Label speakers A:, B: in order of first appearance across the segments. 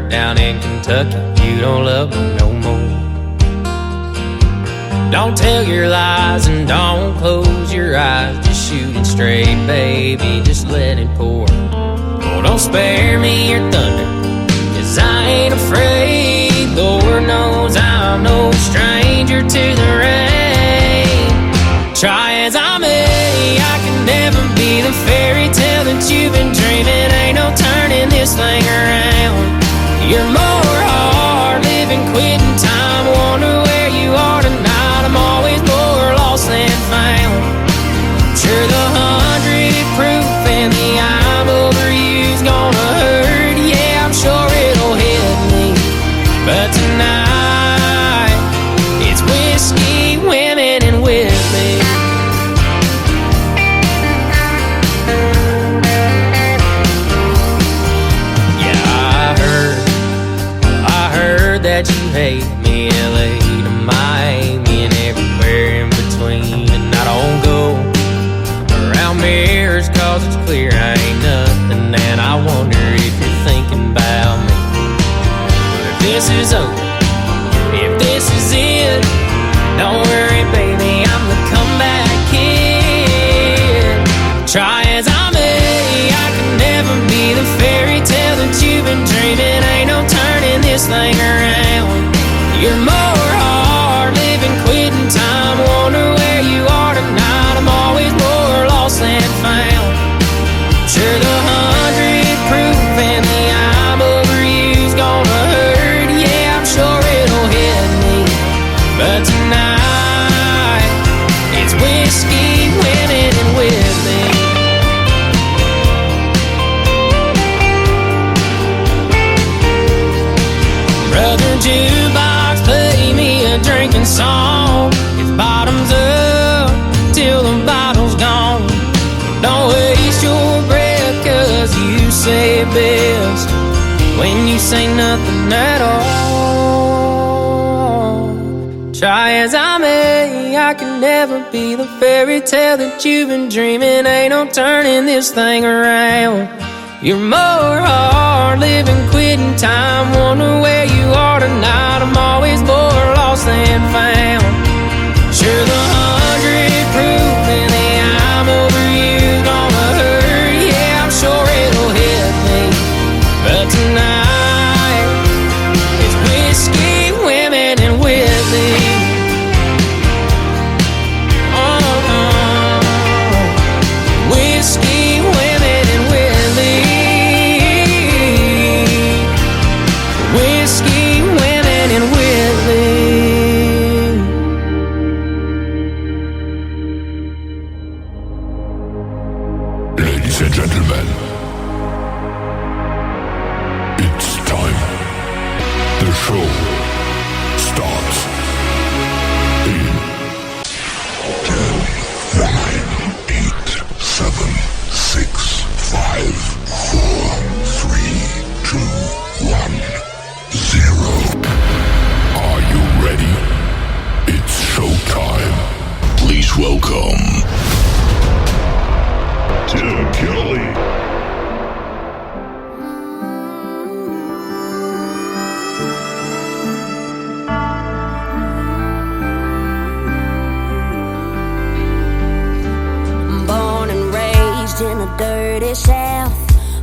A: her down in Kentucky. You don't love me no more. Don't tell your lies and don't close your eyes. Just shoot it straight, baby, just let it pour. Oh, don't spare me your thunder, 'cause I ain't afraid. Lord knows I'm no stranger to the rain. Try as I may, I can never be the fairy tale that you've been dreaming. Ain't no turning this thing around. You're more hard living, quitting time. Wonder where you are tonight. I'm always more lost than found. Sure, the 100 proof and the I'm over you's gonna hurt. Yeah, I'm sure it'll hit me, but tonight it's whiskey, women, and with me. That you hate me, LA to Miami and everywhere in between. And I don't go around mirrors 'cause it's clear I ain't nothing. And I wonder if you're thinking about me. But if this is over, if this is it, don't worry baby, I'm the comeback kid. Try as I may, I can never be the fairy tale that you've been dreaming. Ain't no turning this thing around. You're more hard living, quitting time. Wonder where you are tonight. I'm always more lost than found. Sure, the 100 proof and the I'm over you's gonna hurt. Yeah, I'm sure it'll hit me, but tonight it's whiskey, women, and with me. Brother jukebox, play me a drinking song. It's bottoms up till the bottle's gone. Don't waste your breath, 'cause you say it best when you say nothing at all. Try as I may, I can never be the fairy tale that you've been dreaming. Ain't no turning this thing around. You're more hard living, quitting time. Wonder where you are tonight. I'm always more lost than found. Sure, the 100 proof and the I'm over you gonna hurt. Yeah, I'm sure it'll hit me, but tonight it's whiskey, women, and with me. Whiskey, women, and with me. Whiskey, women, and with me.
B: Ladies and gentlemen, it's time. The show starts in 10, 9, 8, 7, 6, 5, 4, 3, 2, 1, 0. Are you ready? It's showtime. Please welcome Tim Kelly.
C: Born and raised in the dirty South,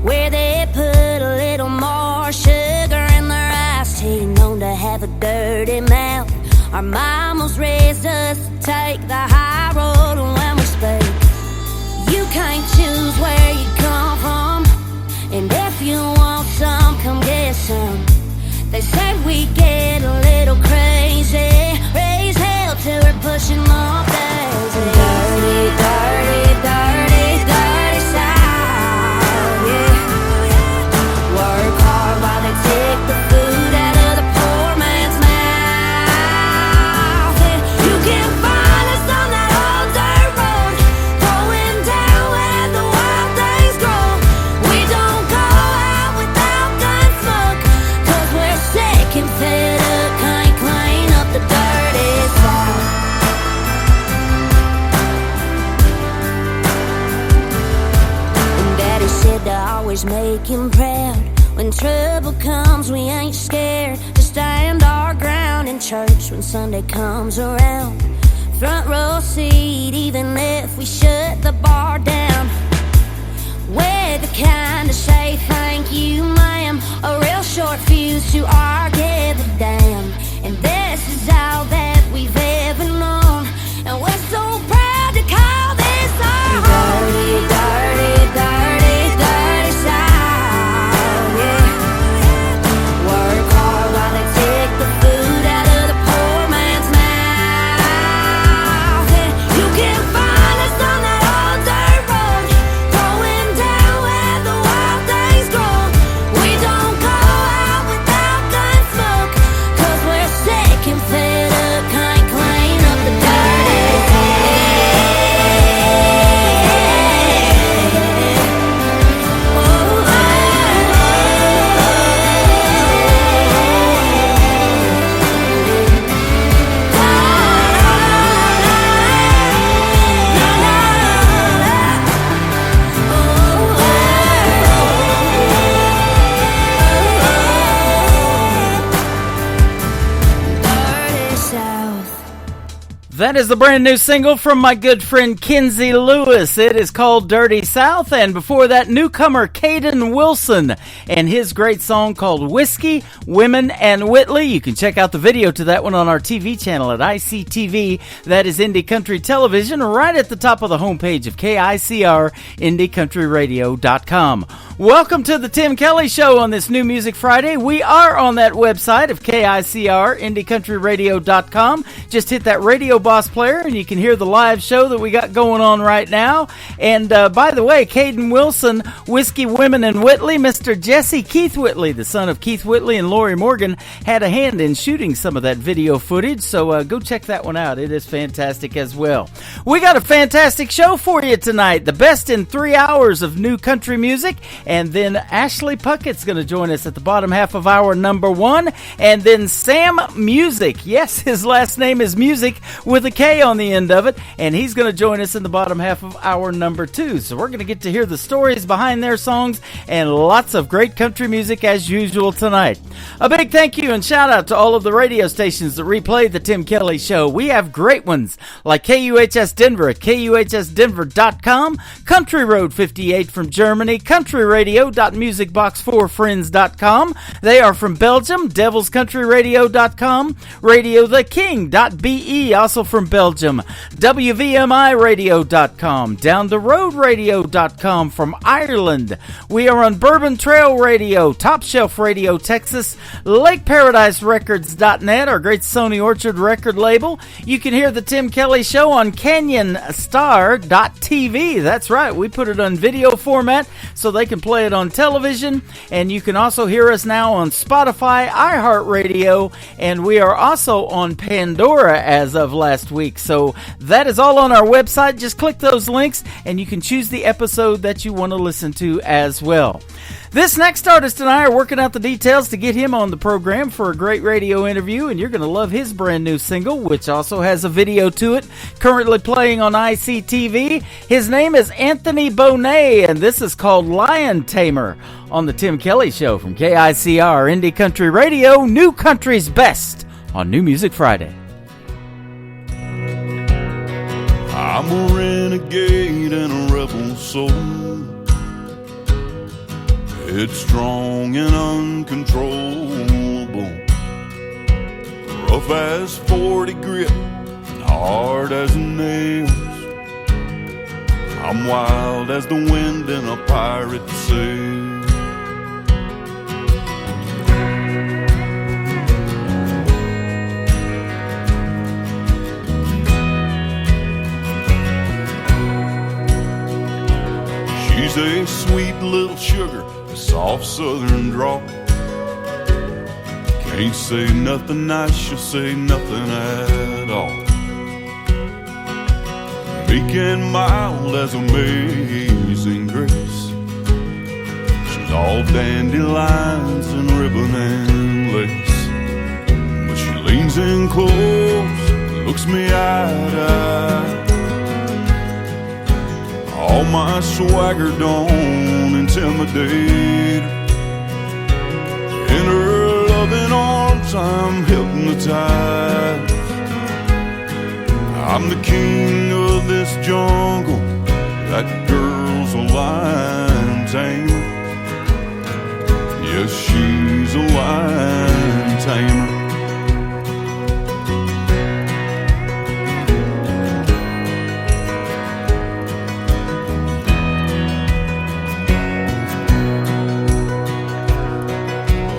C: where they put a little more sugar in their iced tea, known to have a dirty mouth. Our mamas raised us to take the high road, and when we speak, you can't choose where you come from. And if you want some, come get some. They said we get a little crazy, raise hell till we're pushing more daisy. Dirty, dirty, dirty, dirty South, yeah. Work hard while they take the food out of the poor man's mouth. And you can find us on that old dirt road, going down where the wild things grow. We don't go out without gun smoke, 'cause we're sick and fed up, can't clean up the dirty South. And Daddy said to always make him proud when when trouble comes, we ain't scared to stand our ground in church when Sunday comes around. Front row seat, even if we shut the bar down. We're the kind to say thank you, ma'am, a real short fuse to argue the dam. And this is all that we've ever known, and we're so proud to call this our home. Dirty, dirty, dirty, dirty South, yeah. Work hard while they take the food out of the poor man's mouth. And you can find us on that old dirt road, going down where the wild things grow. We don't go out without gun smoke, 'cause we're sick and fed up, can't clean up the dirty. Dirty South.
D: That is the brand new single from my good friend Kenzie Lewis. It is called Dirty South, and before that, newcomer Caden Wilson and his great song called Whiskey, Women, and Whitley. You can check out the video to that one on our TV channel at ICTV. That is Indie Country Television, right at the top of the homepage of KICR, IndieCountryRadio.com. Welcome to the Tim Kelly Show on this New Music Friday. We are on that website of KICR, IndieCountryRadio.com. Just hit that Radio Boss player and you can hear the live show that we got going on right now. And by the way, Caden Wilson, Whiskey, Women, and Whitley, Mr. Jesse Keith Whitley, the son of Keith Whitley and Lori Morgan, had a hand in shooting some of that video footage. So go check that one out. It is fantastic as well. We got a fantastic show for you tonight. The best in 3 hours of new country music. And then Ashley Puckett's going to join us at the bottom half of hour number 1. And then Sam Music. Yes, his last name is Music with a K on the end of it. And he's going to join us in the bottom half of hour number 2. So we're going to get to hear the stories behind their songs and lots of great country music as usual tonight. A big thank you and shout out to all of the radio stations that replay the Tim Kelly Show. We have great ones like KUHS Denver at KUHSdenver.com, Country Road 58 from Germany, countryradio.musicbox4friends.com. They are from Belgium, devilscountryradio.com, radiotheking.be, also from Belgium, WVMIradio.com, downtheroadradio.com from Ireland. We are on Bourbon Trail Radio, Top Shelf Radio Texas, LakeParadiseRecords.net, our great Sony Orchard record label. You can hear the Tim Kelly Show on CanyonStar.tv. That's right, we put it on video format so they can play it on television. And you can also hear us now on Spotify, iHeartRadio, and we are also on Pandora as of last week. So that is all on our website. Just click those links and you can choose the episode that you want to listen to as well. This next artist and I are working out the details to get him on the program for a great radio interview, and you're going to love his brand new single, which also has a video to it, currently playing on ICTV. His name is Anthony Bonet, and this is called Lion Tamer on the Tim Kelly Show from KICR, Indie Country Radio, New Country's Best on New Music Friday.
B: I'm a renegade and a rebel soul, headstrong and uncontrollable, rough as 40 grit and hard as nails. I'm wild as the wind in a pirate's sail. She's a sweet little sugar, a soft southern drawl. Can't say nothing nice, she'll say nothing at all. Meek and mild as amazing grace, she's all dandelions and ribbon and lace. But she leans in close, looks me eye to eye. All my swagger don't intimidate her. arms, I'm hypnotized. I'm the king of this jungle. That girl's a lion tamer. Yes, she's a lion tamer.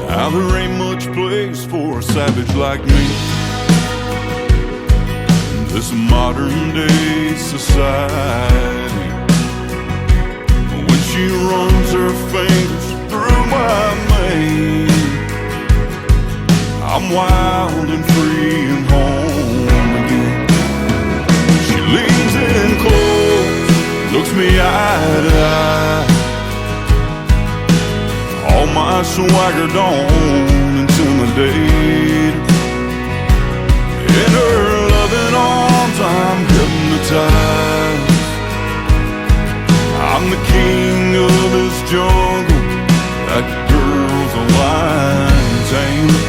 B: Now there ain't much place for a savage like me in this modern day society. When she runs her fingers through my mane, I'm wild and free and home again. She leans in close, looks me eye to eye. All my swagger don't intimidate. In her loving arms, I'm hypnotized. I'm the king of this jungle. That girl's a lion tamer.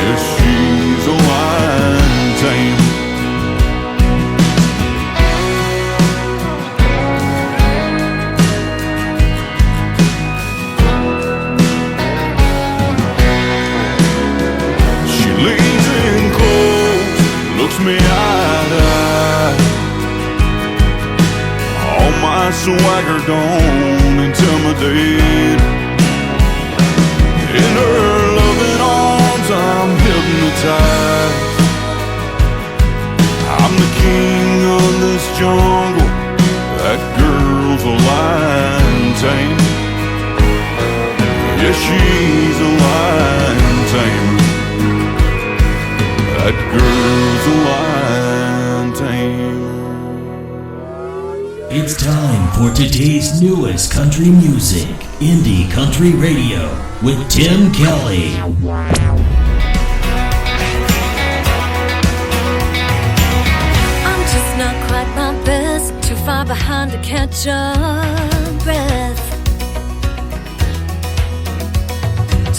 B: Yes, she's a lion tamer. Me eye to eye. All my swagger don't intimidate. In her loving arms, I'm hypnotized. I'm the king of this jungle. That girl's a lion tamer. Yes, she's a lion tamer. That girl's a lion tamer.
E: It's time for today's newest country music, Indie Country Radio, with Tim Kelly.
F: I'm just not quite my best, too far behind to catch a breath.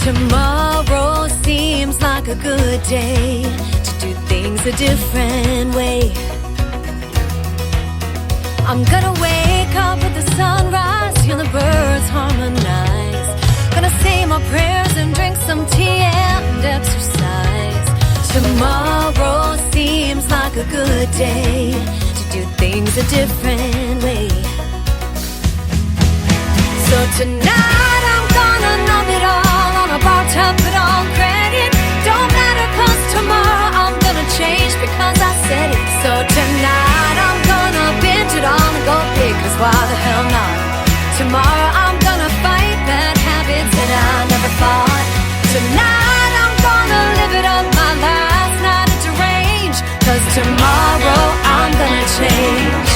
F: Tomorrow seems like a good day to do things a different way. I'm gonna wake up with the sunrise, hear the birds harmonize. Gonna say my prayers and drink some tea and exercise. Tomorrow seems like a good day to do things a different way. So tonight I'm gonna numb it all on a bar top, put on credit. Don't matter, cause tomorrow I'm gonna change because I said it. So tonight I'm gonna binge it on and go big, cause why the hell not? Tomorrow I'm gonna fight bad habits that I never fought. Tonight I'm gonna live it up, my last night at the range, cause tomorrow I'm gonna change.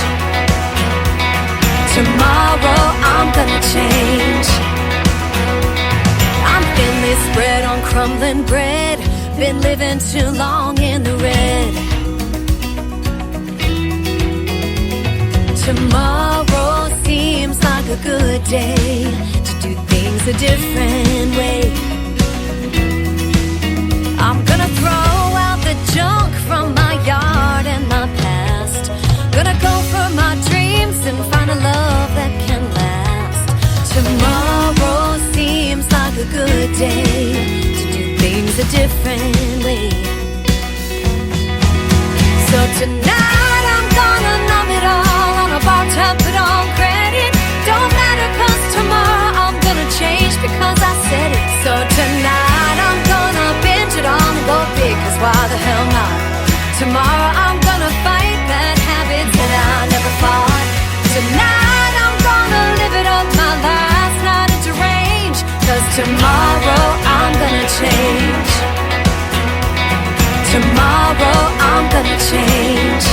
F: Tomorrow I'm gonna change. I'm thin this bread on crumbling bread. Been living too long in the red. Tomorrow seems like a good day to do things a different way. I'm gonna throw out the junk from my yard and my past. Gonna go for my dreams and find a love that can last. Tomorrow seems like a good day to do things a different way. So tonight I'm gonna numb it all on a bar top, put on credit. Don't matter, cause tomorrow I'm gonna change because I said it. So tonight I'm gonna binge it on and go big, cause why the hell not? Tomorrow I'm gonna fight bad habits that I never fought. Tonight I'm gonna live it up, my last night at the range, cause tomorrow I'm gonna change. Tomorrow I'm gonna change.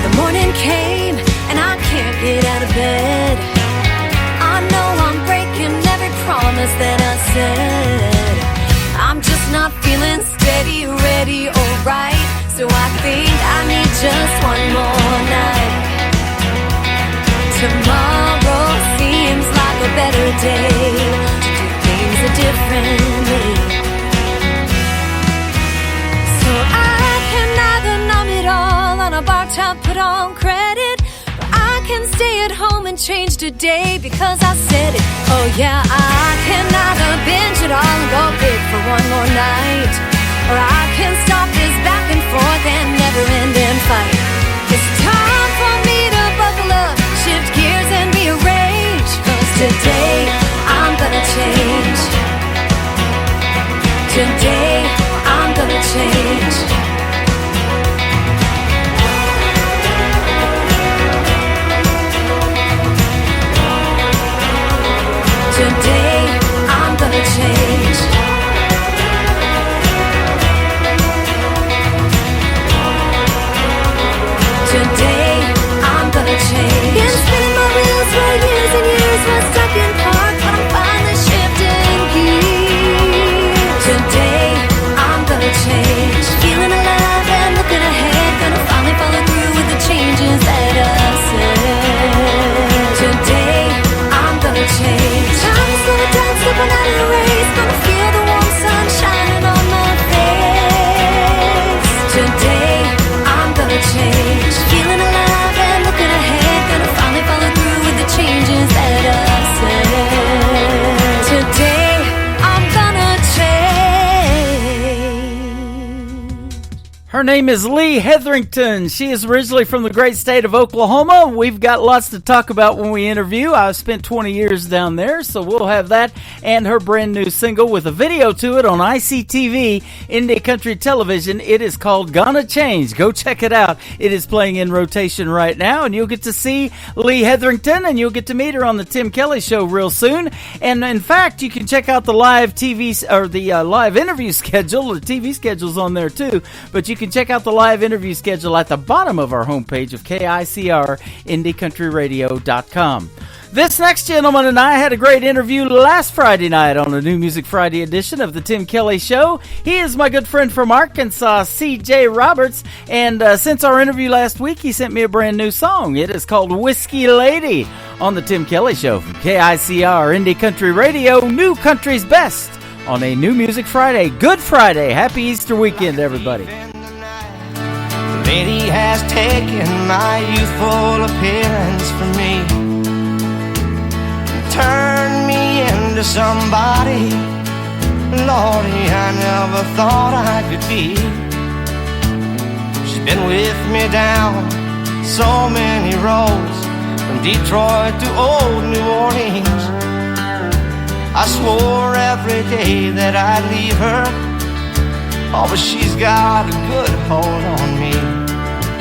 F: The morning came and I can't get out of bed. I know I'm breaking every promise that I said. I'm just not feeling steady, ready, or right. So I think I need just one more night. Tomorrow seems like a better day to do things a change today because I said it. Oh yeah, I can either binge it all and go big for one more night, or I can stop this back and forth and never-ending fight. It's time for me to buckle up, shift gears and rearrange, 'cause today I'm gonna change. Today I'm gonna change. Today I'm gonna change. Today I'm gonna change. Been spinning my wheels for years and years, was stuck in park, but I'm finally shifting gears. Today I'm gonna change. Feeling alive and looking ahead, gonna finally follow through with the changes that I said. Today I'm gonna change. Time to slow down, stepping out of the race, gonna feel the warm sun shining on my face. Today I'm gonna change. Feeling alive and looking ahead, gonna finally follow through with the changes that I said. Today I'm gonna change.
D: Her name is Lee Hetherington. She is originally from the great state of Oklahoma. We've got lots to talk about when we interview. I've spent 20 years down there, so we'll have that and her brand new single with a video to it on ICTV, Indie Country Television. It is called Gonna Change. Go check it out. It is playing in rotation right now, and you'll get to see Lee Hetherington, and you'll get to meet her on the Tim Kelly Show real soon. And in fact, you can check out the live TV or the live interview schedule. The TV schedule's on there too, but you can check out the live interview schedule at the bottom of our homepage of KICR, IndieCountryRadio.com. This next gentleman and I had a great interview last Friday night on the New Music Friday edition of the Tim Kelly Show. He is my good friend from Arkansas, C.J. Roberts, and since our interview last week, he sent me a brand new song. It is called Whiskey Lady on the Tim Kelly Show from KICR, Indie Country Radio, New Country's Best on a New Music Friday. Good Friday. Happy Easter weekend, everybody.
G: The lady has taken my youthful appearance from me, turned me into somebody, Lordy, I never thought I could be. She's been with me down so many roads, from Detroit to old New Orleans. I swore every day that I'd leave her, oh, but she's got a good hold on me.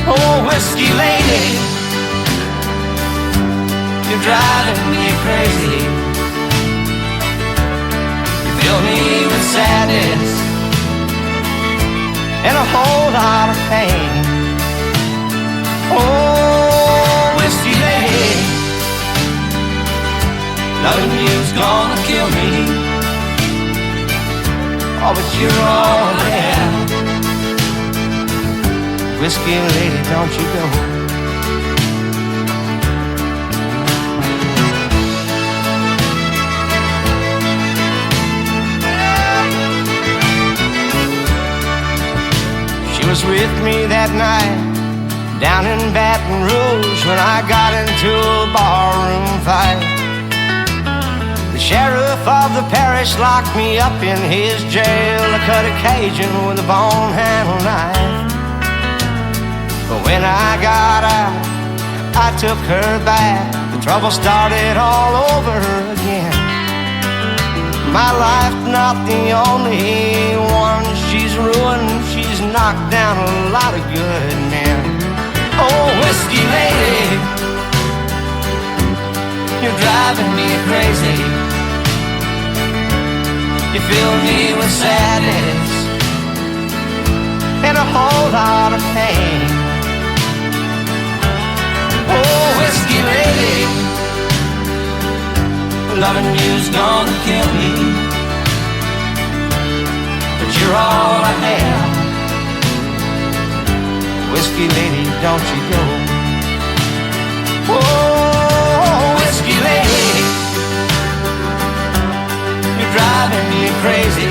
G: Oh, whiskey lady, you're driving me crazy. You fill me with sadness and a whole lot of pain. Oh, whiskey lady, loving you's gonna kill me. Oh, but you're all there. Whiskey lady, don't you go. She was with me that night down in Baton Rouge when I got into a barroom fight. The sheriff of the parish locked me up in his jail. I cut a Cajun with a bone handle knife. But when I got out, I took her back. The trouble started all over again. My life's not the only one she's ruined. She's knocked down a lot of good men. Oh, whiskey lady, you're driving me crazy. You fill me with sadness and a whole lot of pain. Oh, whiskey lady, loving you's gonna kill me, but you're all I have. Whiskey lady, don't you go. Oh, whiskey lady, you're driving me crazy.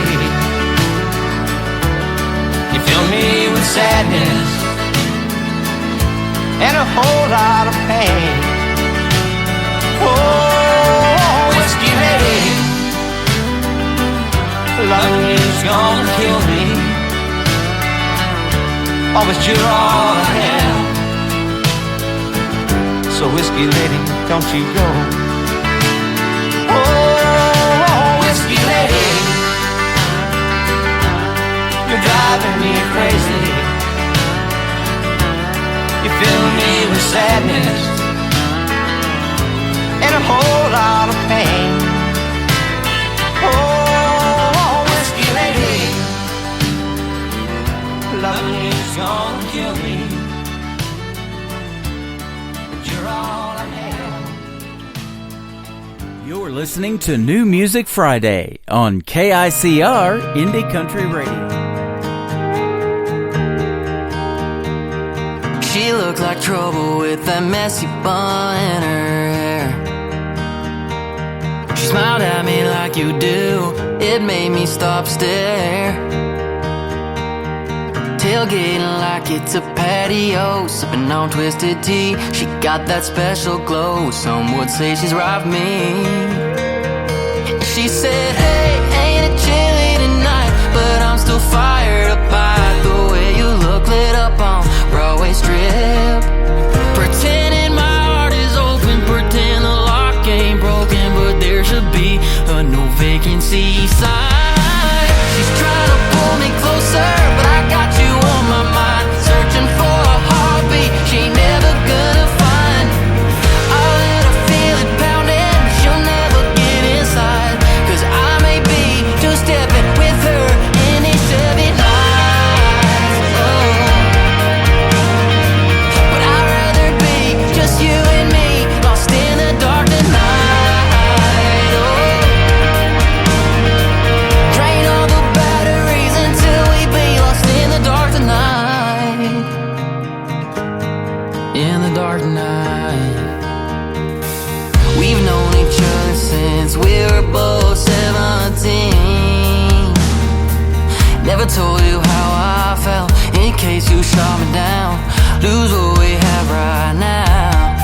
G: You fill me with sadness and a whole lot of pain. Oh, whiskey lady, loving you's gonna kill me. Oh, but you're all I have. So whiskey lady, don't you go. Oh, whiskey lady, you're driving me crazy. You fill me with sadness and a whole lot of pain. Oh, whiskey lady, loving you's gonna kill me. But you're all I have.
D: You're listening to New Music Friday on KICR Indie Country Radio.
H: She looked like trouble with that messy bun in her hair. She smiled at me like you do. It made me stop stare. Tailgating like it's a patio, sipping on twisted tea. She got that special glow. Some would say she's robbed me. She said, hey, ain't it chilly tonight? But I'm still fired up by the way you look lit up on Broadway Strip. Pretending my heart is open, pretend the lock ain't broken, but there should be a no vacancy sign. She's trying to pull me closer, but I got you on my mind, searching for a heartbeat she ain't never gonna find. I'll let her feel it pounding, but she'll never get inside, 'cause I may be two-stepping with her in these Chevy nights. But I'd rather be just you and me, lost in the dark tonight. Drain all the batteries until we be lost in the dark tonight. In the dark tonight. We've known each other since we were both 17. Never told you how I felt in case you shot me down. Lose what we have right now.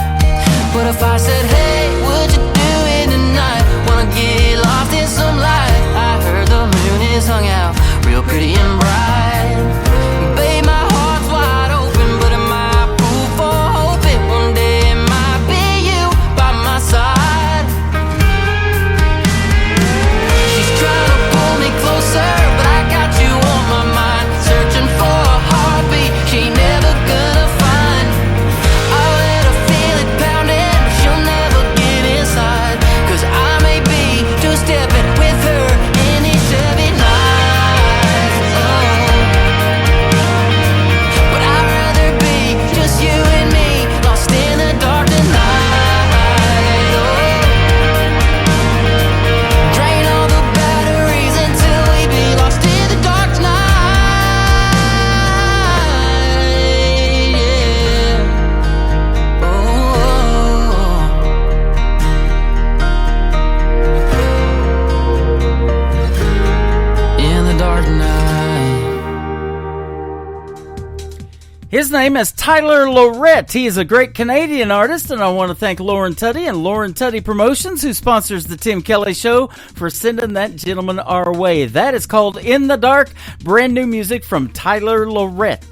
H: What if I said, hey, would you do it tonight? Wanna get lost in some light. I heard the moon is hung out real pretty and bright. Babe, my heart's wide open, but am I fool for hoping one day it might be you by my side? She's trying to pull me closer, but I got you on my mind, searching for a heartbeat she ain't never gonna find. I'll let her feel it pounding, but she'll never get inside, 'cause I may be two-stepping with her in these Chevy nights. But I'd rather be just you and me, lost in the dark tonight. Drain all the batteries until we be lost in the dark tonight. Yeah. In the dark night.
D: His name is Tyler Lorette. He is a great Canadian artist, and I want to thank Lauren Tuddy and Lauren Tuddy Promotions, who sponsors the Tim Kelly Show, for sending that gentleman our way. That is called In the Dark, brand new music from Tyler Lorette.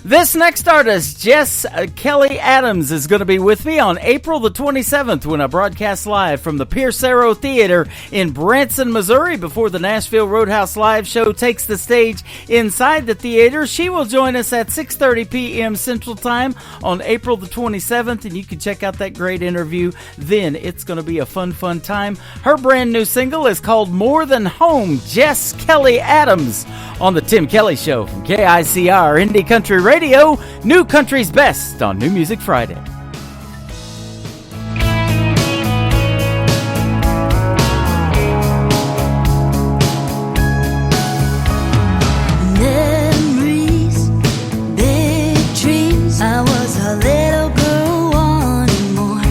D: This next artist, Jess Kelly Adams, is going to be with me on April the 27th when I broadcast live from the Pierce Arrow Theater in Branson, Missouri, before the Nashville Roadhouse Live show takes the stage inside the theater. She will join us at 6:30 p.m. Central Time on April the 27th, and you can check out that great interview then. It's going to be a fun time. Her brand new single is called More Than Home. Jess Kelly Adams on the Tim Kelly Show from KICR Indie Country Radio, New Country's Best on New Music Friday.
C: Memories, big dreams. I was a little girl wanting more.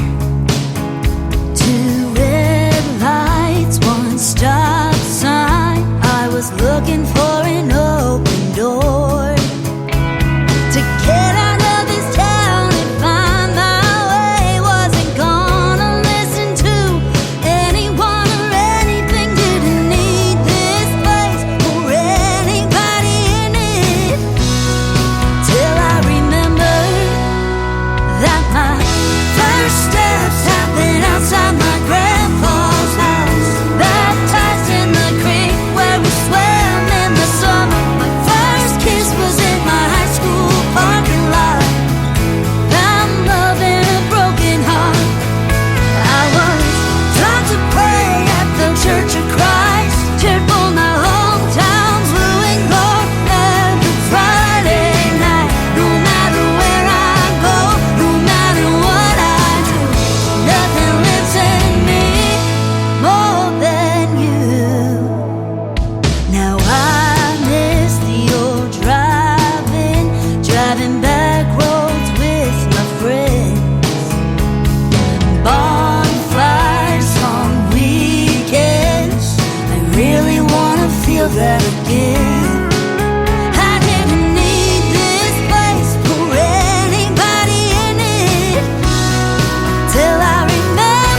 C: 2 red lights, 1 stop sign. I was looking for an open door to get out of this town and find feel that again. I didn't need this place for anybody in it, till I remembered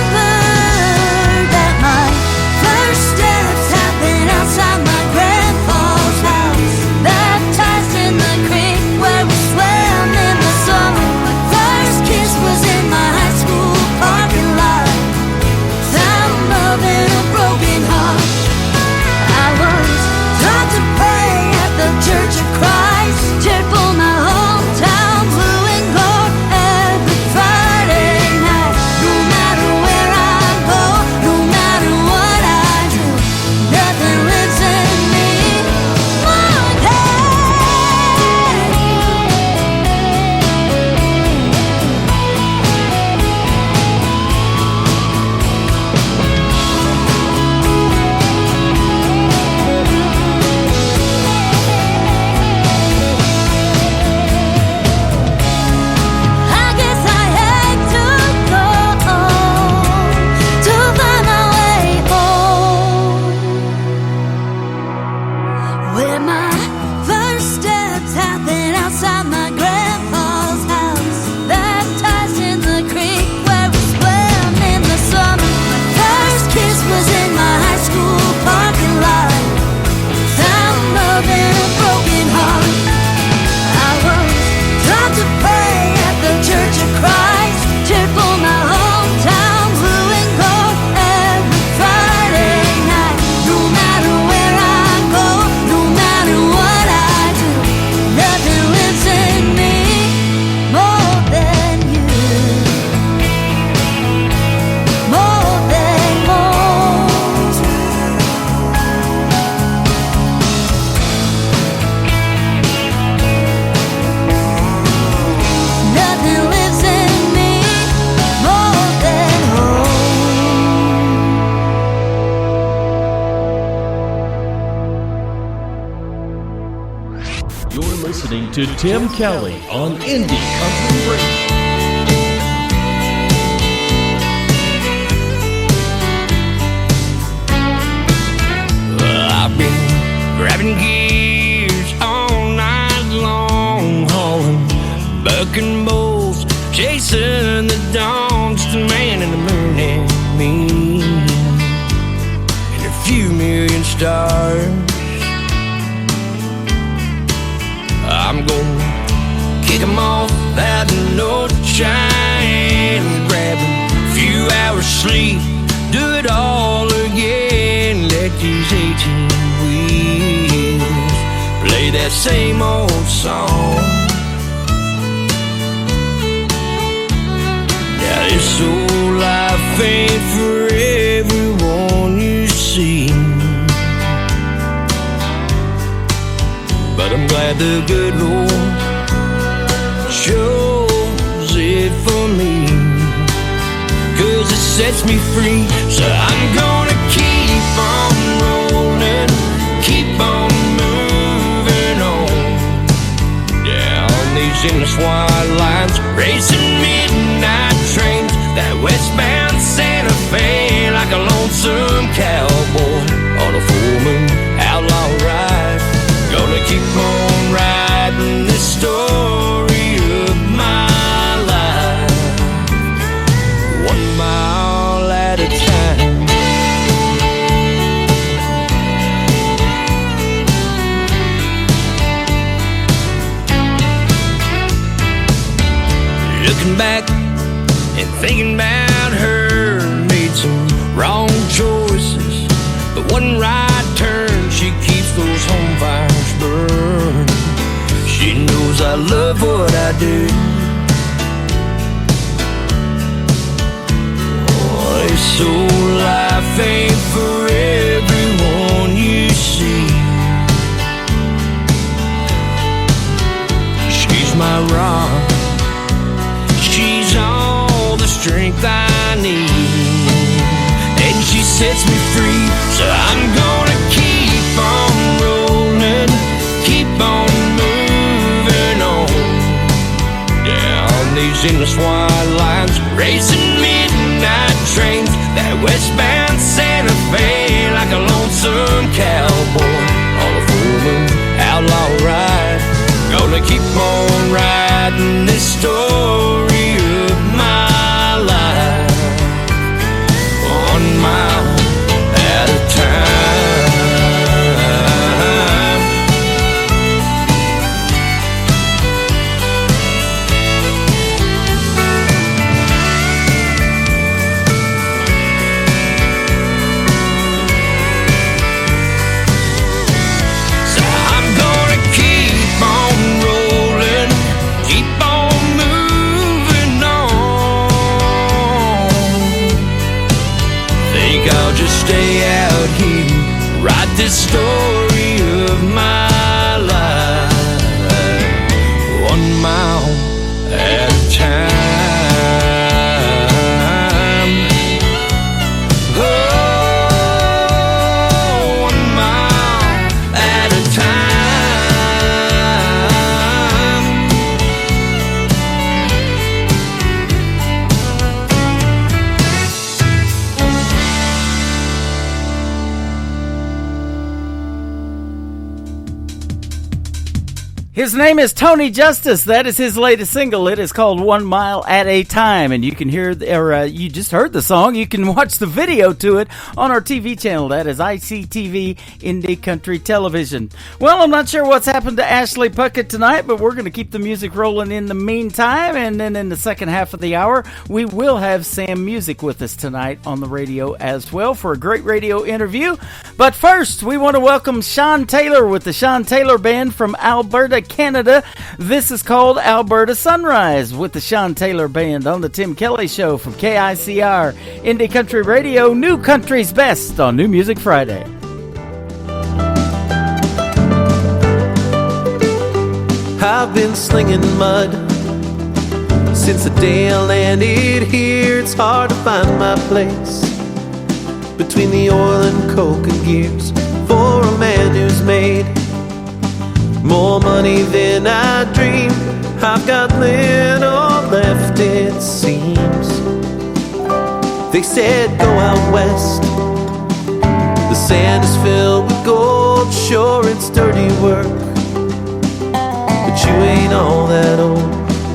C: that my first steps happened outside my grandpa's house, baptized in the creek where we swam in the summer. My first kiss was in my high school parking lot. Found love in a broken heart. I was taught to pray at the Church of Christ, cheered for my hometown blue and gold every Friday night. No matter where I go, no matter what I do, nothing lives in me more I guess I had to go to find my way home, where my first steps happened outside my grandpa's house, baptized in the creek where we swam in the summer. My first kiss was in my high school parking lot. Found love in a broken heart. I was taught to pray at the Church of Christ, cheered for my hometown blue and gold every Friday night. No matter where I go, no matter what I do, nothing lives in me more than you, more than most. Nothing lives in me more than home.
E: You're listening to Tim Kelly on Indie Country Radio.
A: I've been grabbing gears all night long, hauling bucking bulls, chasing the dawn. Just a man and the moon and me, and a few million stars. I'm gonna kick 'em off out in no shine, grab a few hours sleep, do it all again. Let these 18 wheels play that same old song. Now this old life ain't for everyone, you see, but I'm glad the good Lord chose it for me, 'cause it sets me free. So I'm gonna keep on rolling, keep on moving on down these endless wide lines, racing midnight trains, that westbound Santa Fe, like a lonesome cowboy on a full moon outlaw ride. Gonna keep on riding this story of my life, 1 mile at a time. Looking back and thinking about her, made some wrong choices, but one right turn, she keeps those home fires burn. She knows I love what I do. Oh, this old life ain't for everyone, you see. She's my rock, she's all the strength I need, and she sets me free. So I'm gonna keep on rolling, keep on moving on down these endless wide lines, racing midnight trains, that westbound Santa story of my life, 1 mile at a time. Oh, 1 mile at a time.
D: His name is Tony Justice. That is his latest single. It is called 1 Mile at a Time. And you can hear, you just heard the song. You can watch the video to it on our TV channel. That is ICTV Indie Country Television. Well, I'm not sure what's happened to Ashley Puckett tonight, but we're going to keep the music rolling in the meantime. And then in the second half of the hour, we will have Sam Music with us tonight on the radio as well for a great radio interview. But first, we want to welcome Sean Taylor with the Sean Taylor Band from Alberta, Canada. This is called Alberta Sunrise with the Sean Taylor Band on the Tim Kelly Show from KICR Indie Country Radio, New Country's Best on New Music Friday.
I: I've been slinging mud since the day I landed here. It's hard to find my place between the oil and coke and gears for a man who's made more money than I dreamed. I've got little left, it seems. They said go out west, the sand is filled with gold. Sure, it's dirty work, but you ain't all that old.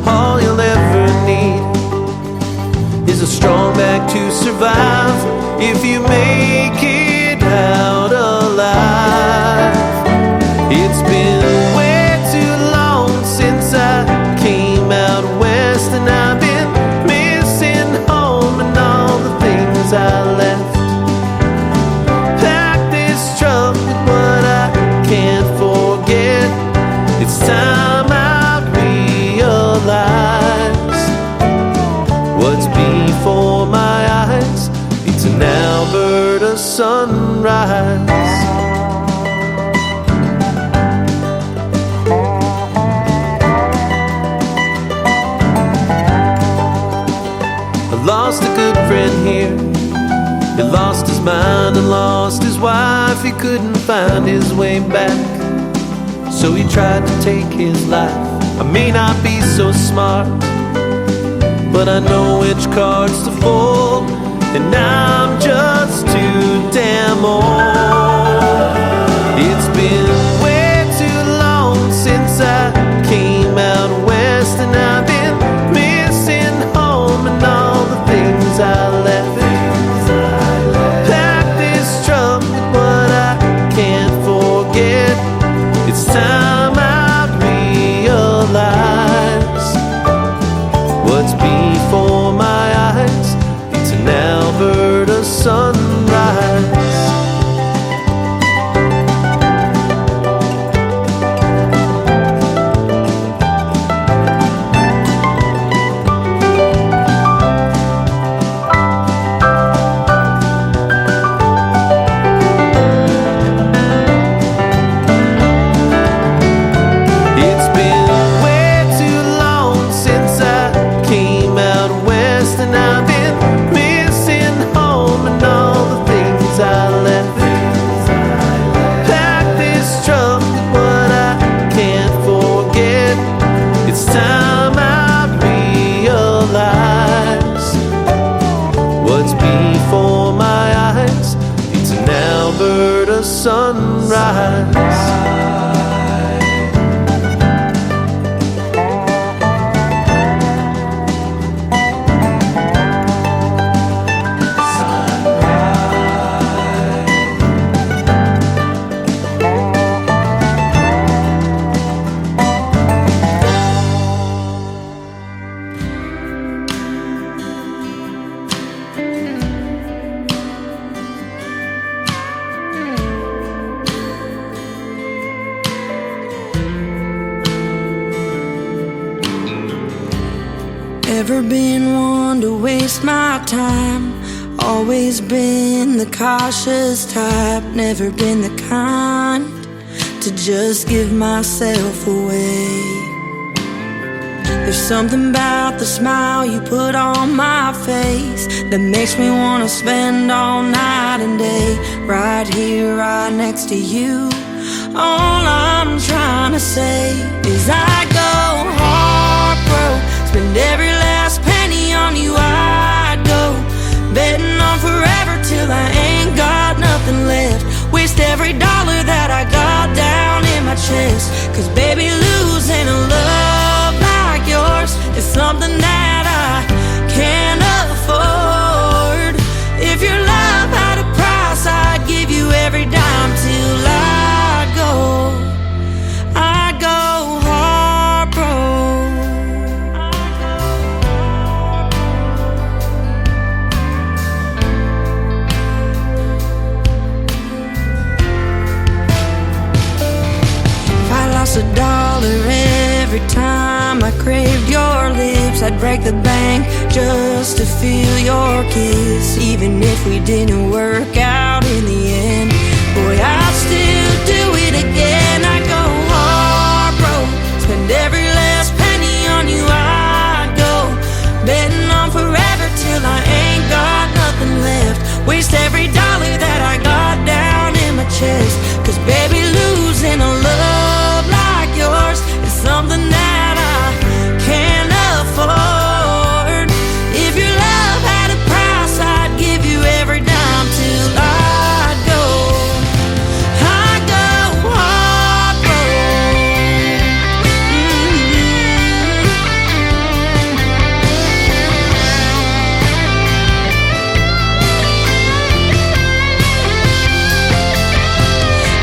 I: All you'll ever need is a strong back to survive if you make it out alive. It's been way too long since I came out west, and I've been missing home and all the things I left. Pack this truck with what I can't forget. It's time I realize what's before my eyes. It's an Alberta sunrise. Lost a good friend here. He lost his mind and lost his wife. He couldn't find his way back, so he tried to take his life. I may not be so smart, but I know which cards to fold, and I'm just too damn old. It's been way too long since I came out west, and I've been missing home and all the things I left. Pack this truck with what I can't forget. It's time I realize what's before my eyes. It's an Alberta sunrise. Sunrise.
J: Ever been one to waste my time? Always been the cautious type, never been the kind to just give myself away. There's something about the smile you put on my face that makes me wanna spend all night and day right here, right next to you. All I'm trying to say is I go heartbroken, spend every last penny on you. I'd go betting on forever till I ain't got nothing left. Waste every dollar that I got down in my chest. Cause baby, losing a love like yours is something that I can't afford. If your love had a price, I'd give you every dime till I'd go heartbroken. If I lost $1 every time I craved your lips, I'd break the bank just to feel your kiss. Even if we didn't work out in the end, boy, I'd still do it again. I go heartbroken, spend every last penny on you. I'd go betting on forever till I ain't got nothing left. Waste every dollar that I got down in my chest. Cause baby, losing a love like yours is something that I can't afford. If your love had a price, I'd give you every dime till I'd go heartbroken.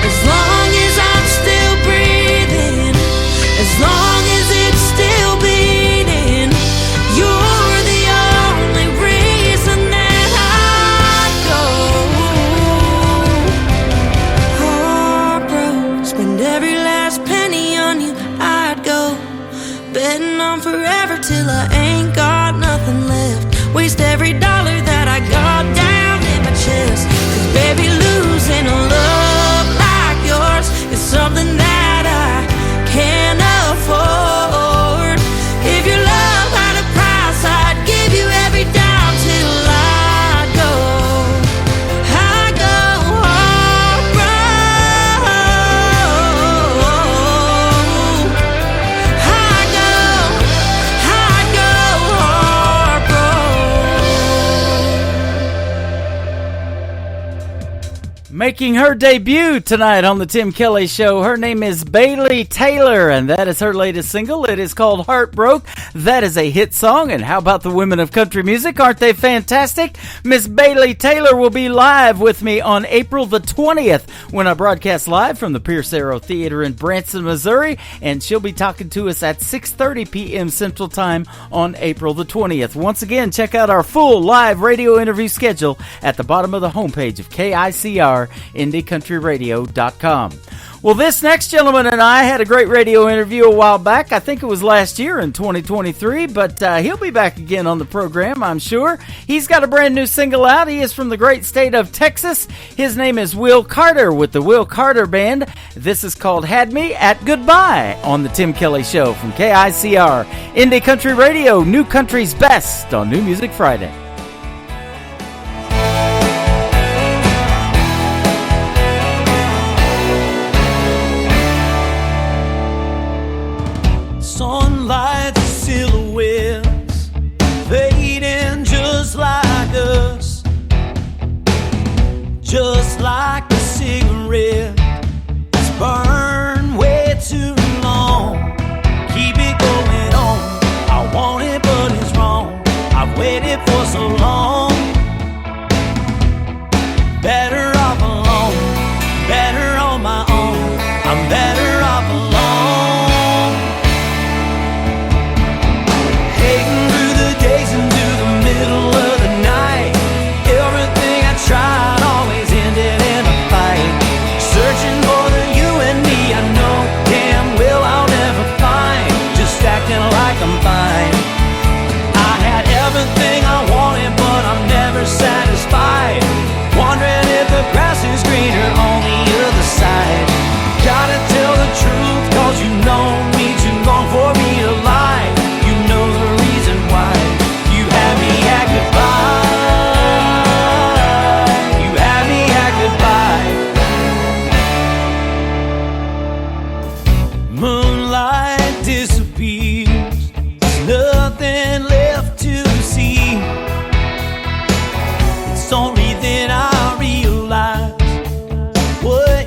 J: As long as I'm still breathing, as long as it's still beating, you're the only reason that I'd go heartbroken, spend every last penny on you. I'd go betting on forever till I ain't got nothing left. Waste every dollar that I got down in my chest. Cause baby, losing a love like yours is something that I can't afford. If your love had a price, I'd give you every dime till I'd go heartbroken. I'd go heartbroken.
D: Making her debut tonight on the Tim Kelly Show, her name is Bailey Taylor, and that is her latest single. It is called Heartbroke. That is a hit song, and how about the women of country music? Aren't they fantastic? Miss Bailey Taylor will be live with me on April the 20th when I broadcast live from the Pierce Arrow Theater in Branson, Missouri, and she'll be talking to us at 6:30 p.m. Central Time on April the 20th. Once again, check out our full live radio interview schedule at the bottom of the homepage of KICR, IndieCountryRadio.com. Well, this next gentleman and I had a great radio interview a while back. I think it was last year in 2023, but he'll be back again on the program, I'm sure. He's got a brand new single out. He is from the great state of Texas. His name is Will Carter with the Will Carter Band. This is called Had Me at Goodbye on the Tim Kelly Show from KICR, Indie Country Radio, New Country's Best on New Music Friday.
I: Sunlight silhouettes fading just like us, just like a cigarette that's burned way too long. Keep it going on. I want it, but it's wrong. I've waited for so long. Better off alone, better on my own. I'm better off alone. Tried always ended in a fight. Searching for the you and me I know damn well I'll never find. Just acting like I'm fine. I had everything I wanted, but I'm never satisfied.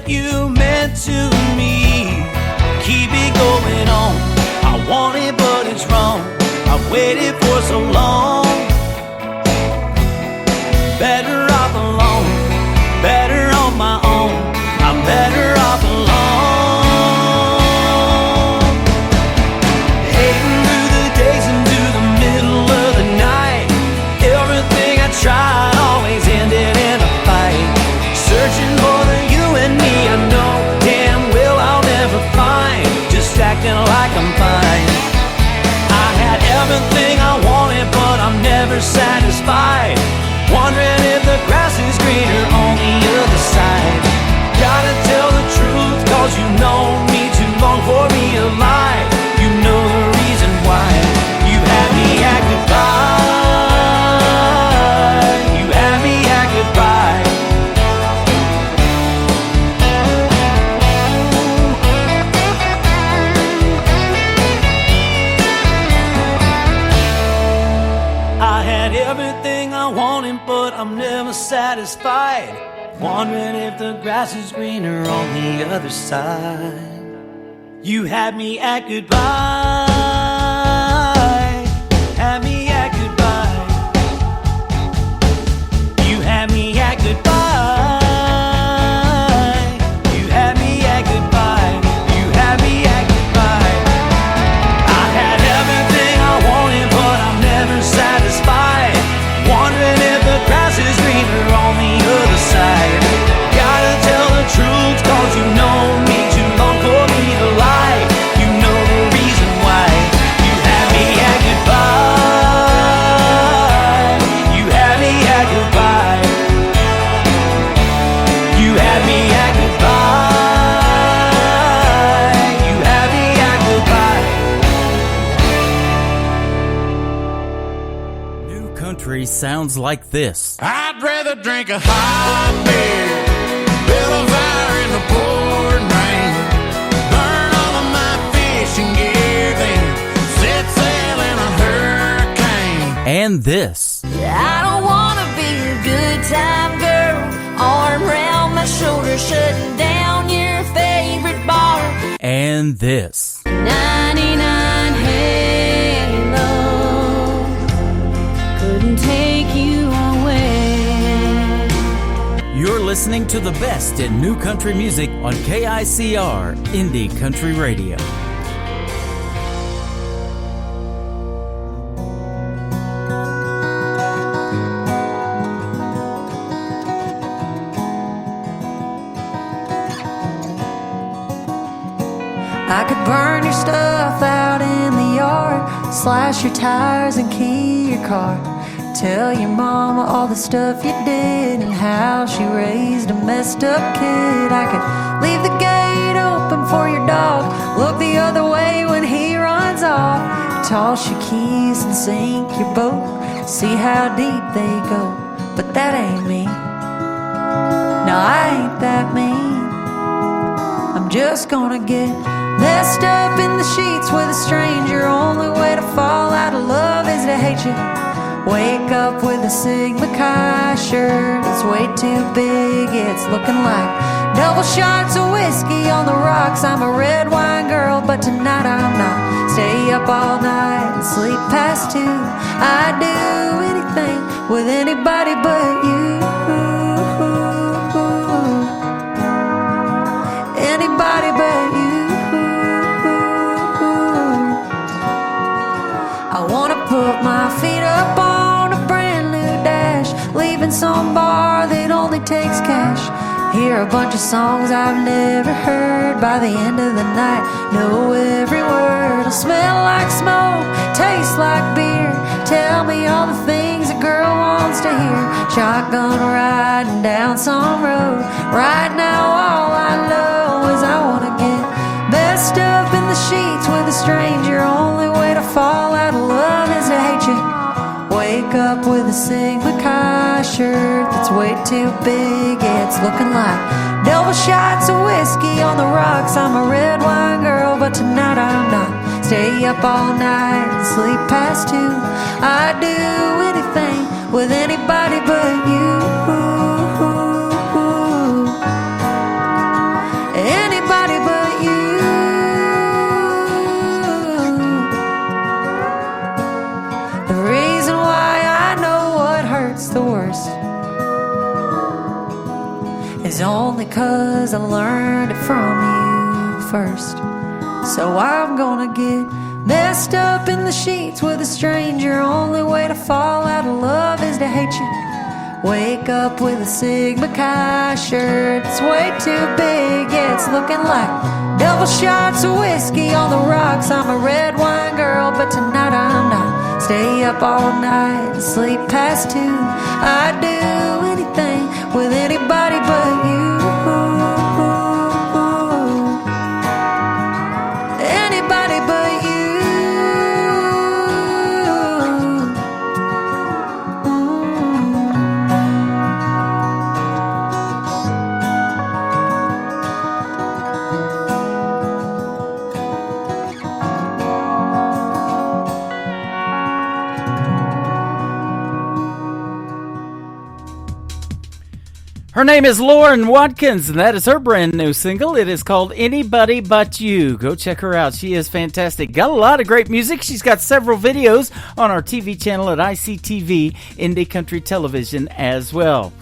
K: you meant to me. Keep it going on. I want it, but it's wrong. I've waited for so long. Better off alone, better on my own. I'm better off alone. Hating through the days into the middle of the night. Everything I tried always ended in a fight. Searching for the you and me I know damn well I'll never find. Just acting like I'm fine. I had everything I wanted, but I'm never satisfied. Wondering if the grass is greener on the other side. Gotta tell the truth, cause you know me too long for me to lie. You know the reason why. You had me at goodbye. You had me at goodbye. I had everything I wanted, but I'm never satisfied. Wondering if the grass is greener on the other side. You had me at goodbye. Had me at goodbye. You had me at goodbye. You had me at goodbye. You had me at goodbye. I had everything I wanted, but I'm never satisfied. Wondering if the grass is greener on the other side. Gotta tell the truth, cause you know me too long for me to lie. You know the reason why. You had me at goodbye. You had me at goodbye. You had me at goodbye. You had me at goodbye.
D: New country sounds like this.
L: I'd rather drink a hot beer, build a fire in the pouring rain, burn all of my fishing gear, then set sail in a hurricane.
D: And this.
F: I don't wanna be a good time girl, arm around my shoulder, shutting down your favorite bar.
D: And this.
F: 99 Halo couldn't take you away.
D: You're listening to the best in new country music on KICR Indie Country Radio.
J: I could burn your stuff out in the yard, slash your tires and key your car. Tell your mama all the stuff you did and how she raised a messed up kid. I could leave the gate open for your dog, look the other way when he runs off, toss your keys and sink your boat, see how deep they go. But that ain't me. No, I ain't that mean. I'm just gonna get messed up in the sheets with a stranger. Only way to fall out of love is to hate you. Wake up with a Sigma Chi shirt, it's way too big, it's looking like double shots of whiskey on the rocks. I'm a red wine girl, but tonight I'm not. Stay up all night and sleep past 2. I'd do anything with anybody but you. Anybody but you. I wanna put my feet up on a brand new dash, leaving some bar that only takes cash. Hear a bunch of songs I've never heard. By the end of the night, know every word. I'll smell like smoke, taste like beer. Tell me all the things a girl wants to hear. Shotgun riding down some road. Right now all I know is I wanna get messed up in the sheets with a stranger. Only way to fall out of love is to hate you. Wake up with a Sigma Chi shirt that's way too big, it's looking like double shots of whiskey on the rocks. I'm a red wine girl, but tonight I'm not. Stay up all night and sleep past 2. I'd do anything with anybody but you.
F: 'cause I learned it from you first. So I'm gonna get messed up in the sheets with a stranger. Only way to fall out of love is to hate you. Wake up with a Sigma Chi shirt. It's way too big, yeah, it's looking like double shots of whiskey on the rocks. I'm a red wine girl, but tonight I'm not. Stay up all night and sleep past 2. I'd do anything with anybody but you. Anybody but you.
D: Her name is Lauren Watkins, and that is her brand new single. It is called Anybody But You. Go check her out. She is fantastic. Got a lot of great music. She's got several videos on our TV channel at ICTV, Indie Country Television as well.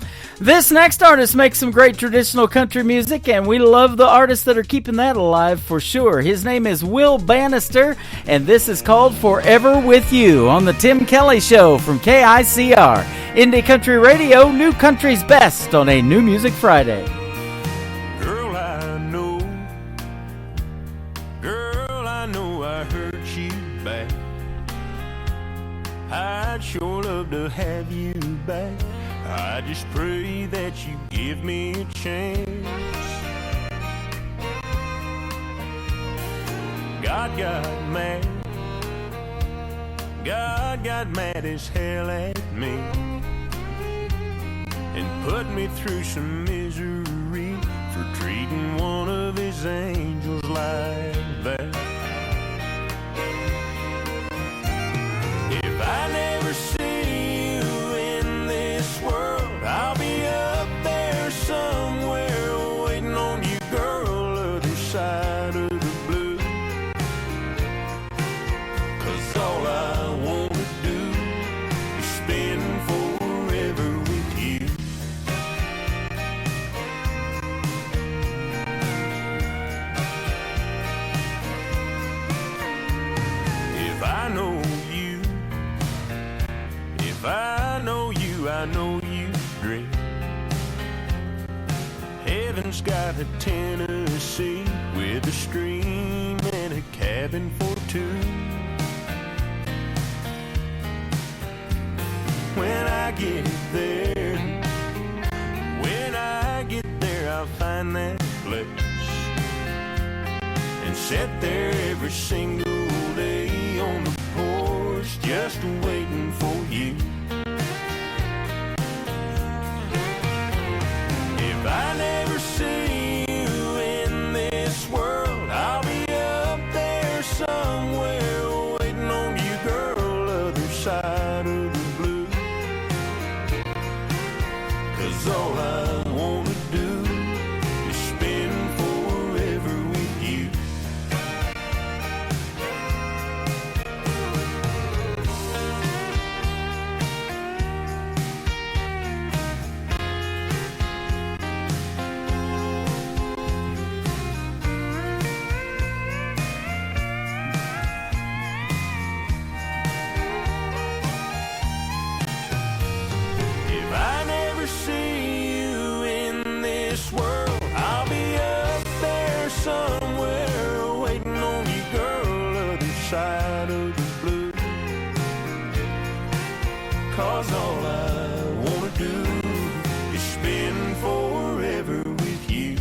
D: This next artist makes some great traditional country music, and we love the artists that are keeping that alive for sure. His name is Will Bannister, and this is called Forever With You on the Tim Kelly Show from KICR. Indie Country Radio, New Country's Best on a New Music Friday.
B: Girl, I know I hurt you bad. I'd sure love to have you back. I just pray that you give me a chance. God got mad as hell at me and put me through some misery for treating one of his angels like that. If I never see you in this world, I'll be up there somewhere waiting on you, girl, other side of the blue. 'Cause all I wanna do is spend forever with you. If I know you, I know you dream. Heaven's got a Tennessee with a stream and a cabin for 2. When I get there, I'll find that place and sit there every single day on the porch just waiting for you. If I never see you in this world, I'll be up there somewhere waiting on you, girl, other side of the blue. 'Cause all I wanna do is spend forever with you. Side of the blue. 'Cause all I wanna do is spend forever with you.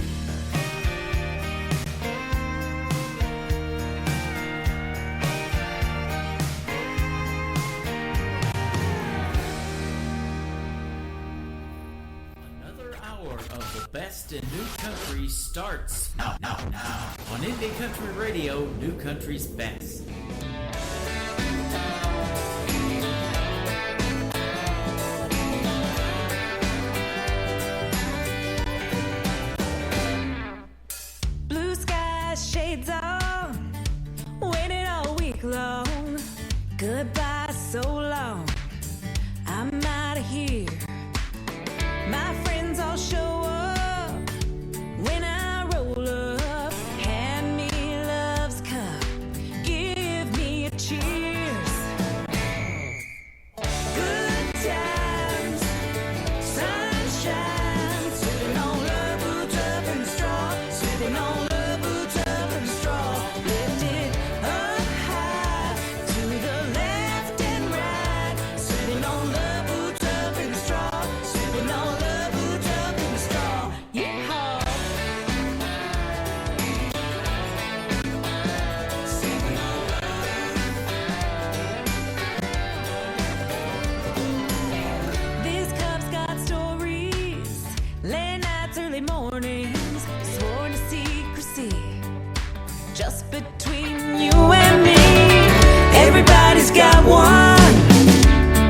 D: Another hour of the best in new country starts now on Indie Country Radio, New Country's Best.
F: Blue skies, shades on, waiting all week long. Goodbye, so long. I'm out of here. My friends all show up when I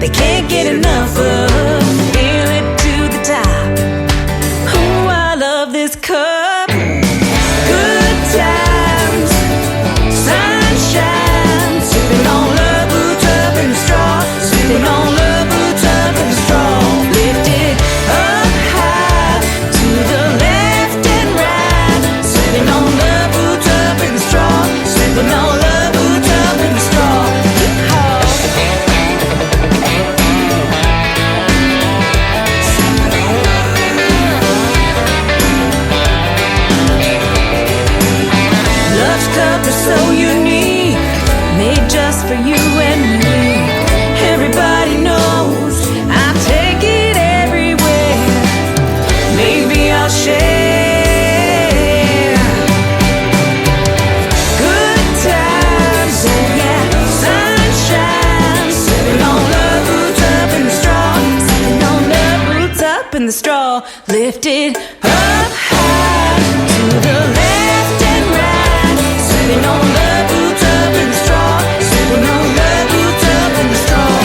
J: they can't get enough of. Fill it to the top. Oh, I love this cup. Good times, sunshine, sipping on love, boots up in the straw, sipping on love, boots up in the straw. Lift it up high to the left and right, sipping on love, boots up in the straw, sipping on love, boots up in the straw. Love's cup is so unique, made just for you and me. Everybody knows I take it everywhere. Maybe I'll share. Good times, oh yeah, sunshine, sipping on love, boots up in the straw, sipping on love, boots up in the straw. Lift it up high to the left and right, sipping on love, boots up in the straw, sipping on love, boots up in the straw.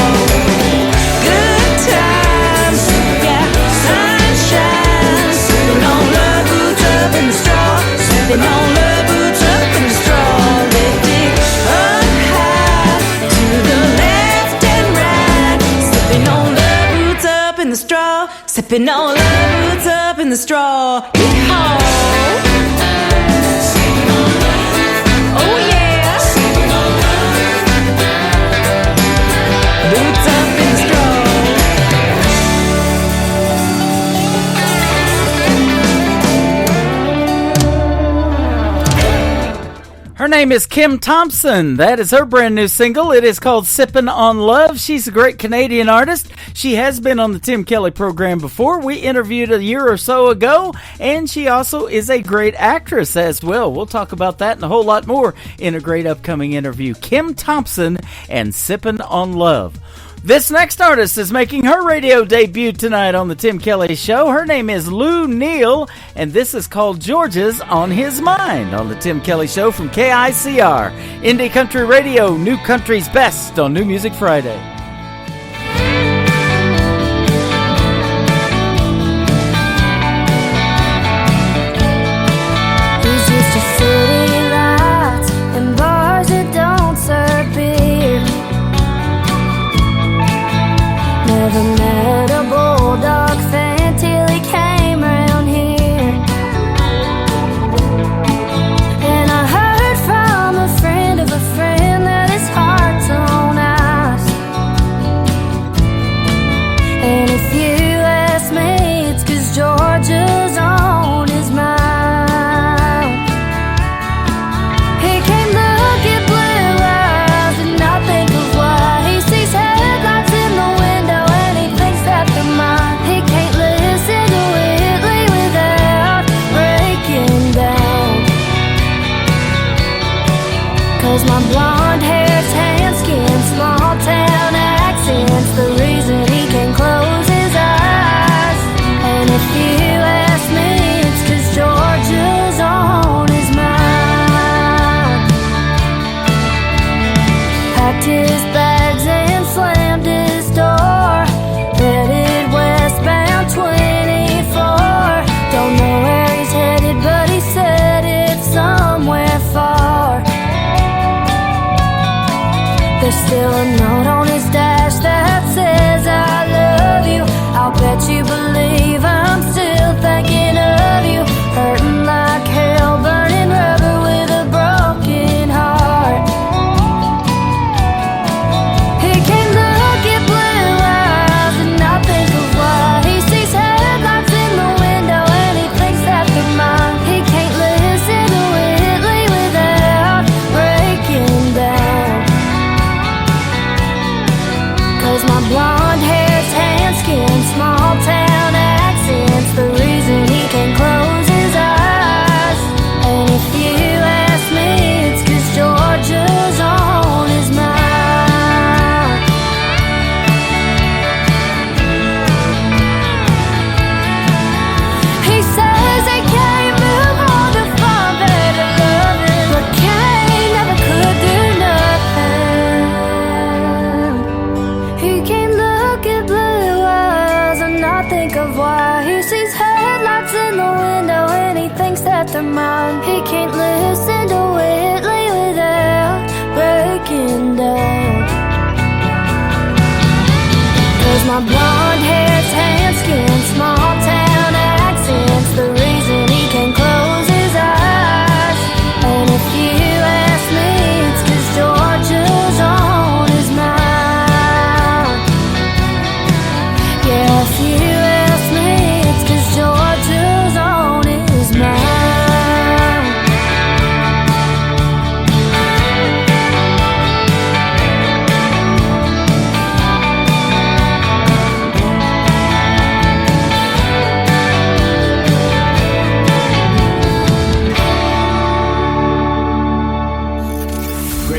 J: Good times, yeah, sunshine, sipping on love, boots up in the straw, sipping on love, boots up in the straw. Lift it up high to the left and right, sipping on love, boots up in the straw, sipping on love, boots up in the straw. Yeehaw! Oh yeah! Boots up in the straw.
D: Her name is Kim Thompson. That is her brand new single. It is called Sippin' on Love. She's a great Canadian artist. She has been on the Tim Kelly program before. We interviewed a year or so ago, and she also is a great actress as well. We'll talk about that and a whole lot more in a great upcoming interview. Kim Thompson and Sippin' on Love. This next artist is making her radio debut tonight on the Tim Kelly Show. Her name is Lou Neal, and this is called Georgia's on His Mind on the Tim Kelly Show from KICR. Indie Country Radio, New Country's Best on New Music Friday.
C: He's used to city lights and bars that don't serve beer. Never met a bulldog fan till he came around here. And I heard from a friend of a friend that his heart's on ice. And if you ask me, it's 'cause Georgia's on his mind. He can look at blue eyes and not think of why. He sees headlights in the window and he thinks that they're mine. He can't listen to Whitley without breaking down. 'Cause my blonde hair, tan skin, small town accent's the reason he can close his eyes. And if you ask me, it's 'cause Georgia's on his mind. Packed his bags and slammed his door, headed westbound 24. Don't know where he's headed, but he said it's somewhere far. There's still a note on his dash that says I love you. I'll bet you believe I'm still thinking of you. Hurting like hell, burning rubber with a broken heart. He can look at blue eyes and not think of why. He sees headlights in the window and he thinks that they're mine. He can't listen to Whitley without breaking down.
F: can't listen to Whitley without breaking down. 'Cause my blonde hair, tan skin, small town accents, the reason he can close his eyes. And if you ask me, it's 'cause Georgia's on his mind. Yeah, if you ask me, it's 'cause Georgia's on his mind.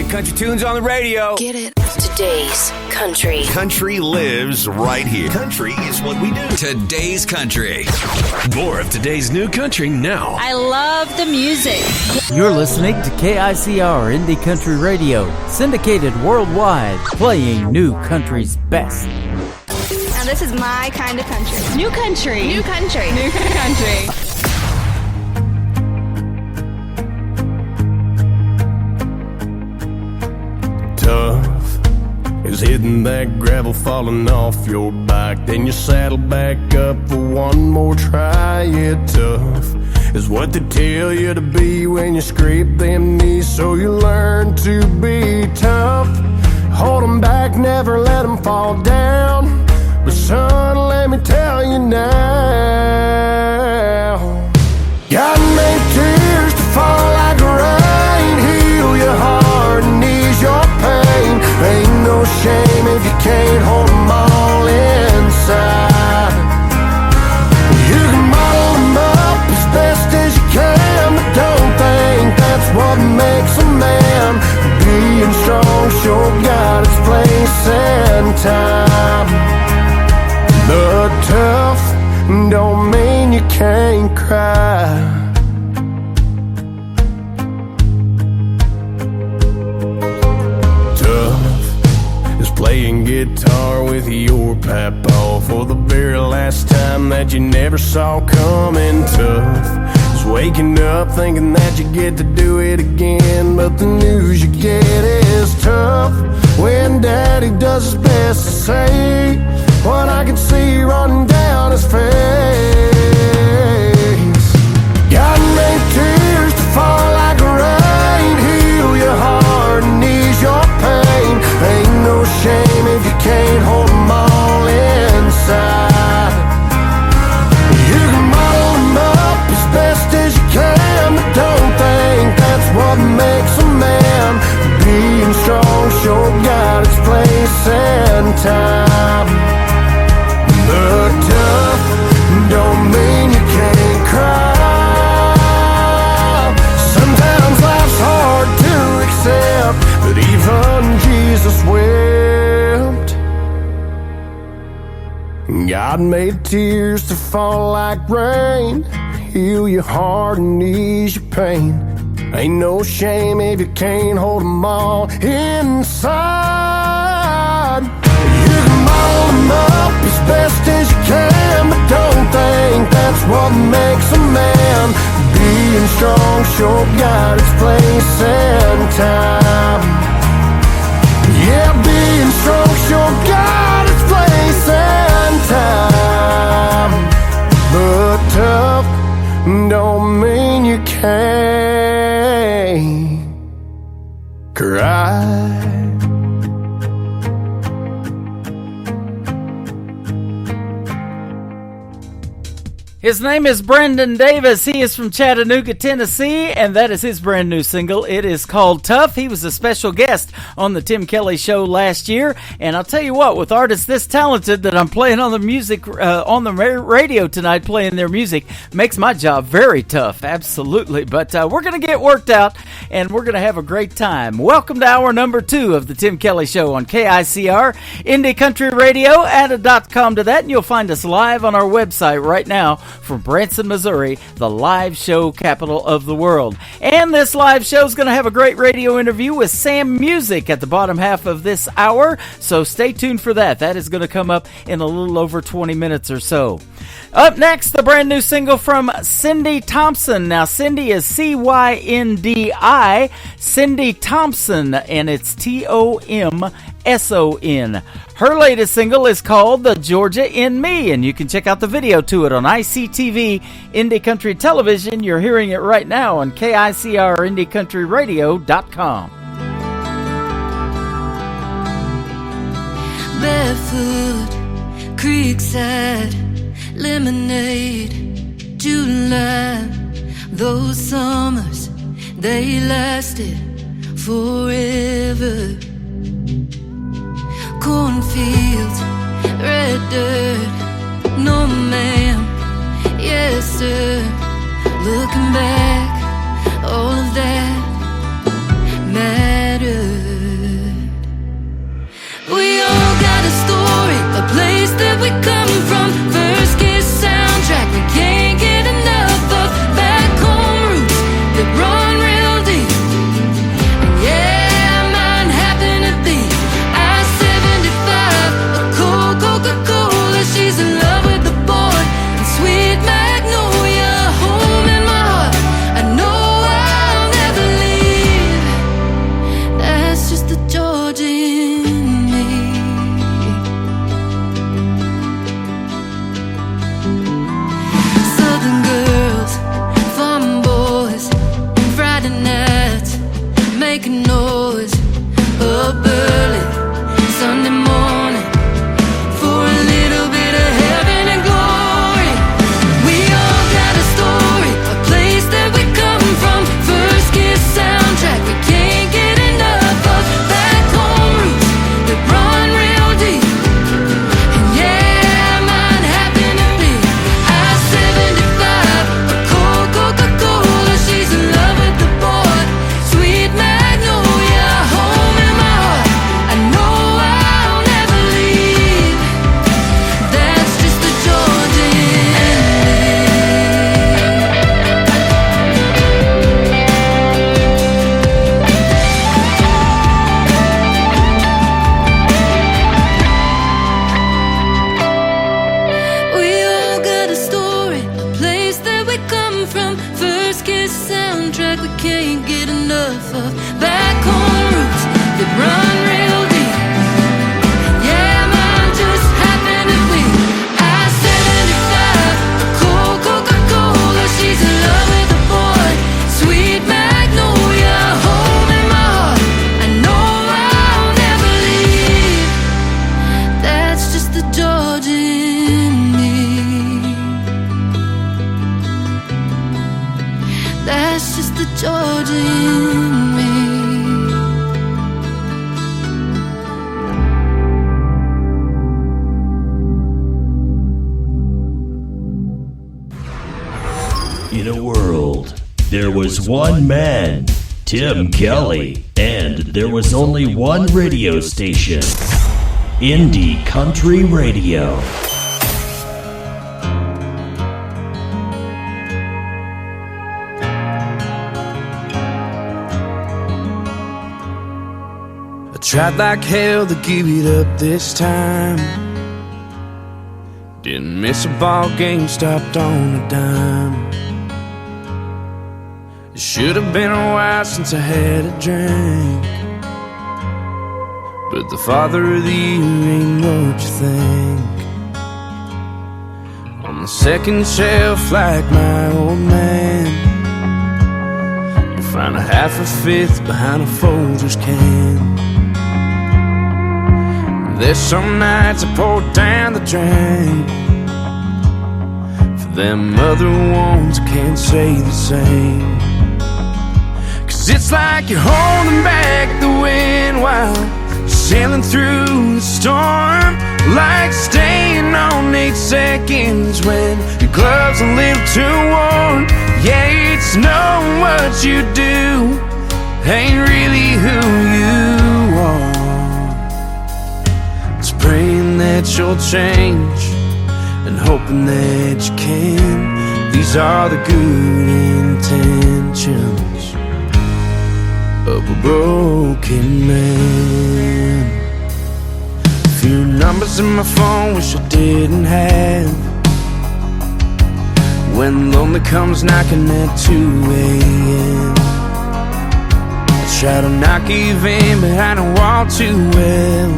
K: Country tunes on the radio.
M: Get it? Today's country.
N: Country lives right here. Country is what we do.
O: Today's country. More of today's new country now.
P: I love the music.
D: You're listening to KICR Indie Country Radio, syndicated worldwide, playing new country's best.
P: Now this is my kind of country. New country. New country. New country.
Q: Tough is hitting that gravel, falling off your bike. Then you saddle back up for one more try. Yeah, tough is what they tell you to be when you scrape them knees. So you learn to be tough. Hold them back, never let them fall down. But son, let me tell you now, God made tears to fall like rain. Heal your heart and ease your pain. Ain't no shame if you can't hold them all inside. You can bottle them up as best as you can, but don't think that's what makes a man. Being strong sure got its place and time. But tough don't mean you can't cry. Playing guitar with your papa for the very last time that you never saw coming. Tough is waking up thinking that you get to do it again, but the news you get is tough when daddy does his best to say what I can see running down his face. God made tears to fall like rain. Heal your heart and ease your pain. Ain't no shame if you can't hold them all inside. You can bottle them up as best as you can, but don't think that's what makes a man. Being strong sure got its place and time. But tough don't mean you can't cry. Sometimes life's hard to accept, but even Jesus wept. God made tears to fall like rain. Heal your heart and ease your pain. Ain't no shame if you can't hold them all inside. You can bottle them up as best as you can, but don't think that's what makes a man. Being strong sure got its place and time. Yeah, being strong sure got its place and time. But tough don't mean you can't cry.
D: His name is Brandon Davis. He is from Chattanooga, Tennessee, and that is his brand new single. It is called Tough. He was a special guest on the Tim Kelly Show last year, and I'll tell you what, with artists this talented that I'm playing on the music on the radio tonight, playing their music, makes my job very tough, absolutely. But we're going to get worked out, and we're going to have a great time. Welcome to hour number 2 of the Tim Kelly Show on KICR, Indie Country Radio. Add a .com to that, and you'll find us live on our website right now from Branson, Missouri, the live show capital of the world. And this live show is going to have a great radio interview with Sam Music at the bottom half of this hour, so stay tuned for that. That is going to come up in a little over 20 minutes or so. Up next, the brand new single from Cindy Thompson. Now, Cindy is C-Y-N-D-I, Cindy Thompson, and it's T-O-M-S-O-N. Her latest single is called The Georgia in Me, and you can check out the video to it on ICTV Indie Country Television. You're hearing it right now on KICRIndieCountryRadio.com.
J: Barefoot, creekside, lemonade, July. Those summers, they lasted forever. Cornfields, red dirt, no ma'am, yes sir. Looking back, all of that mattered. We all got a story, a place that we come from. First kiss soundtrack we can't get enough of. Back home roots that run real deep. And yeah, mine happen to be I-75, a cold Coca-Cola. She's in love with the boy, and sweet magnolia, home in my heart. I know I'll never leave. That's just the Georgia in me. Southern girls, farm boys, Friday nights, making noise. Up early, Sunday morning, for a little bit of heaven and glory. We all got a story, a place that we come from. First kiss soundtrack we can't get enough of. Back home roots that run real deep. And yeah, mine happen to be I-75, a cold Coca-Cola. She's in love with the boy, sweet magnolia, home in my heart. I know I'll never leave. That's just the Georgia in me. We all got a story, a place that we come from. First kiss soundtrack we can't get enough of. Back home roots that run real deep. Yeah, mine just happen to be I-75, a cold Coca-Cola. She's in love with the boy, sweet magnolia, home in my heart. I know I'll never leave. That's just the Georgia in me. That's just the Georgia in me.
E: In a world, there was one man, Tim Kelly, and there was only one radio station, Indie Country Radio.
K: I tried like hell to give it up this time. Didn't miss a ball game, stopped on a dime. It should have been a while since I had a drink, but the father of the year ain't what you think. On the second shelf like my old man, you find a half a fifth behind a Folgers can. There's some nights I pour down the drain. For them other ones I can't say the same. 'Cause it's like you're holding back the wind while sailing through the storm. Like staying on 8 seconds when your gloves a little too warm. Yeah, it's knowing what you do ain't really who you are. It's praying that you'll change and hoping that you can. These are the good intentions of a broken man. A few numbers in my phone wish I didn't have.
R: when lonely comes knocking at 2 a.m. I try to not give in, but I don't want to. Well,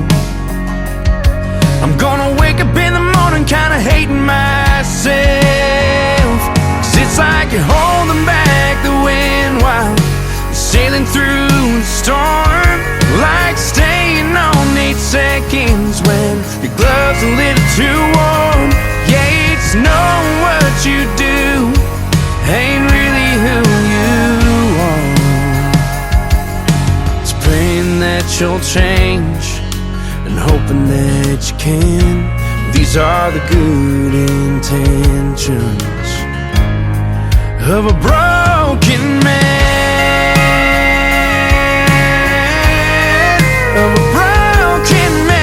R: I'm gonna wake up in the morning kinda hating myself, 'cause it's like you're holding back the wind while you're sailing through the storm, like staying on 8 seconds when your glove's a little too warm. Yeah, it's knowing what you do ain't really who you are. It's praying that you'll change and hoping that you can. These are the good intentions of a broken man, of a broken man.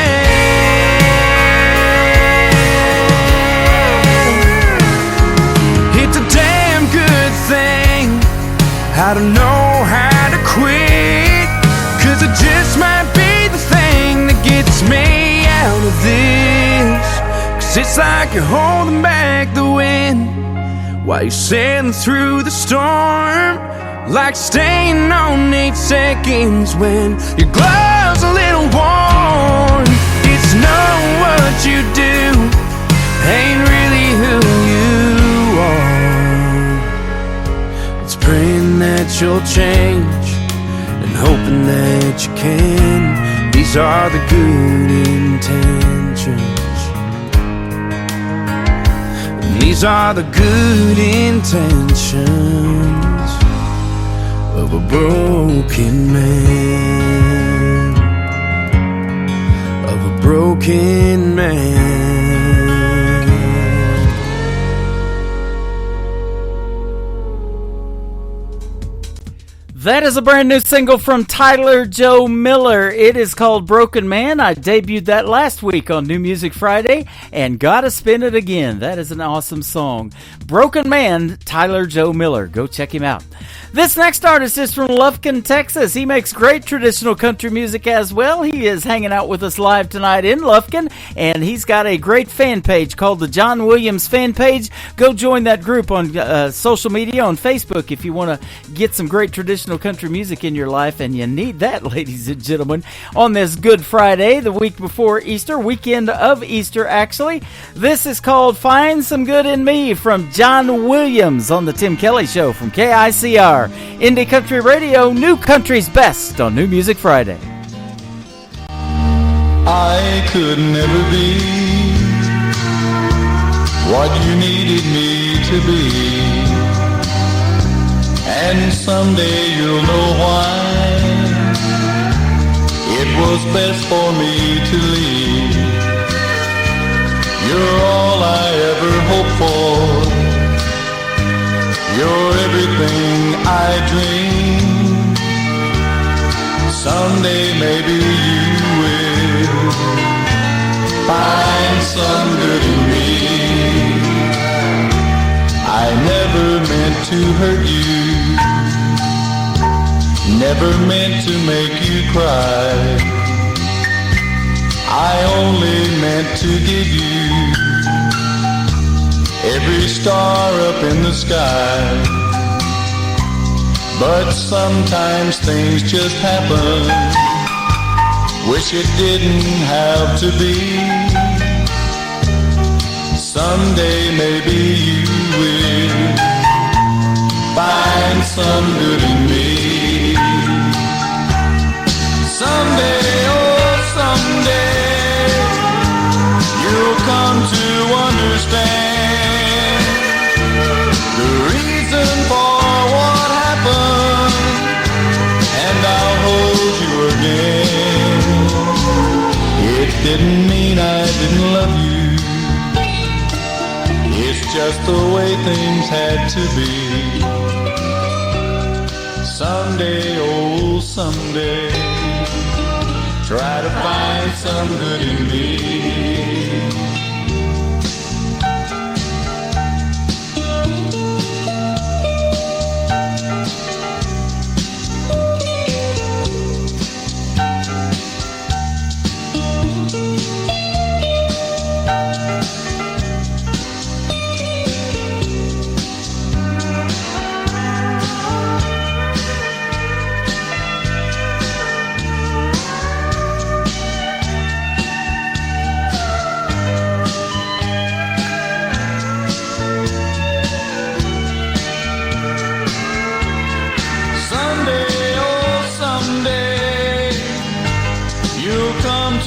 R: It's a damn good thing I don't know how to quit, 'cause it just might be the thing that gets me out of this. 'Cause it's like you're holding back the wind while you're sailing through the storm, like staying on 8 seconds when your glove's a little worn. It's knowing what you do ain't really who you are. It's praying that you'll change and hoping that you can. These are the good intentions, and these are the good intentions of a broken man, of a broken man.
D: That is a brand new single from Tyler Joe Miller. It is called Broken Man. I debuted that last week on New Music Friday, and gotta spin it again. That is an awesome song. Broken Man, Tyler Joe Miller. Go check him out. This next artist is from Lufkin, Texas. He makes great traditional country music as well. He is hanging out with us live tonight in Lufkin, and he's got a great fan page called the John Williams Fan Page. Go join that group on social media, on Facebook, if you want to get some great traditional country music in your life, and you need that, ladies and gentlemen, on this Good Friday, the week before Easter, weekend of Easter, actually. This is called Find Some Good in Me from John Williams on the Tim Kelly Show from KICR. Indie Country Radio, New Country's Best on New Music Friday.
S: I could never be what you needed me to be, and someday you'll know why it was best for me to leave. You're all I ever hoped for, you're everything I dream. Someday maybe you will find some good in me. I never meant to hurt you, never meant to make you cry. I only meant to give you every star up in the sky. But sometimes things just happen, wish it didn't have to be. Someday maybe you will find some good in me. Someday, oh someday, you'll come to understand the reason for what happened, and I'll hold you again. It didn't mean I didn't love you, it's just the way things had to be. Someday, oh someday, try to find some good in me.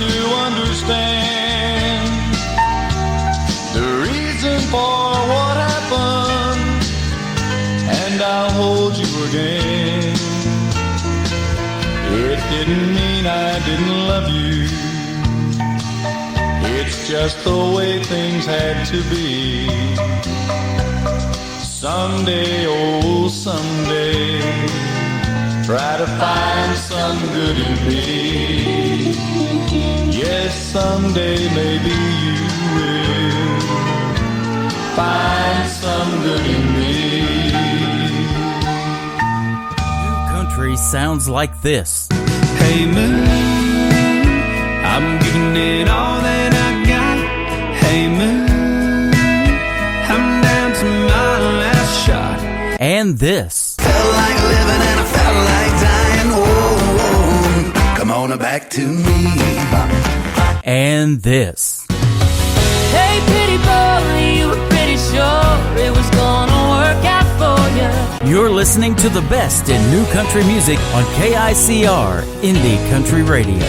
S: to understand the reason for what happened, and I'll hold you again. It didn't mean I didn't love you. It's just the way things had to be. Someday, oh someday, try to find some good in me. Yes, someday maybe you will find some good in me.
D: New country sounds like this.
R: Hey moon, I'm giving it all that I got. Hey moon, I'm down to my last shot.
D: And this.
T: Felt like living and I felt like dying. Oh, come on back to me.
D: And this.
F: Hey, pretty boy, you were pretty sure it was gonna work out for you.
D: You're listening to the best in new country music on KICR Indie Country Radio.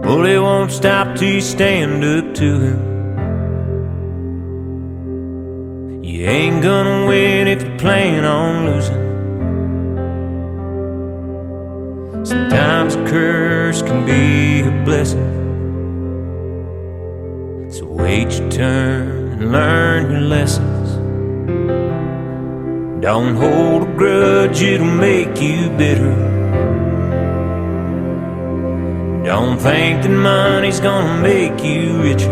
A: Bully won't stop till you stand up to him. You ain't gonna win if you plan on losing. Sometimes a curse can be a blessing. So wait your turn and learn your lessons. Don't hold a grudge, it'll make you bitter. Don't think that money's gonna make you richer.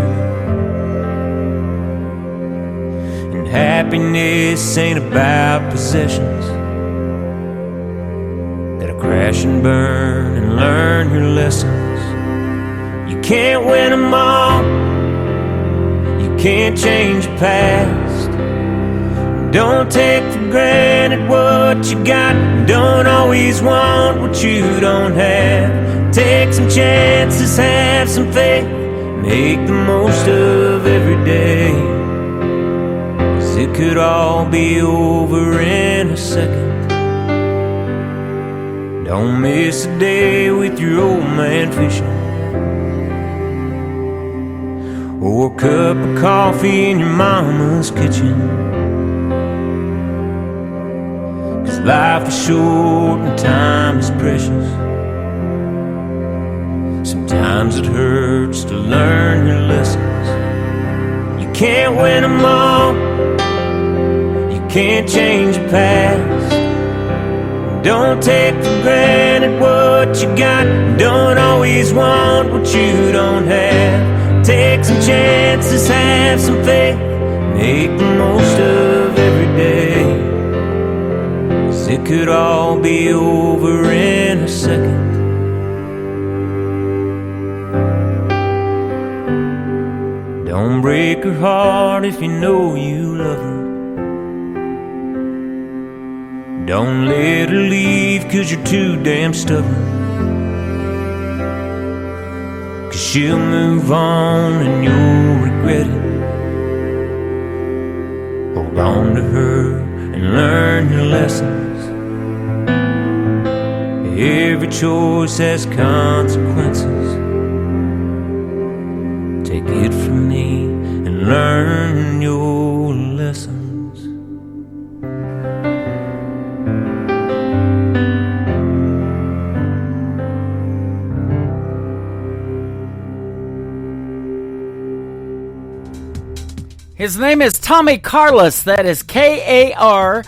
A: And happiness ain't about possessions that'll crash and burn and learn your lessons. You can't win them all. You can't change your past. Don't take for granted what you got. Don't always want what you don't have. Take some chances, have some faith. Make the most of every day. 'Cause it could all be over in a second. Don't miss a day with your old man fishing, or a cup of coffee in your mama's kitchen. 'Cause life is short and time is precious. Sometimes it hurts to learn your lessons. You can't win them all. You can't change your past. Don't take for granted what you got. Don't always want what you don't have. Take some chances, have some faith. Make the most of every day. 'Cause it could all be over in a second. Don't break her heart if you know you love her. Don't let her leave 'cause you're too damn stubborn. 'Cause she'll move on and you'll regret it. Hold on to her and learn your lessons. Every choice has consequences. Take it from me and learn your lessons.
D: His name is Tommy Carlos. That is Karlas,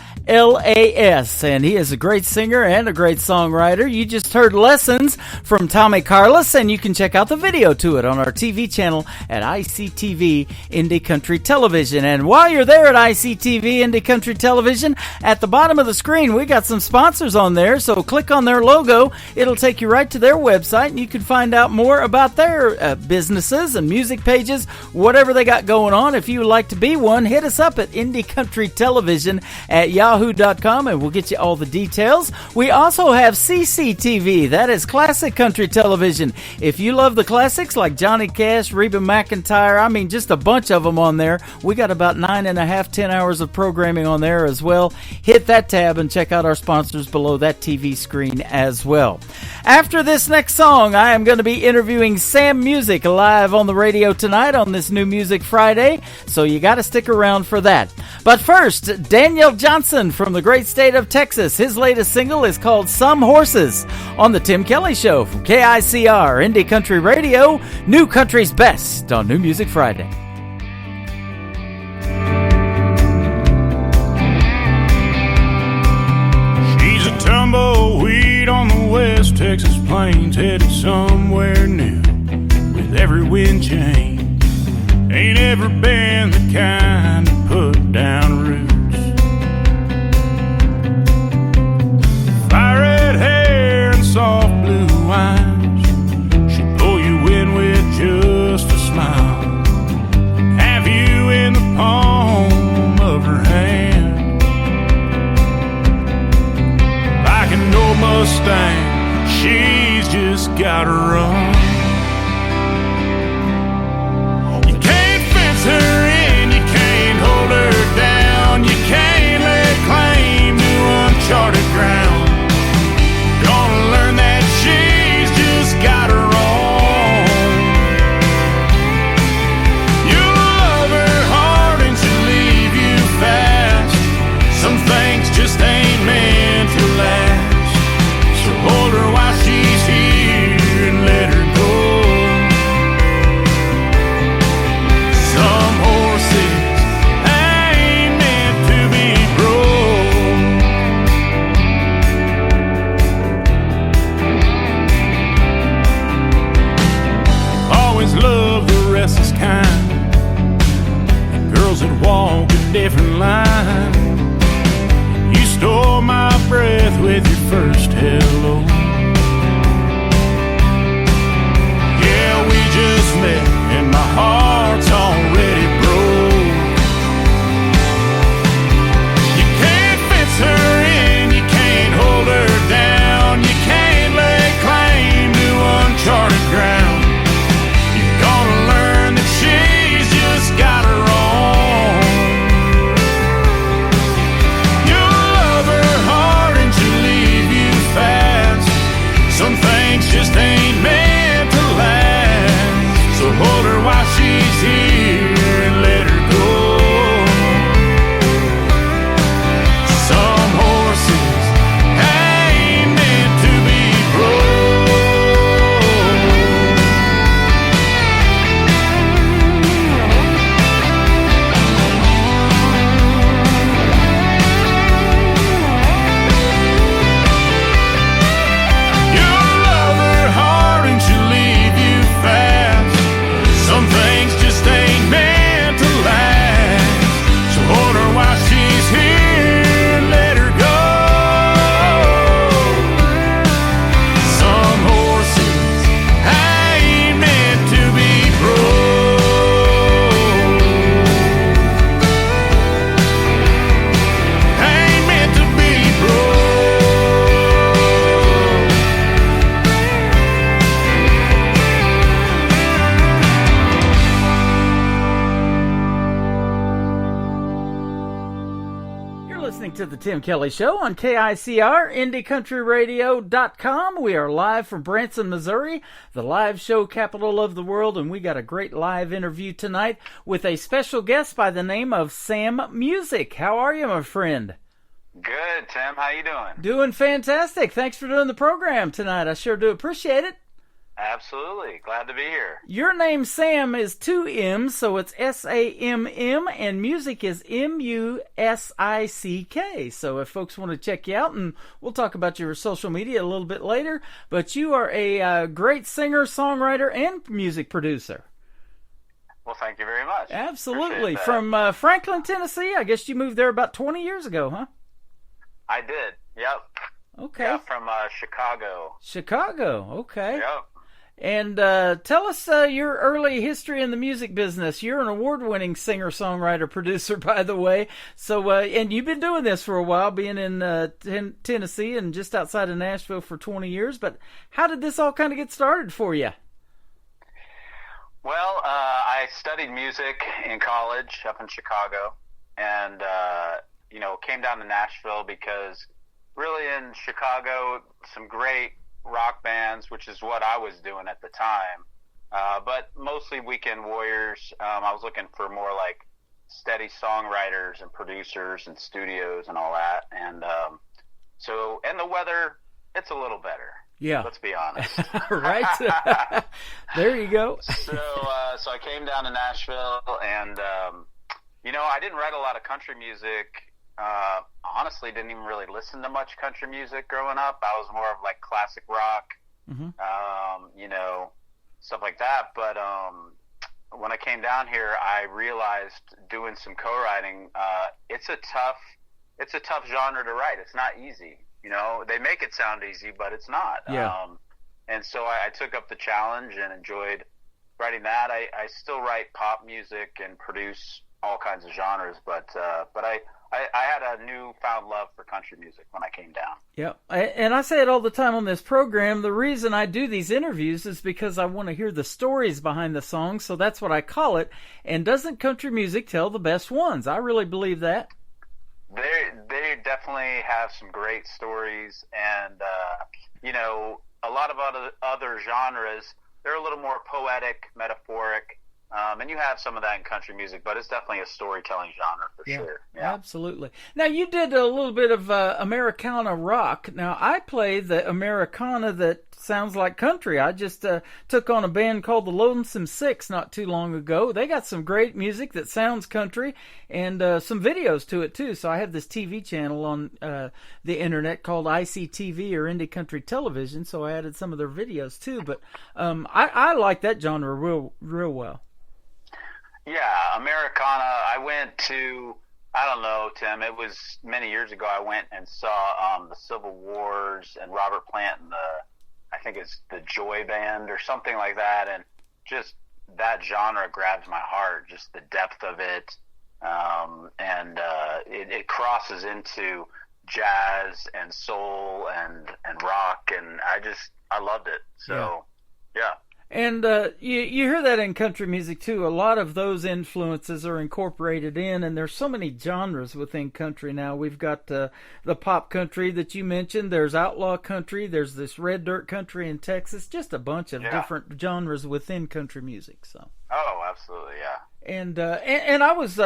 D: and he is a great singer and a great songwriter. You just heard Lessons from Tommy Carlos, and you can check out the video to it on our TV channel at ICTV Indie Country Television. And while you're there at ICTV Indie Country Television, at the bottom of the screen, we got some sponsors on there, so click on their logo. It'll take you right to their website, and you can find out more about their businesses and music pages, whatever they got going on. If you would like to be one, hit us up at Indie Country Television at Yahoo. yahoo.com, and we'll get you all the details. We also have CCTV. That is Classic Country Television. If you love the classics like Johnny Cash, Reba McEntire, I mean, just a bunch of them on there. We got about 10 hours of programming on there as well. Hit that tab and check out our sponsors below that TV screen as well. After this next song, I am going to be interviewing Sam Music live on the radio tonight on this New Music Friday, so you got to stick around for that. But first, Daniel Johnson from the great state of Texas. His latest single is called Some Horses on the Tim Kelly Show from KICR, Indie Country Radio, New Country's Best on New Music Friday.
B: She's a tumbleweed on the West Texas plains, headed somewhere new with every wind change. Ain't ever been the kind to put down roots. Fire red hair and soft blue eyes, she'll pull you in with just a smile, have you in the palm of her hand. Like an old Mustang, she's just gotta run. Her in, you can't hold her down, you can't lay claim to uncharted ground. Gonna learn that she's just got her own. You'll love her hard and she'll leave you fast. Some things just ain't meant to last. So hold her while she's here and let her go. Walk a different line. You stole my breath with your first hello. Yeah, we just met and my heart's already broke. You can't fence her in, you can't hold her down, you can't lay claim to uncharted ground. You're gonna learn that she's just got her own. Some things just ain't meant to last. So hold her while she's here and let her go. Some horses ain't meant to be broke.
D: To the Tim Kelly Show on KICR, IndieCountryRadio.com. We are live from Branson, Missouri, the live show capital of the world, and we got a great live interview tonight with a special guest by the name of Sam Music. How are you, my friend?
U: Good, Tim. How you doing?
D: Doing fantastic. Thanks for doing the program tonight. I sure do appreciate it.
U: Absolutely. Glad to be here.
D: Your name, Sam, is 2 M's, so it's S-A-M-M, and music is M-U-S-I-C-K. So if folks want to check you out, and we'll talk about your social media a little bit later, but you are a great singer, songwriter, and music producer.
U: Well, thank you very much.
D: Absolutely. From Franklin, Tennessee. I guess you moved there about 20 years ago, huh?
U: I did. Yep.
D: Okay.
U: Yeah, from Chicago.
D: Chicago. Okay.
U: Yep.
D: And tell us your early history in the music business. You're an award-winning singer-songwriter, producer, by the way. So, and you've been doing this for a while, being in Tennessee and just outside of Nashville for 20 years. But how did this all kind of get started for you?
U: Well, I studied music in college up in Chicago, and came down to Nashville because really in Chicago, some great rock bands, which is what I was doing at the time, but mostly weekend warriors. I was looking for more like steady songwriters and producers and studios and all that, and and the weather, it's a little better.
D: Yeah,
U: let's be honest.
D: Right. There you go.
U: So I came down to Nashville, and I didn't write a lot of country music. Honestly, didn't even really listen to much country music growing up. I was more of like classic rock, stuff like that. But when I came down here, I realized doing some co-writing, it's a tough genre to write. It's not easy. They make it sound easy, but it's not.
D: Yeah.
U: And so I took up the challenge and enjoyed writing that. I still write pop music and produce all kinds of genres, but I had a newfound love for country music when I came down.
D: Yeah, and I say it all the time on this program. The reason I do these interviews is because I want to hear the stories behind the songs, so that's what I call it. And doesn't country music tell the best ones? I really believe that.
U: They definitely have some great stories, and a lot of other genres, they're a little more poetic, metaphoric. And you have some of that in country music, but it's definitely a storytelling genre for sure. Yeah,
D: absolutely. Now, you did a little bit of Americana rock. Now, I play the Americana that sounds like country. I just took on a band called the Lonesome Six not too long ago. They got some great music that sounds country and some videos to it, too. So I have this TV channel on the internet called ICTV, or Indie Country Television, so I added some of their videos, too. But I like that genre real well.
U: Yeah, Americana, I went to, I don't know, Tim, it was many years ago, I went and saw the Civil Wars and Robert Plant and I think it's the Joy Band or something like that, and just that genre grabs my heart, just the depth of it, and it crosses into jazz and soul and rock, and I loved it, so, yeah.
D: And you hear that in country music, too. A lot of those influences are incorporated in, and there's so many genres within country now. We've got the pop country that you mentioned. There's outlaw country. There's this red dirt country in Texas. Just a bunch of different genres within country music. So.
U: Oh, absolutely, yeah.
D: And I was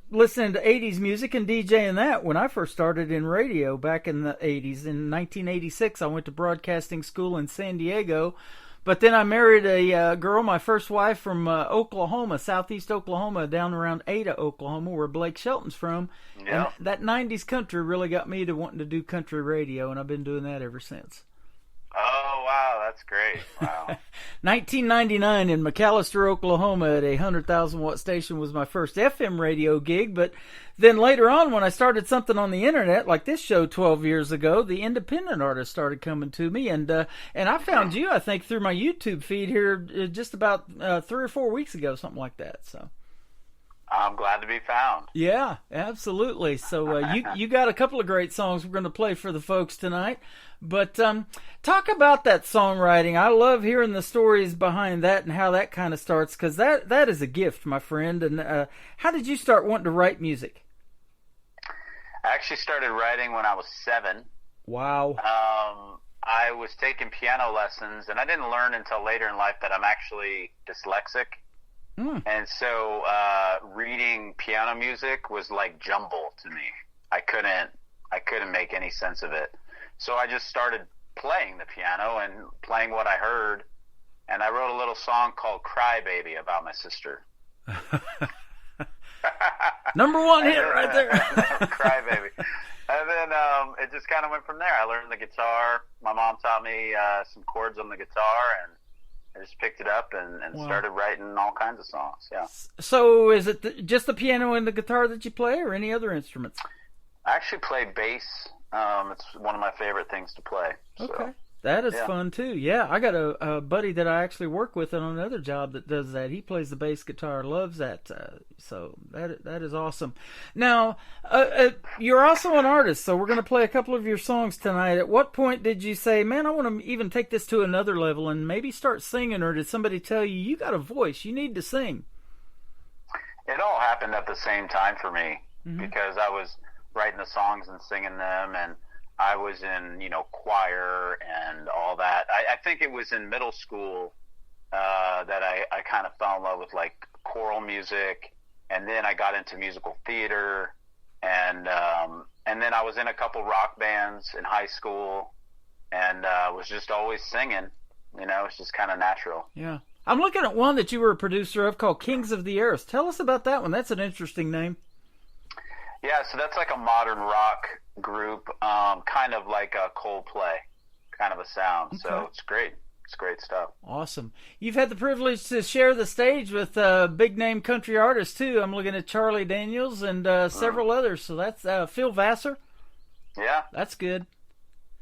D: listening to 80s music and DJing that when I first started in radio back in the 80s. In 1986, I went to broadcasting school in San Diego. But then I married a girl, my first wife, from Oklahoma, southeast Oklahoma, down around Ada, Oklahoma, where Blake Shelton's from.
U: Yeah.
D: And that 90s country really got me to wanting to do country radio, and I've been doing that ever since.
U: Oh, wow, that's great. Wow.
D: 1999 in McAllister, Oklahoma, at a 100,000-watt station was my first FM radio gig, but then later on, when I started something on the internet, like this show 12 years ago, the independent artists started coming to me, and I found you, I think, through my YouTube feed here just about 3 or 4 weeks ago, something like that. So
U: I'm glad to be found.
D: Yeah, absolutely. So you got a couple of great songs we're going to play for the folks tonight. But talk about that songwriting. I love hearing the stories behind that and how that kind of starts, because that is a gift, my friend. And how did you start wanting to write music?
U: I actually started writing when I was 7.
D: Wow.
U: I was taking piano lessons, and I didn't learn until later in life that I'm actually dyslexic. And so reading piano music was like jumble to me. I couldn't make any sense of it. So I just started playing the piano and playing what I heard, and I wrote a little song called Cry Baby about my sister.
D: Number one hit right there.
U: Cry Baby. And then it just kind of went from there. I learned the guitar. My mom taught me some chords on the guitar, and I just picked it up and started writing all kinds of songs. Yeah.
D: So is it just the piano and the guitar that you play, or any other instruments?
U: I actually play bass. It's one of my favorite things to play. So.
D: Okay. That is
U: Yeah.
D: fun too. Yeah, I got a buddy that I actually work with on another job that does that. He plays the bass guitar, loves that. So that is awesome. Now, you're also an artist, so we're going to play a couple of your songs tonight. At what point did you say, "Man, I want to even take this to another level and maybe start singing"? Or did somebody tell you, "You got a voice, you need to sing"?
U: It all happened at the same time for me because I was writing the songs and singing them, and I was in, choir and all that. I think it was in middle school that I kind of fell in love with like choral music, and then I got into musical theater, and then I was in a couple rock bands in high school, and was just always singing. It's just kind of natural.
D: Yeah. I'm looking at one that you were a producer of called Kings of the Earth. Tell us about that one. That's an interesting name.
U: Yeah, so that's like a modern rock group, kind of like a Coldplay kind of a sound. Okay. So it's great. It's great stuff.
D: Awesome. You've had the privilege to share the stage with big name country artists too. I'm looking at Charlie Daniels and several others. So that's Phil Vassar.
U: Yeah.
D: That's good.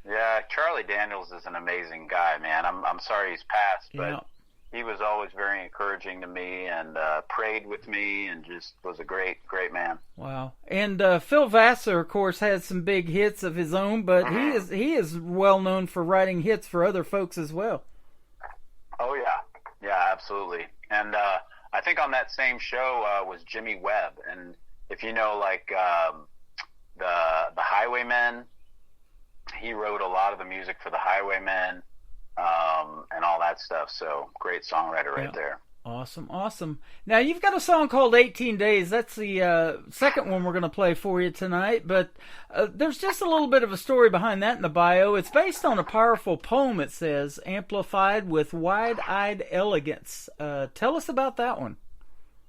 U: Yeah, Charlie Daniels is an amazing guy, man. I'm sorry he's passed, but he was always very encouraging to me and prayed with me and just was a great man.
D: Wow. And Phil Vassar, of course, has some big hits of his own, but he is well known for writing hits for other folks as well.
U: Oh, yeah. Yeah, absolutely. And I think on that same show was Jimmy Webb. And if you know, like, the Highwaymen, he wrote a lot of the music for the Highwaymen. And all that stuff. So great songwriter right there.
D: Awesome. Now you've got a song called 18 Days. That's the second one we're going to play for you tonight. But there's just a little bit of a story behind that in the bio. It's based on a powerful poem, it says, amplified with wide-eyed elegance. Tell us about that one.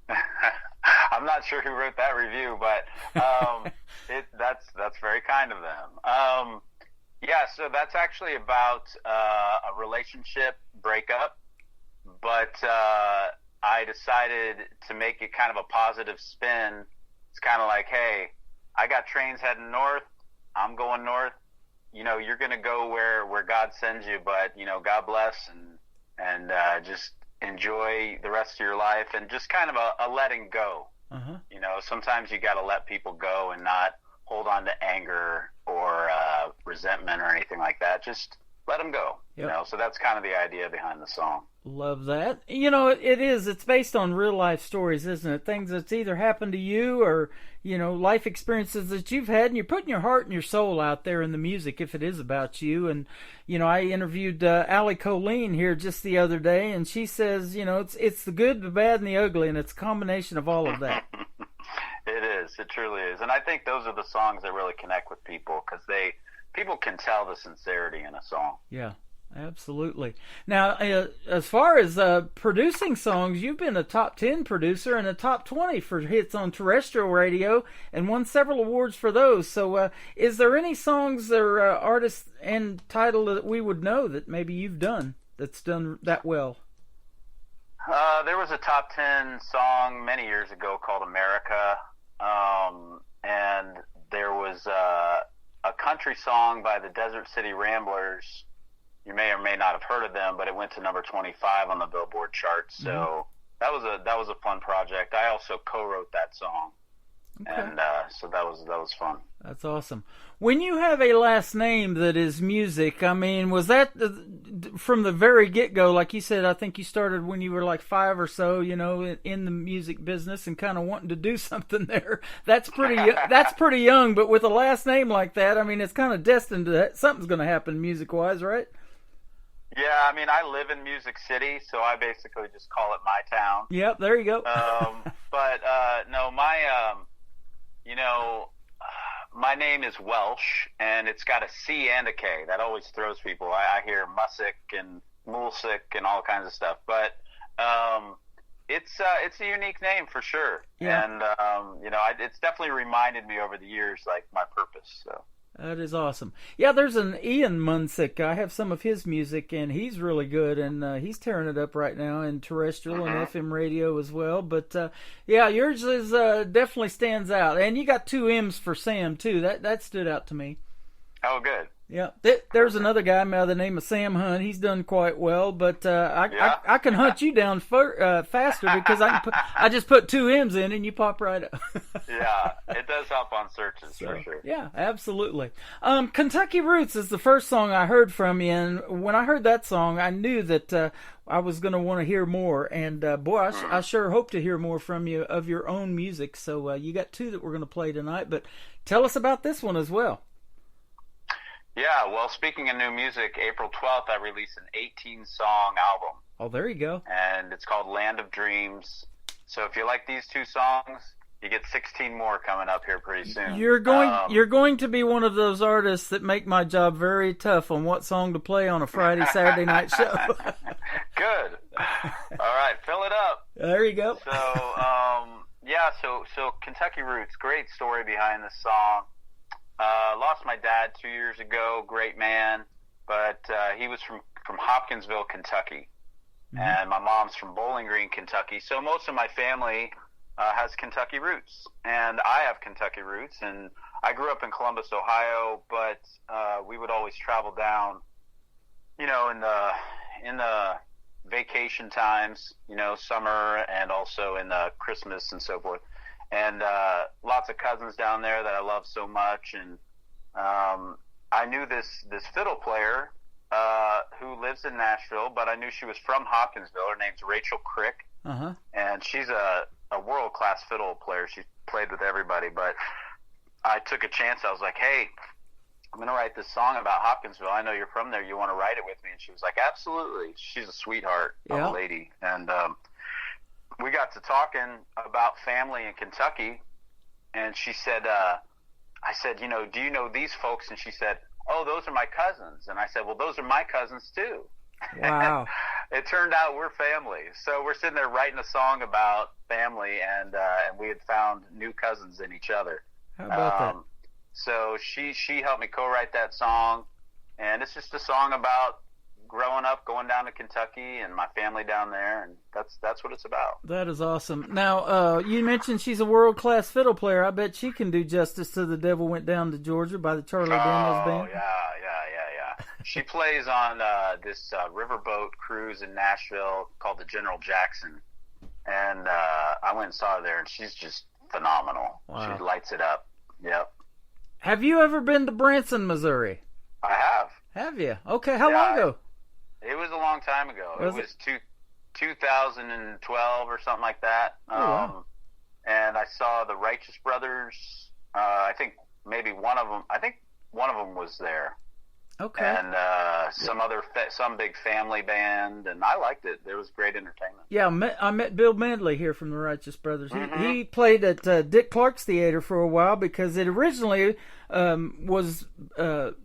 U: I'm not sure who wrote that review, but that's very kind of them. Yeah, so that's actually about a relationship breakup, but I decided to make it kind of a positive spin. It's kind of like, hey, I got trains heading north. I'm going north. You're going to go where God sends you, but, God bless and just enjoy the rest of your life and just kind of a letting go. Sometimes you got to let people go and not hold on to anger or resentment or anything like that. Just let them go. So that's kind of the idea behind the song.
D: Love that. It's based on real life stories, isn't it? Things that's either happened to you or life experiences that you've had, and you're putting your heart and your soul out there in the music if it is about you. And I interviewed Allie Colleen here just the other day, and she says it's the good, the bad, and the ugly, and it's a combination of all of that.
U: It is. It truly is. And I think those are the songs that really connect with people because people can tell the sincerity in a song.
D: Yeah, absolutely. Now, as far as producing songs, you've been a top 10 producer and a top 20 for hits on terrestrial radio and won several awards for those. So is there any songs or artists and title that we would know that maybe you've done that's done that well?
U: There was a top 10 song many years ago called America. And there was a country song by the Desert City Ramblers. You may or may not have heard of them, but it went to number 25 on the Billboard charts. So that was a fun project. I also co-wrote that song. Okay. And so that was fun.
D: That's awesome. When you have a last name that is music, I mean, was that from the very get-go? Like you said, I think you started when you were like 5 or so, in the music business and kind of wanting to do something there. That's pretty young, but with a last name like that, I mean, it's kind of destined to something's going to happen music-wise, right?
U: Yeah, I mean, I live in Music City, so I basically just call it my town.
D: Yep, there you go.
U: But no, my name is Welsh, and it's got a C and a K. That always throws people. I hear Music and Mulsick and all kinds of stuff. But it's a unique name for sure. Yeah. And, it's definitely reminded me over the years, like, my purpose. So.
D: That is awesome. Yeah, there's an Ian Munsick. I have some of his music, and he's really good, and he's tearing it up right now in terrestrial and FM radio as well. But, yeah, yours is definitely stands out. And you got 2 M's for Sam, too. That stood out to me.
U: Oh, good.
D: Yeah, there's another guy by the name of Sam Hunt. He's done quite well, but I can hunt you down faster because I just put 2 M's in and you pop right up.
U: Yeah, it does help on searches for sure.
D: Yeah, absolutely. Kentucky Roots is the first song I heard from you, and when I heard that song, I knew that I was going to want to hear more. And boy, I sure hope to hear more from you of your own music. So you got 2 that we're going to play tonight, but tell us about this one as well.
U: Yeah, well, speaking of new music, April 12th, I released an 18-song album.
D: Oh, there you go.
U: And it's called Land of Dreams. So if you like these 2 songs, you get 16 more coming up here pretty soon.
D: You're going to be one of those artists that make my job very tough on what song to play on a Friday, Saturday night show.
U: Good. All right, fill it up.
D: There you go.
U: So Kentucky Roots, great story behind this song. Lost my dad 2 years ago, great man, but he was from Hopkinsville, Kentucky, and my mom's from Bowling Green, Kentucky. So most of my family has Kentucky roots, and I have Kentucky roots, and I grew up in Columbus, Ohio, but we would always travel down, in the vacation times, summer and also in the Christmas and so forth. And lots of cousins down there that I love so much. And I knew this fiddle player who lives in Nashville, but I knew she was from Hopkinsville. Her name's Rachel Crick.
D: Uh-huh.
U: And she's a world-class fiddle player. She's played with everybody. But I took a chance. I was like, hey, I'm going to write this song about Hopkinsville. I know you're from there. You want to write it with me? And she was like, absolutely. She's a sweetheart of a lady. And we got to talking about family in Kentucky, and she said, I said, do you know these folks? And she said, oh, those are my cousins. And I said, well, those are my cousins too.
D: Wow.
U: It turned out we're family. So we're sitting there writing a song about family, and we had found new cousins in each other.
D: How about that?
U: So she helped me co-write that song, and it's just a song about growing up, going down to Kentucky, and my family down there, and that's what it's about.
D: That is awesome. Now, you mentioned she's a world-class fiddle player. I bet she can do justice to The Devil Went Down to Georgia by the Charlie Daniels Band.
U: Oh, yeah. She plays on this riverboat cruise in Nashville called the General Jackson, and I went and saw her there, and she's just phenomenal.
D: Wow.
U: She lights it up. Yep.
D: Have you ever been to Branson, Missouri?
U: I have.
D: Have you? Okay, how long ago?
U: It was a long time ago.
D: Was
U: it was 2012 or something like that.
D: Oh, wow.
U: And I saw the Righteous Brothers. I think maybe one of them was there.
D: Okay.
U: And some big family band, and I liked it. There was great entertainment.
D: Yeah, I met Bill Medley here from the Righteous Brothers. He played at Dick Clark's Theater for a while because it originally was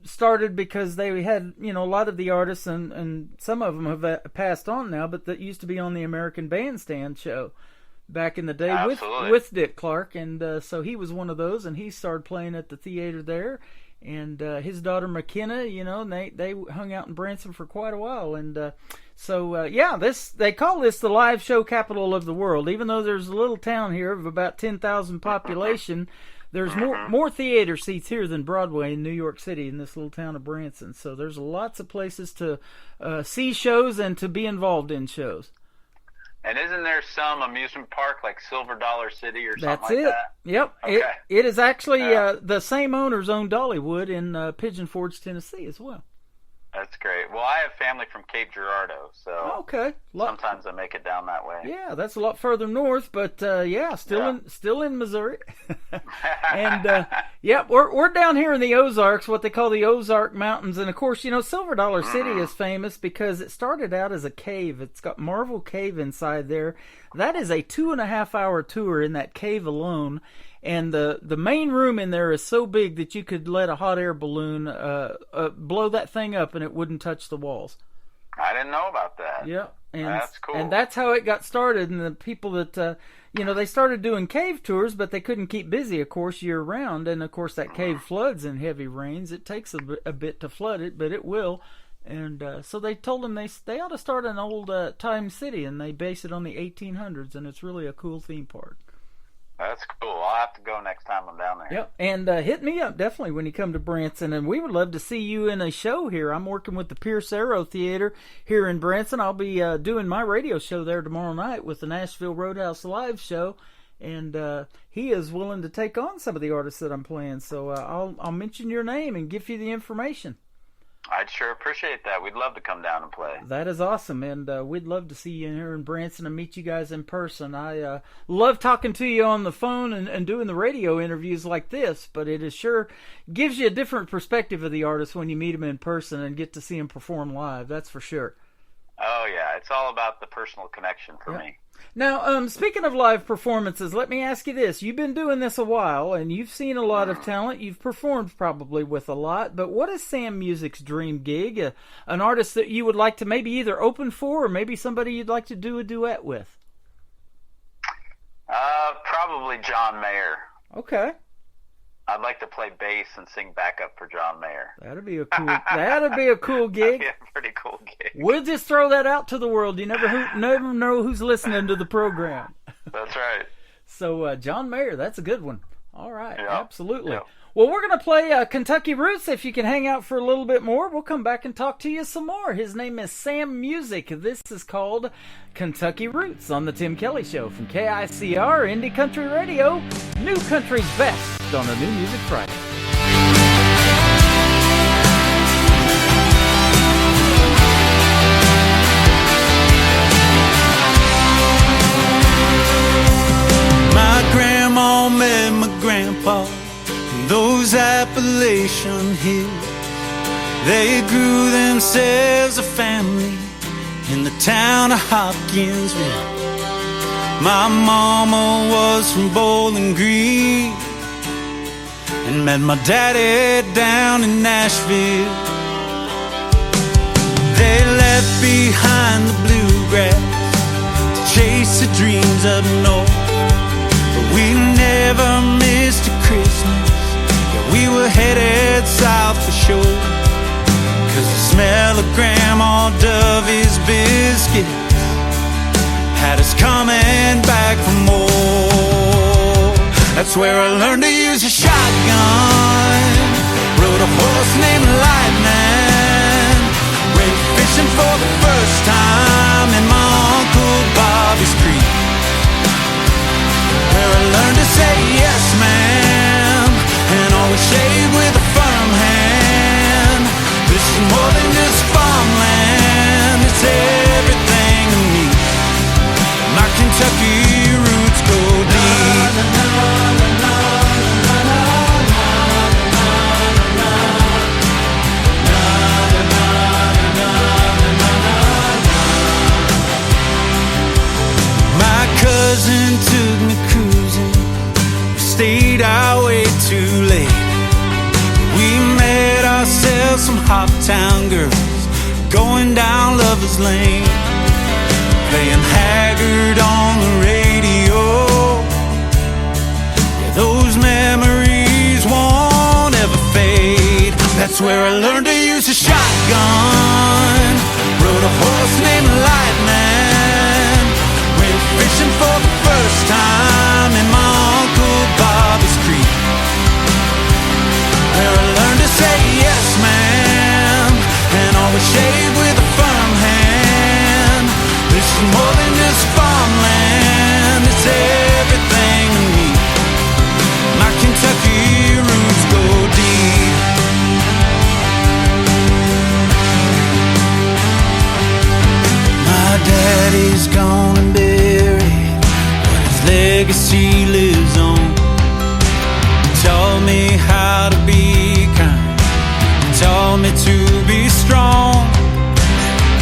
D: started because they had, a lot of the artists, and some of them have passed on now, but that used to be on the American Bandstand show back in the day with Dick Clark, and so he was one of those, and he started playing at the theater there. And his daughter McKenna, and they hung out in Branson for quite a while. And they call this the live show capital of the world. Even though there's a little town here of about 10,000 population, there's more theater seats here than Broadway in New York City in this little town of Branson. So there's lots of places to see shows and to be involved in shows.
U: And isn't there some amusement park like Silver Dollar City or something
D: That's
U: like
D: it.
U: that?
D: Yep.
U: Okay.
D: It is actually the same owners own Dollywood in Pigeon Forge, Tennessee as well.
U: That's great. Well, I have family from Cape Girardeau, so sometimes I make it down that way.
D: Yeah, that's a lot further north, but still in Missouri. And we're down here in the Ozarks, what they call the Ozark Mountains, and of course, Silver Dollar City is famous because it started out as a cave. It's got Marvel Cave inside there. That is a 2.5-hour tour in that cave alone. And the main room in there is so big that you could let a hot air balloon blow that thing up and it wouldn't touch the walls.
U: I didn't know about that.
D: Yeah. And
U: that's cool.
D: And that's how it got started. And the people that, they started doing cave tours, but they couldn't keep busy, of course, year round. And, of course, that cave floods in heavy rains. It takes a bit to flood it, but it will. And so they told them they ought to start an old time city, and they base it on the 1800s, and it's really a cool theme park.
U: That's cool. I'll have to go next time I'm down there.
D: Yep, and hit me up definitely when you come to Branson, and we would love to see you in a show here. I'm working with the Pierce Arrow Theater here in Branson. I'll be doing my radio show there tomorrow night with the Nashville Roadhouse Live show, and he is willing to take on some of the artists that I'm playing. So I'll mention your name and give you the information.
U: I'd sure appreciate that. We'd love to come down and play.
D: That is awesome, and we'd love to see you here in Branson and meet you guys in person. I love talking to you on the phone and doing the radio interviews like this, but it is sure gives you a different perspective of the artist when you meet them in person and get to see them perform live. That's for sure.
U: Oh, yeah. It's all about the personal connection for me.
D: Now, speaking of live performances, let me ask you this. You've been doing this a while, and you've seen a lot of talent. You've performed probably with a lot, but what is Sam Music's dream gig? An artist that you would like to maybe either open for or maybe somebody you'd like to do a duet with?
U: Probably John Mayer.
D: Okay.
U: I'd like to play bass and sing backup for John Mayer.
D: That'd be a cool gig.
U: That'd be a pretty cool gig.
D: We'll just throw that out to the world. You never know who's listening to the program.
U: That's right.
D: So John Mayer, that's a good one. All right,
U: Yep.
D: Absolutely.
U: Yep.
D: Well, we're going to play Kentucky Roots. If you can hang out for a little bit more, we'll come back and talk to you some more. His name is Sam Music. This is called Kentucky Roots on the Tim Kelly Show from KICR Indie Country Radio. New Country's best on a New Music Friday.
K: My grandma met my grandpa in those Appalachian hills. They grew themselves a family in the town of Hopkinsville. My mama was from Bowling Green and met my daddy down in Nashville. They left behind the bluegrass to chase the dreams up north. But we never missed a Christmas. Yeah, we were headed south for sure. 'Cause the smell of Grandma Dovey's biscuits had us coming back for more. That's where I learned to use a shotgun. Rode a horse named Lightning. Went fishing for the first time in my Uncle Bobby's creek. Where I learned to say yes, ma'am, and always shave with a firm hand. This is more than just farmland, it's everything to me. My Kentucky roots go deep. My cousin took me cruising. We stayed out way too late. We met ourselves some Hoptown girls going down Lover's Lane, playing Haggard on the radio. Yeah, those memories won't ever fade. That's where I learned to use a shotgun. Rode a horse named Lightning. Went fishing for the first time in my Uncle Bobby's creek. Where I learned to say yes, ma'am, and always shave with a firm hand. This is more than just farmland, it's everything to me. My Kentucky roots go deep. My daddy's gone and buried, but his legacy lives on. He taught me how to be kind, he taught me to be strong.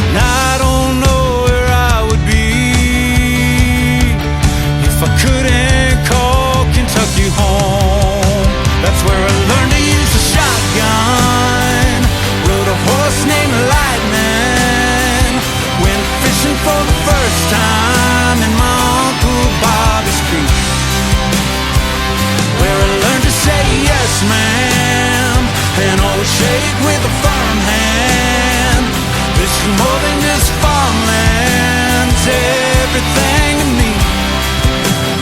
K: And I don't know where I would be if I couldn't call Kentucky home. That's where I learned to use a shotgun. Rode a horse named Lightning. Went fishing for the first time in my Uncle Bobby's creek. Where I learned to say yes, ma'am, and always shake with a firm hand. This is more than just farmland, it's everything to me.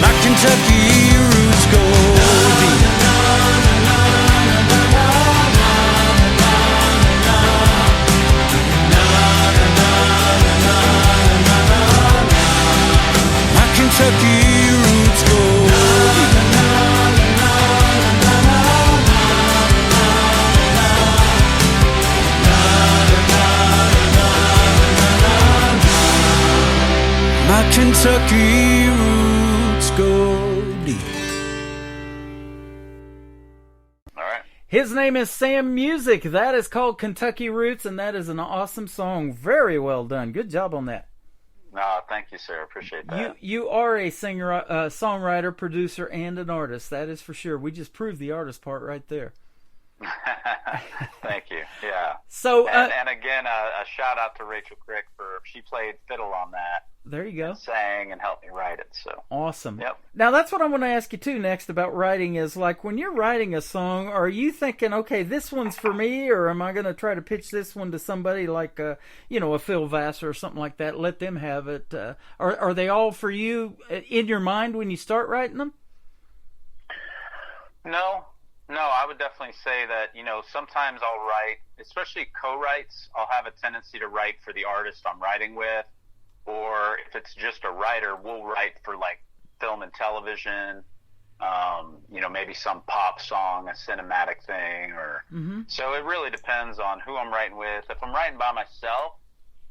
K: My Kentucky roots
R: Kentucky roots go. My Kentucky roots go deep.
D: His name is Sam Music. That is called Kentucky Roots, and that is an awesome song. Very well done. Good job on that.
U: No, thank you, sir. Appreciate that.
D: You are a singer, songwriter, producer, and an artist. That is for sure. We just proved the artist part right there.
U: Thank you. Yeah.
D: So,
U: and again, a shout out to Rachel Crick she played fiddle on that.
D: There you go.
U: And sang and helped me write it. So
D: awesome.
U: Yep.
D: Now that's what I want to ask you too next about writing is like when you're writing a song, are you thinking, okay, this one's for me, or am I going to try to pitch this one to somebody like a Phil Vassar or something like that? Let them have it. Are they all for you in your mind when you start writing them?
U: No, I would definitely say that, sometimes I'll write, especially co-writes, I'll have a tendency to write for the artist I'm writing with, or if it's just a writer, we'll write for like film and television, maybe some pop song, a cinematic thing, or so it really depends on who I'm writing with. If I'm writing by myself,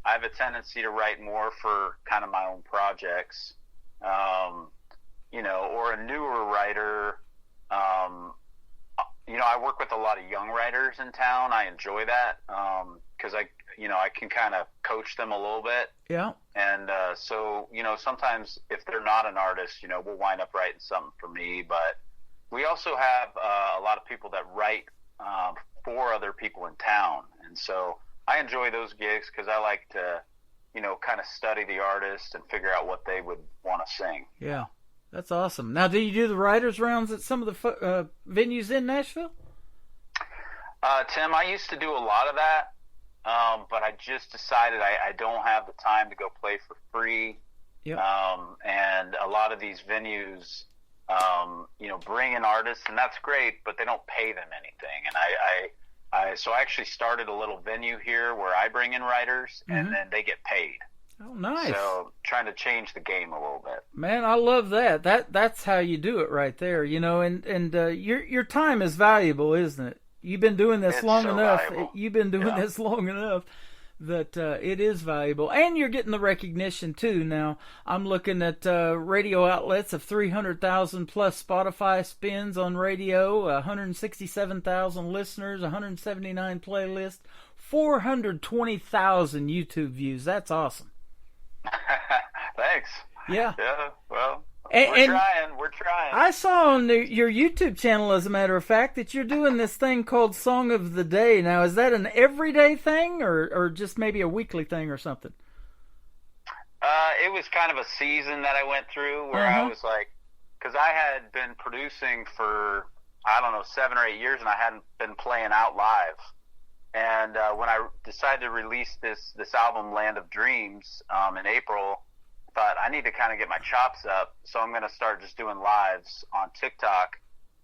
U: I have a tendency to write more for kind of my own projects, or a newer writer. I work with a lot of young writers in town. I enjoy that because I can kind of coach them a little bit.
D: Yeah.
U: And so sometimes if they're not an artist, we'll wind up writing something for me. But we also have a lot of people that write for other people in town, and so I enjoy those gigs because I like to, kind of study the artist and figure out what they would want to sing.
D: Yeah. That's awesome. Now, do you do the writers' rounds at some of the venues in Nashville?
U: Tim, I used to do a lot of that, but I just decided I don't have the time to go play for free.
D: Yep.
U: And a lot of these venues, bring in artists, and that's great, but they don't pay them anything. And so I actually started a little venue here where I bring in writers, and then they get paid.
D: Oh, nice.
U: So trying to change the game a little bit.
D: Man, I love that. That's how you do it right there, and your time is valuable, isn't it? You've been doing this long enough.
U: Valuable.
D: You've been doing this long enough that it is valuable, and you're getting the recognition too. Now I'm looking at radio outlets of 300,000 plus Spotify spins on radio, 167,000 listeners, 179 playlists, 420,000 YouTube views. That's awesome.
U: Thanks.
D: Yeah.
U: Yeah. Well,
D: we're
U: trying.
D: I saw on your YouTube channel, as a matter of fact, that you're doing this thing called Song of the Day. Now, is that an everyday thing or just maybe a weekly thing or something?
U: It was kind of a season that I went through where I was like, because I had been producing for, 7 or 8 years, and I hadn't been playing out live. And when I decided to release this album, Land of Dreams, in April, I thought I need to kind of get my chops up, so I'm going to start just doing lives on TikTok,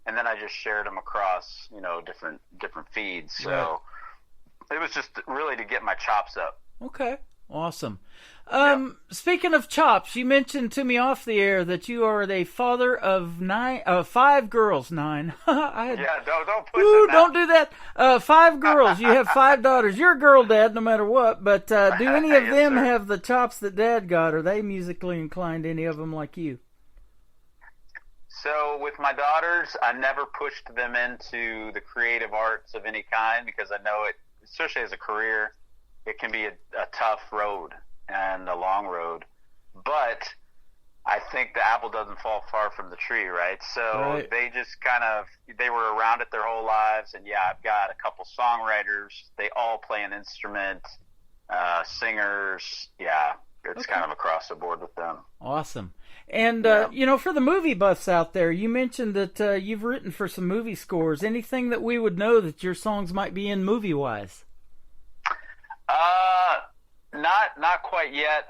U: and then I just shared them across, different feeds. So it was just really to get my chops up.
D: Okay, awesome. Speaking of chops, you mentioned to me off the air that you are the father of 5 girls. 9.
U: Don't push
D: Ooh,
U: it now.
D: don't do that. 5 girls. You have 5 daughters. You're a girl dad, no matter what. But do any of them have the chops that Dad got? Are they musically inclined? Any of them like you?
U: So with my daughters, I never pushed them into the creative arts of any kind because I know it, especially as a career, it can be a tough road and a long road. But I think the apple doesn't fall far from the tree, right? So they just they were around it their whole lives. And yeah, I've got a couple songwriters. They all play an instrument, singers. Yeah, it's kind of across the board with them.
D: Awesome. And, for the movie buffs out there, you mentioned that you've written for some movie scores. Anything that we would know that your songs might be in movie-wise?
U: Not quite yet.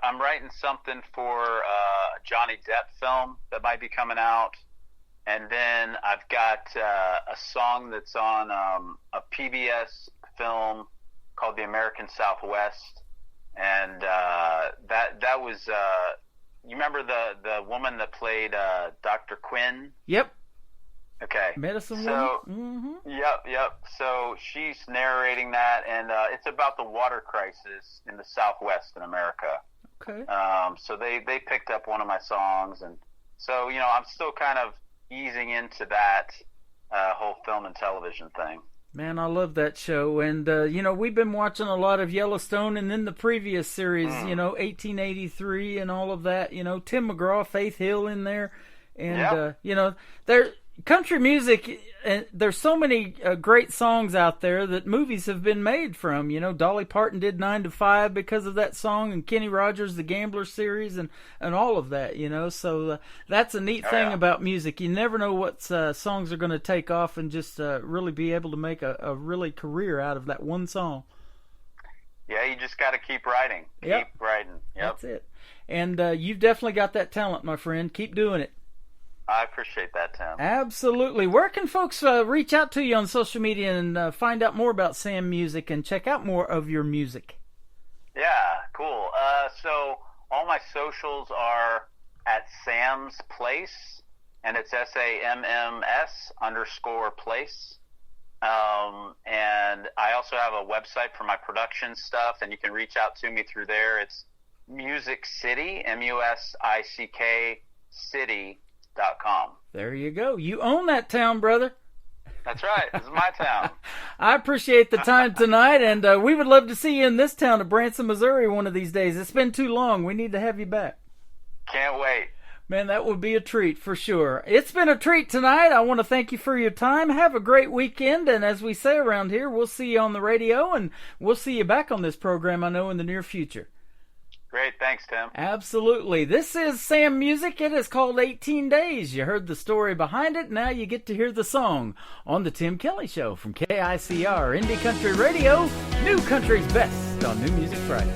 U: I'm writing something for a Johnny Depp film that might be coming out, and then I've got a song that's on a PBS film called The American Southwest, and that was you remember the woman that played Dr. Quinn?
D: Yep.
U: Okay.
D: Medicine
U: so,
D: Woman? Mm-hmm.
U: Yep. So she's narrating that, and it's about the water crisis in the Southwest in America.
D: Okay.
U: So they picked up one of my songs, and so, you know, I'm still kind of easing into that whole film and television thing.
D: Man, I love that show. And, you know, we've been watching a lot of Yellowstone, and then the previous series, you know, 1883 and all of that. You know, Tim McGraw, Faith Hill in there. And, you know, country music, there's so many great songs out there that movies have been made from. You know, Dolly Parton did 9 to 5 because of that song, and Kenny Rogers, the Gambler series, and all of that, you know. So that's a neat thing about music. You never know what songs are going to take off and just really be able to make a really career out of that one song.
U: Yeah, you just got to keep writing. Keep writing. Yep.
D: That's it. And you've definitely got that talent, my friend. Keep doing it.
U: I appreciate that, Tim.
D: Absolutely. Where can folks reach out to you on social media and find out more about Sam Music and check out more of your music?
U: Yeah, cool. So all my socials are at Sam's Place, and it's SAMMS_place. And I also have a website for my production stuff, and you can reach out to me through there. It's Music City, MUSICK City.com.
D: There you go. You own that town, brother.
U: That's right. This is my town.
D: I appreciate the time tonight, and we would love to see you in this town of Branson, Missouri one of these days. It's been too long. We need to have you back.
U: Can't wait.
D: Man, that would be a treat for sure. It's been a treat tonight. I want to thank you for your time. Have a great weekend, and as we say around here, we'll see you on the radio, and we'll see you back on this program, I know, in the near future.
U: Great. Thanks, Tim.
D: Absolutely. This is Sam Music. It is called 18 Days. You heard the story behind it. Now you get to hear the song on The Tim Kelly Show from KICR Indie Country Radio, New Country's Best on New Music Friday.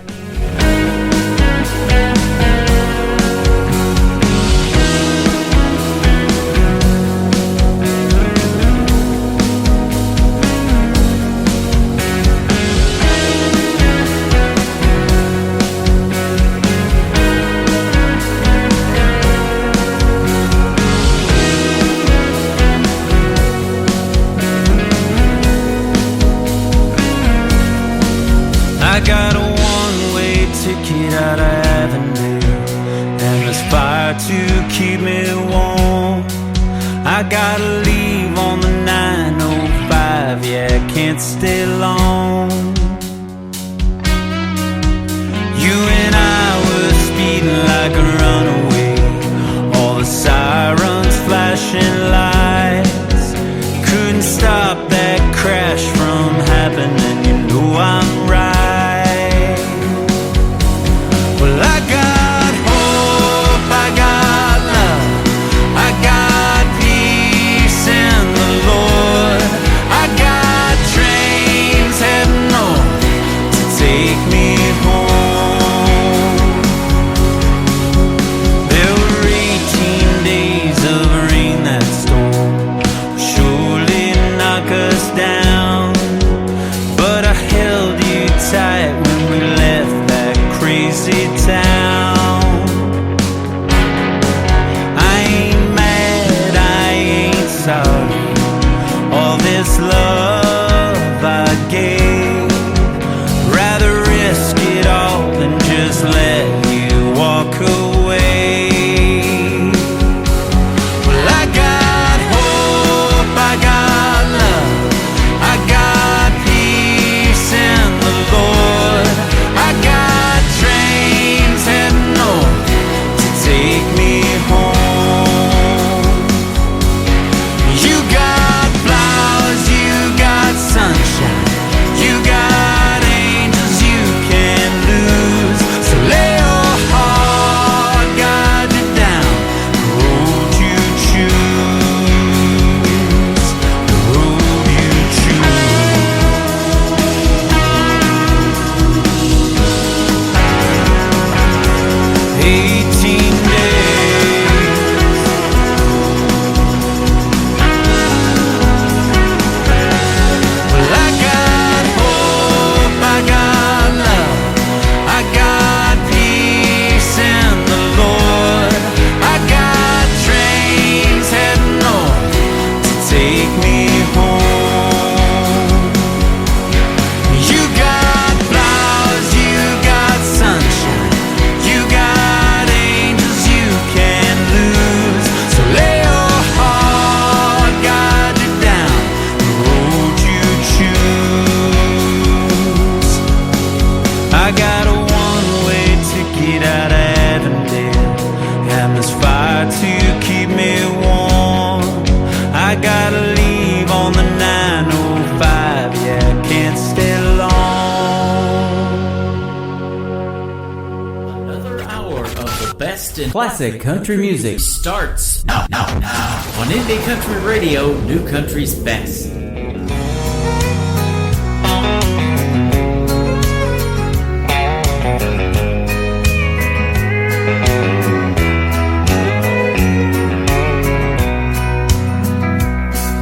R: I got a one-way ticket out of Avondale, and there's fire to keep me warm. I gotta leave on the 905, yeah, I can't stay long. You and I were speeding like a runaway, all the sirens flashing lights couldn't stop that crash from happening, you know I'm right. Well, I got hope, I got love, I got peace in the Lord. I got trains heading north,
D: best in classic country music starts now on Indie Country Radio, New Country's best.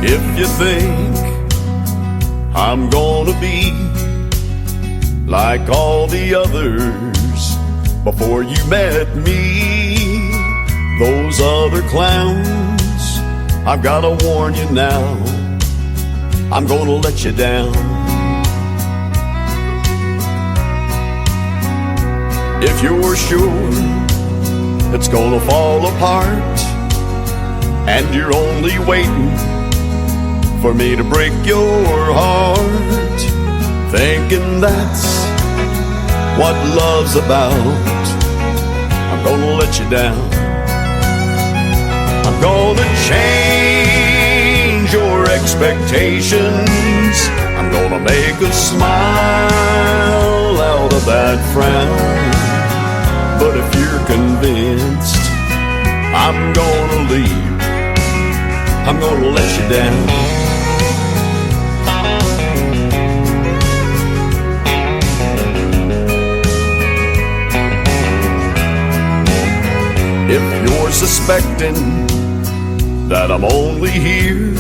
B: If you think I'm gonna be like all the others before you met me, those other clowns, I've gotta warn you now, I'm gonna let you down. If you're sure it's gonna fall apart and you're only waiting for me to break your heart, thinking that's what love's about, I'm gonna let you down. I'm gonna change your expectations, I'm gonna make a smile out of that frown. But if you're convinced I'm gonna leave, I'm gonna let you down. If you're suspecting that I'm only here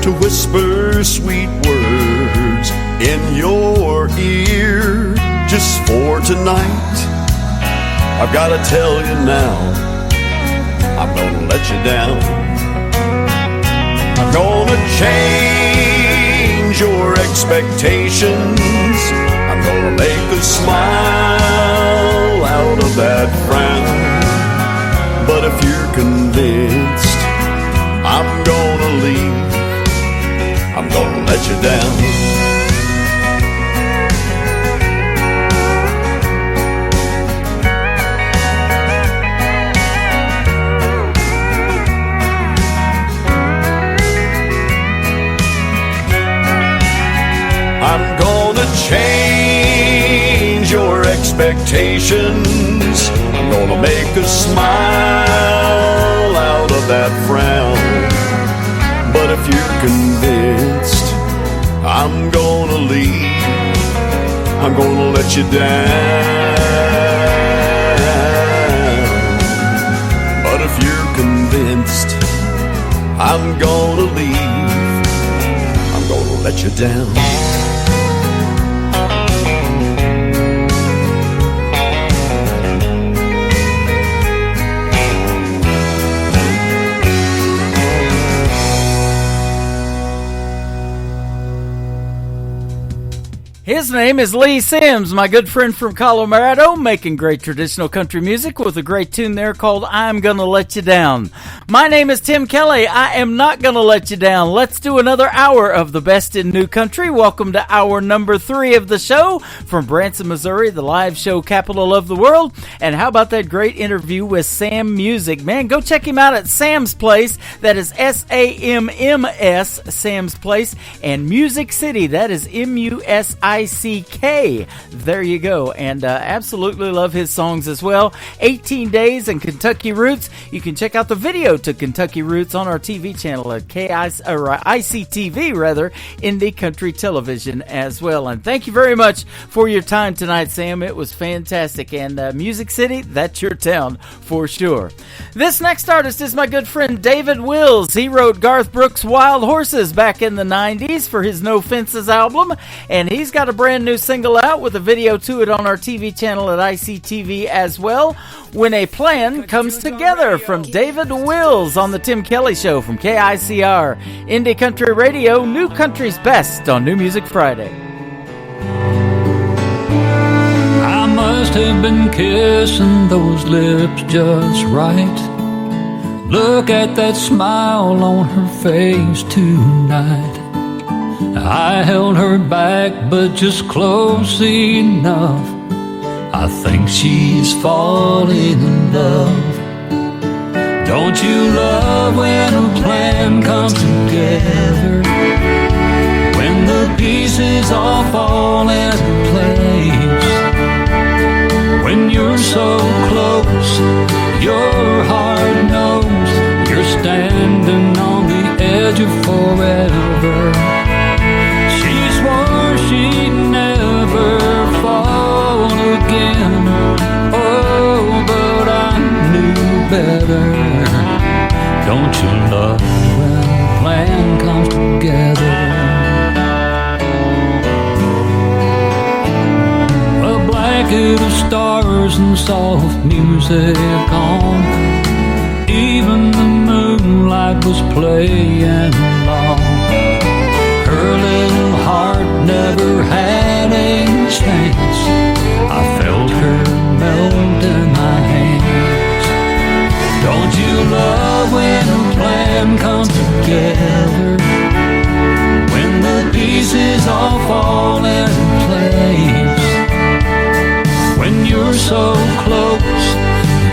B: to whisper sweet words in your ear just for tonight, I've gotta tell you now, I'm gonna let you down. I'm gonna change your expectations, I'm gonna make a smile out of that frown. But if you're convinced I'm gonna leave, I'm gonna let you down. I'm gonna change your expectations, I'm gonna make a smile out of that frown. But if you're convinced I'm gonna leave, I'm gonna let you down. But if you're convinced I'm gonna leave, I'm gonna let you down.
D: His name is Lee Sims, my good friend from Colorado, making great traditional country music with a great tune there called I'm Gonna Let You Down. My name is Tim Kelly. I am not gonna let you down. Let's do another hour of the best in new country. Welcome to hour number 3 of the show from Branson, Missouri, the live show capital of the world. And how about that great interview with Sam Music? Man, go check him out at Sam's Place. That is SAMMS, Sam's Place. And Music City, that is MUSICK. There you go. And absolutely love his songs as well. 18 Days and Kentucky Roots. You can check out the video to Kentucky Roots on our TV channel at ICTV, Indie Country Television as well. And thank you very much for your time tonight, Sam. It was fantastic. And Music City, that's your town for sure. This next artist is my good friend David Wills. He wrote Garth Brooks' Wild Horses back in the 90s for his No Fences album. And he's got a brand new single out with a video to it on our TV channel at ICTV as well. When a Plan Comes Together from David Wills on the Tim Kelly Show from KICR, Indie Country Radio, New Country's best on New Music Friday.
G: I must have been kissing those lips just right. Look at that smile on her face tonight. I held her back, but just close enough. I think she's falling in love. Don't you love when a plan comes together? When the pieces all fall into place. When you're so close better. Don't you love when a plan comes together? A blanket of stars and soft music on. Even the moonlight was playing along. Her little heart never had a chance. I felt her melt in my hands. Don't you love when a plan comes together? When the pieces all fall into place. When you're so close,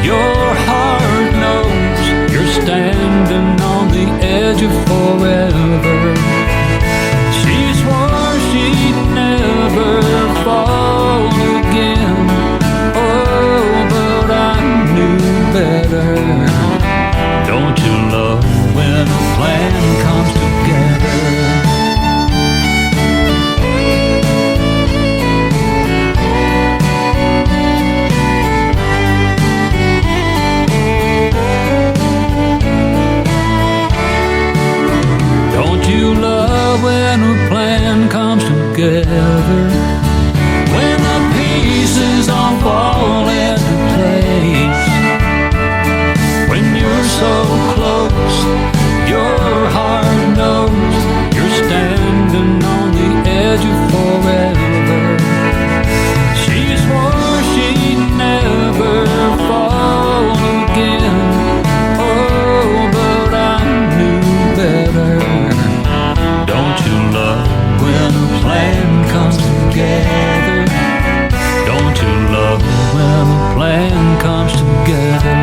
G: your heart knows you're standing on the edge of forever. She swore she'd never fall again. Oh, but I knew better. Don't you love when a plan comes together? Don't you love when a plan comes together? When the pieces all fall into place. When you're so close, your heart knows you're standing on the edge of forever. She swore she'd never fall again. Oh, but I knew better. Don't you love when a plan comes together? Don't you love when a plan comes together?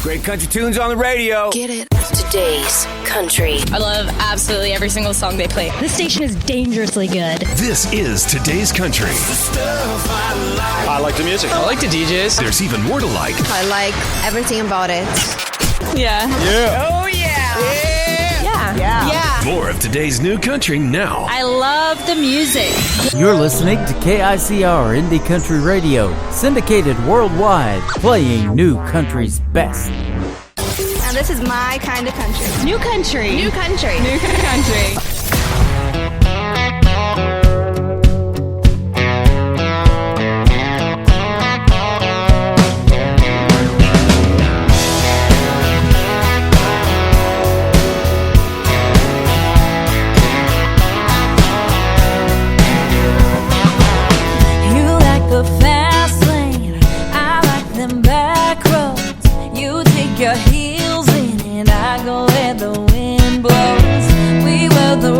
N: Great country tunes on the radio.
M: Get it? Today's country.
P: I love absolutely every single song they play. This station is dangerously good.
O: This is Today's Country.
H: I like the music. I like the DJs.
O: There's even more to like.
V: I like everything about it.
P: Yeah.
H: Yeah.
P: Oh, yeah. Yeah.
O: More of today's new country now.
P: I love the music.
D: You're listening to KICR Indie Country Radio, syndicated worldwide, playing new country's best.
P: And this is my kind of country. New country.
V: New country.
P: New country.
F: You like the fast lane, I like them back roads. You take your heels in and I go where the wind blows. We were the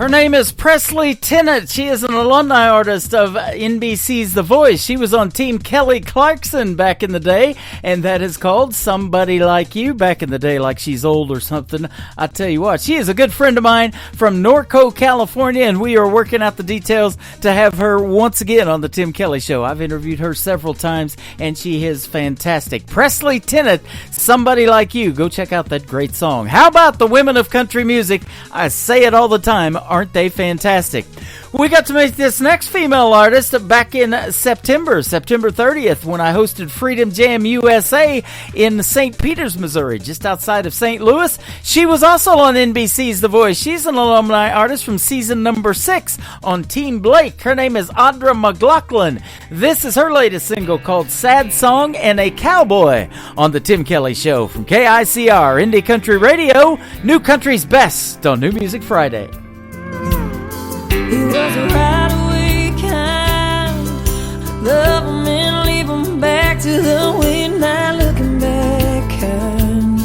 D: Her name is Presley Tennant. She is an alumni artist of NBC's The Voice. She was on Team Kelly Clarkson back in the day, and that is called Somebody Like You. Back in the day, like she's old or something. I tell you what, she is a good friend of mine from Norco, California, and we are working out the details to have her once again on the Tim Kelly Show. I've interviewed her several times, and she is fantastic. Presley Tennant, Somebody Like You. Go check out that great song. How about the women of country music? I say it all the time. Aren't they fantastic? We got to meet this next female artist back in September 30th, when I hosted Freedom Jam USA in St. Peters, Missouri, just outside of St. Louis. She was also on NBC's The Voice. She's an alumni artist from season number 6 on Team Blake. Her name is Audra McLaughlin. This is her latest single called Sad Song and a Cowboy on the Tim Kelly Show from KICR Indie Country Radio, New Country's Best on New Music Friday.
J: He was a right-away kind, love him and leave him back to the wind, not looking back kind.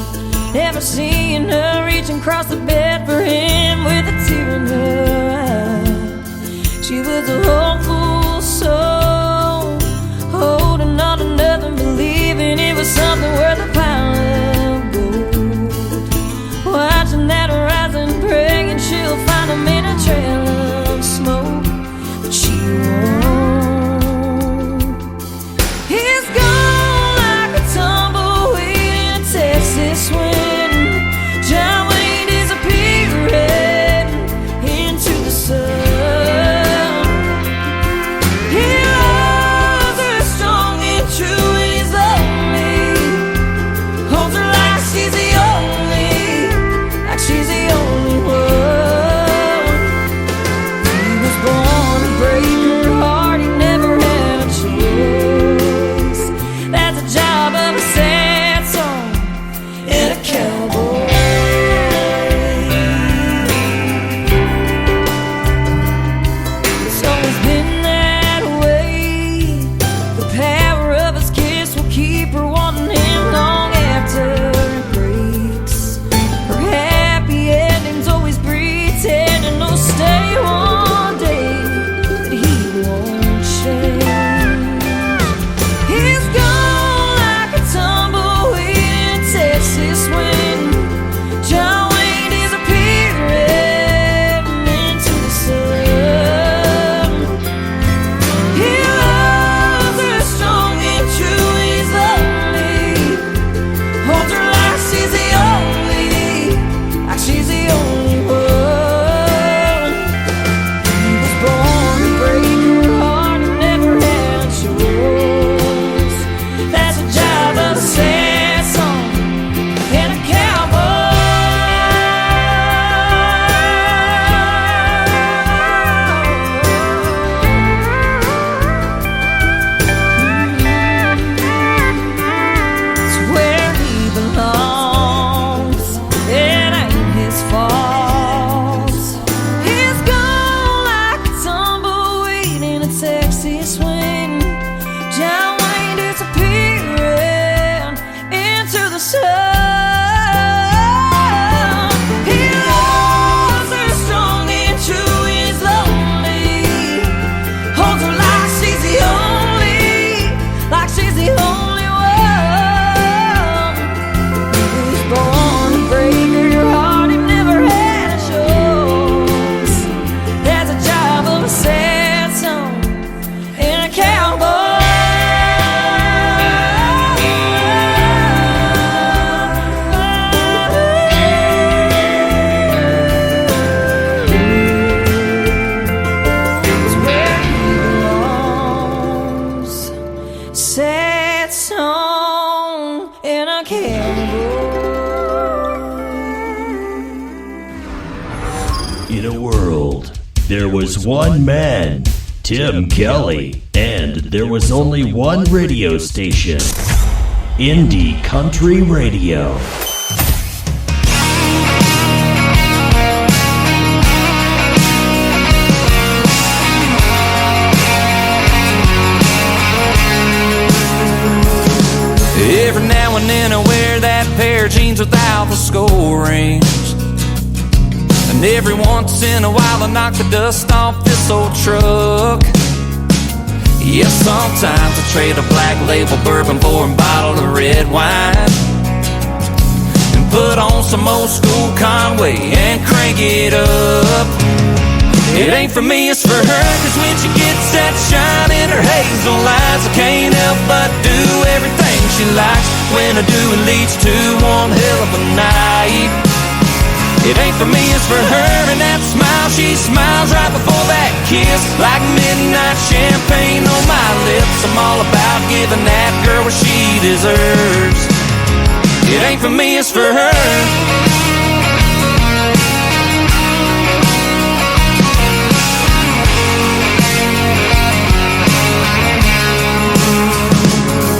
J: Never seeing her reaching across the bed for him with a tear in her eye. She was a hopeful soul, holding on to nothing, believing it was something worth a pile of gold. Watching that horizon, praying she'll find him in a trail of smoke, but she won't. He's gone like a tumbleweed in Texas wind. John Wayne disappearing into the sun. He loves her strong and true when he's lonely. Holds her like she's the only, like she's the only one.
E: There was one man, Tim Kelly, and there was only one radio station, Indie Country Radio.
K: Every now and then I wear that pair of jeans without the skull rings. And every once in a while I knock the dust off this old truck. Yes, sometimes I trade a black label bourbon for a bottle of red wine, and put on some old school Conway and crank it up. It ain't for me, it's for her, cause when she gets that shine in her hazel eyes, I can't help but do everything she likes. When I do, it leads to one hell of a night. It ain't for me, it's for her, and that smile she smiles right before that kiss, like midnight champagne on my lips. I'm all about giving that girl what she deserves. It ain't for me, it's for her.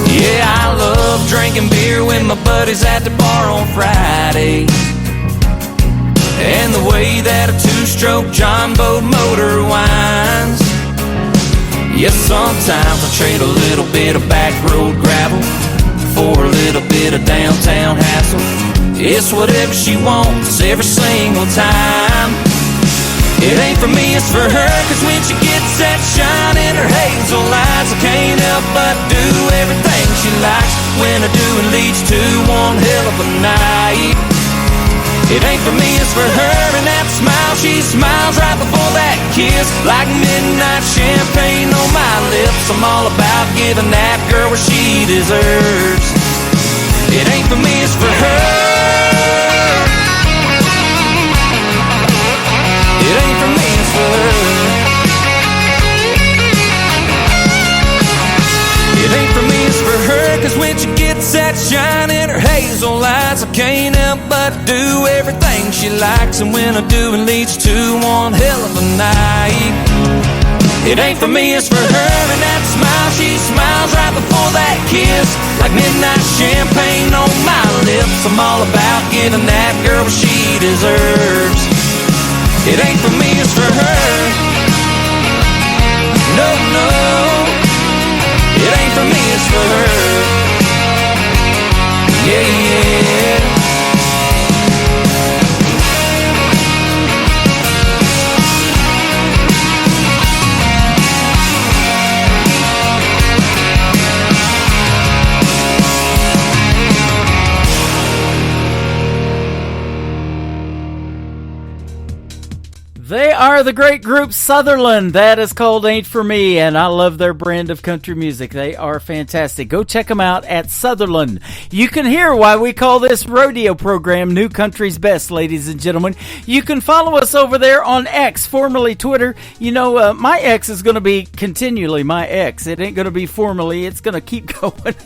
K: Yeah, I love drinking beer with my buddies at the bar on Friday, and the way that a two-stroke John Boat motor winds. Yes, sometimes I trade a little bit of back road gravel for a little bit of downtown hassle. It's whatever she wants every single time. It ain't for me, it's for her, cause when she gets that shine in her hazel eyes, I can't help but do everything she likes. When I do, it leads to one hell of a night. It ain't for me, it's for her, and that smile she smiles right before that kiss, like midnight champagne on my lips. I'm all about giving that girl what she deserves. It ain't for me, it's for her. It ain't for me, it's for her. It ain't for me, it's for her, cause when she gets that shine in her hazel eyes, I can't help but do everything she likes. And when I do, it leads to one hell of a night. It ain't for me, it's for her, and that smile she smiles right before that kiss, like midnight champagne on my lips. I'm all about giving that girl what she deserves. It ain't for me, it's for her. No, no. It ain't for me, it's for her. Yeah, yeah.
D: They are the great group Sutherland. That is called Ain't For Me, and I love their brand of country music. They are fantastic. Go check them out at Sutherland. You can hear why we call this rodeo program New Country's Best, ladies and gentlemen. You can follow us over there on X, formerly Twitter. You know, my X is going to be continually my X. It ain't going to be formerly. It's going to keep going.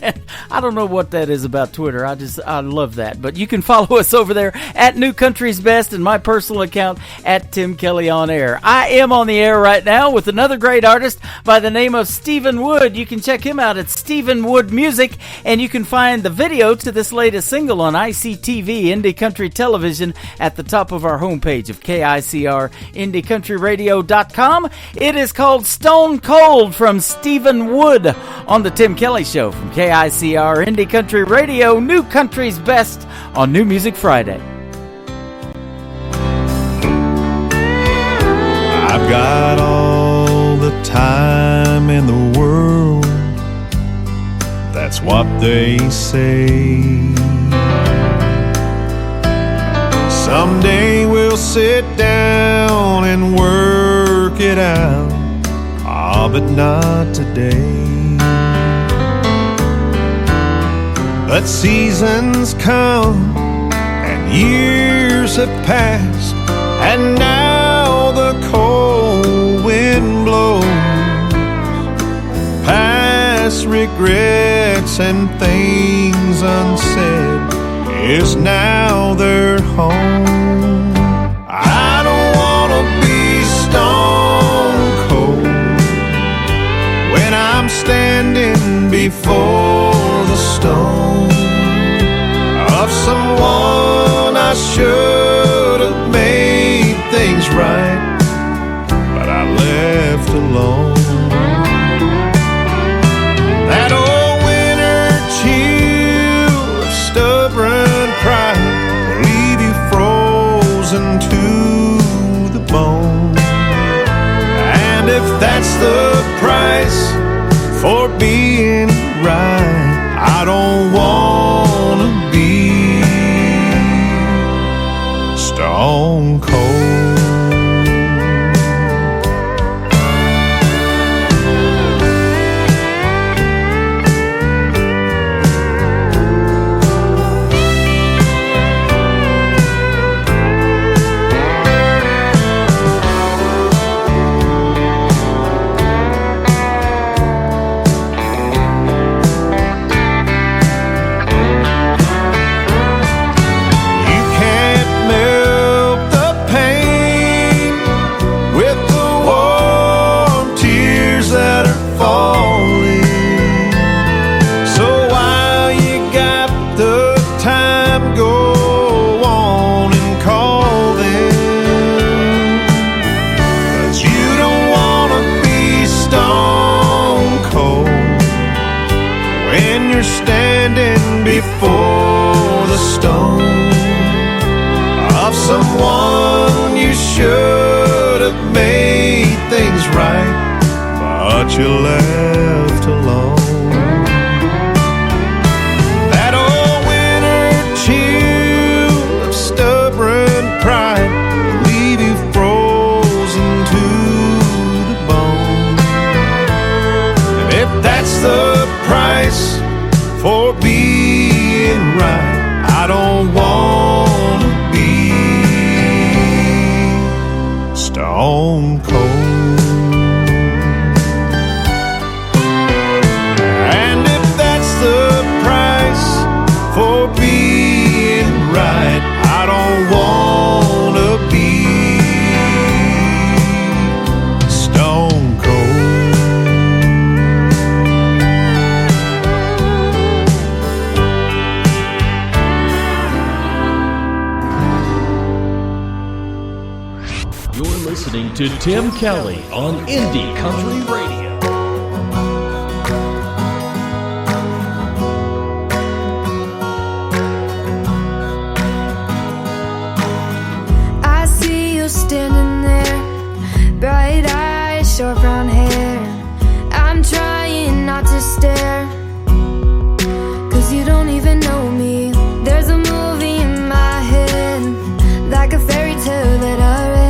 D: I don't know what that is about Twitter. I love that. But you can follow us over there at New Country's Best, and my personal account at Tim Kelly on Air. I am on the air right now with another great artist by the name of Stephen Wood. You can check him out at Stephen Wood Music, and you can find the video to this latest single on ICTV, Indie Country Television, at the top of our homepage of KICR, IndieCountryRadio.com. It is called Stone Cold from Stephen Wood on the Tim Kelly Show from KICR, Indie Country Radio, New Country's Best on New Music Friday.
I: I've got all the time in the world, that's what they say. Someday we'll sit down and work it out, but not today. But seasons come and years have passed, and now the cold wind blows. Past regrets and things unsaid is now their home. I don't wanna be stone cold when I'm standing before the stone of someone I should have made things right, but I left alone. That old winter chill of stubborn pride will leave you frozen to the price for being right, I don't wanna be stone cold. Before the stone of someone you should have made things right, but you left alone. That old winter chill of stubborn pride will leave you frozen to the bone. And if that's the price for being right, I don't wanna be stone cold. And if that's the price for being right, I don't wanna be stone cold.
E: Listening to Tim Kelly on Indie Country Radio.
F: I see you standing there, bright eyes, short brown hair. I'm trying not to stare, 'cause you don't even know me. There's a movie in my head, like a fairy tale that I read.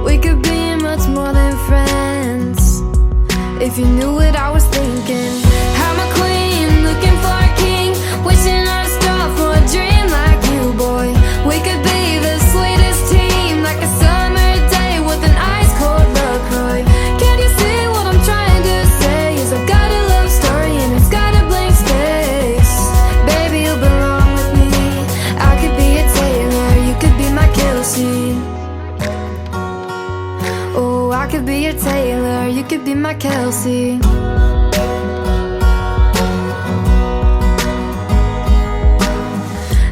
F: We could be much more than friends, if you knew what I was thinking. I'm a queen, looking for a king, wishing on a star for a dream like you, boy. We could be the sweetest team, like a summer day with an ice cold LaCroix. Can't you see what I'm trying to say? Is I've got a love story and it's got a blank space. Baby, you belong with me. I could be a Taylor, you could be my Kelsey. Oh, I could be your Taylor, you could be my Kelsey.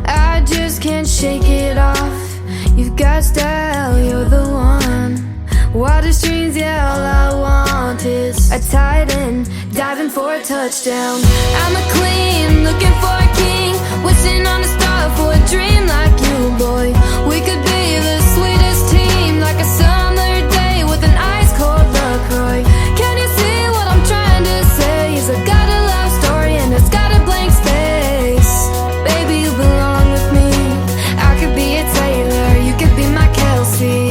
F: I just can't shake it off. You've got style, you're the one. Water streams, yeah, all I want is a tight end, diving for a touchdown. I'm a queen, looking for a king, wishing on a star for a dream like you, boy. We could be the sweetest team, like a summer day with an ice cold LaCroix. Can you see what I'm trying to say? Is I've got a love story and it's got a blank space. Baby, you belong with me. I could be a Taylor, you could be my Kelsey.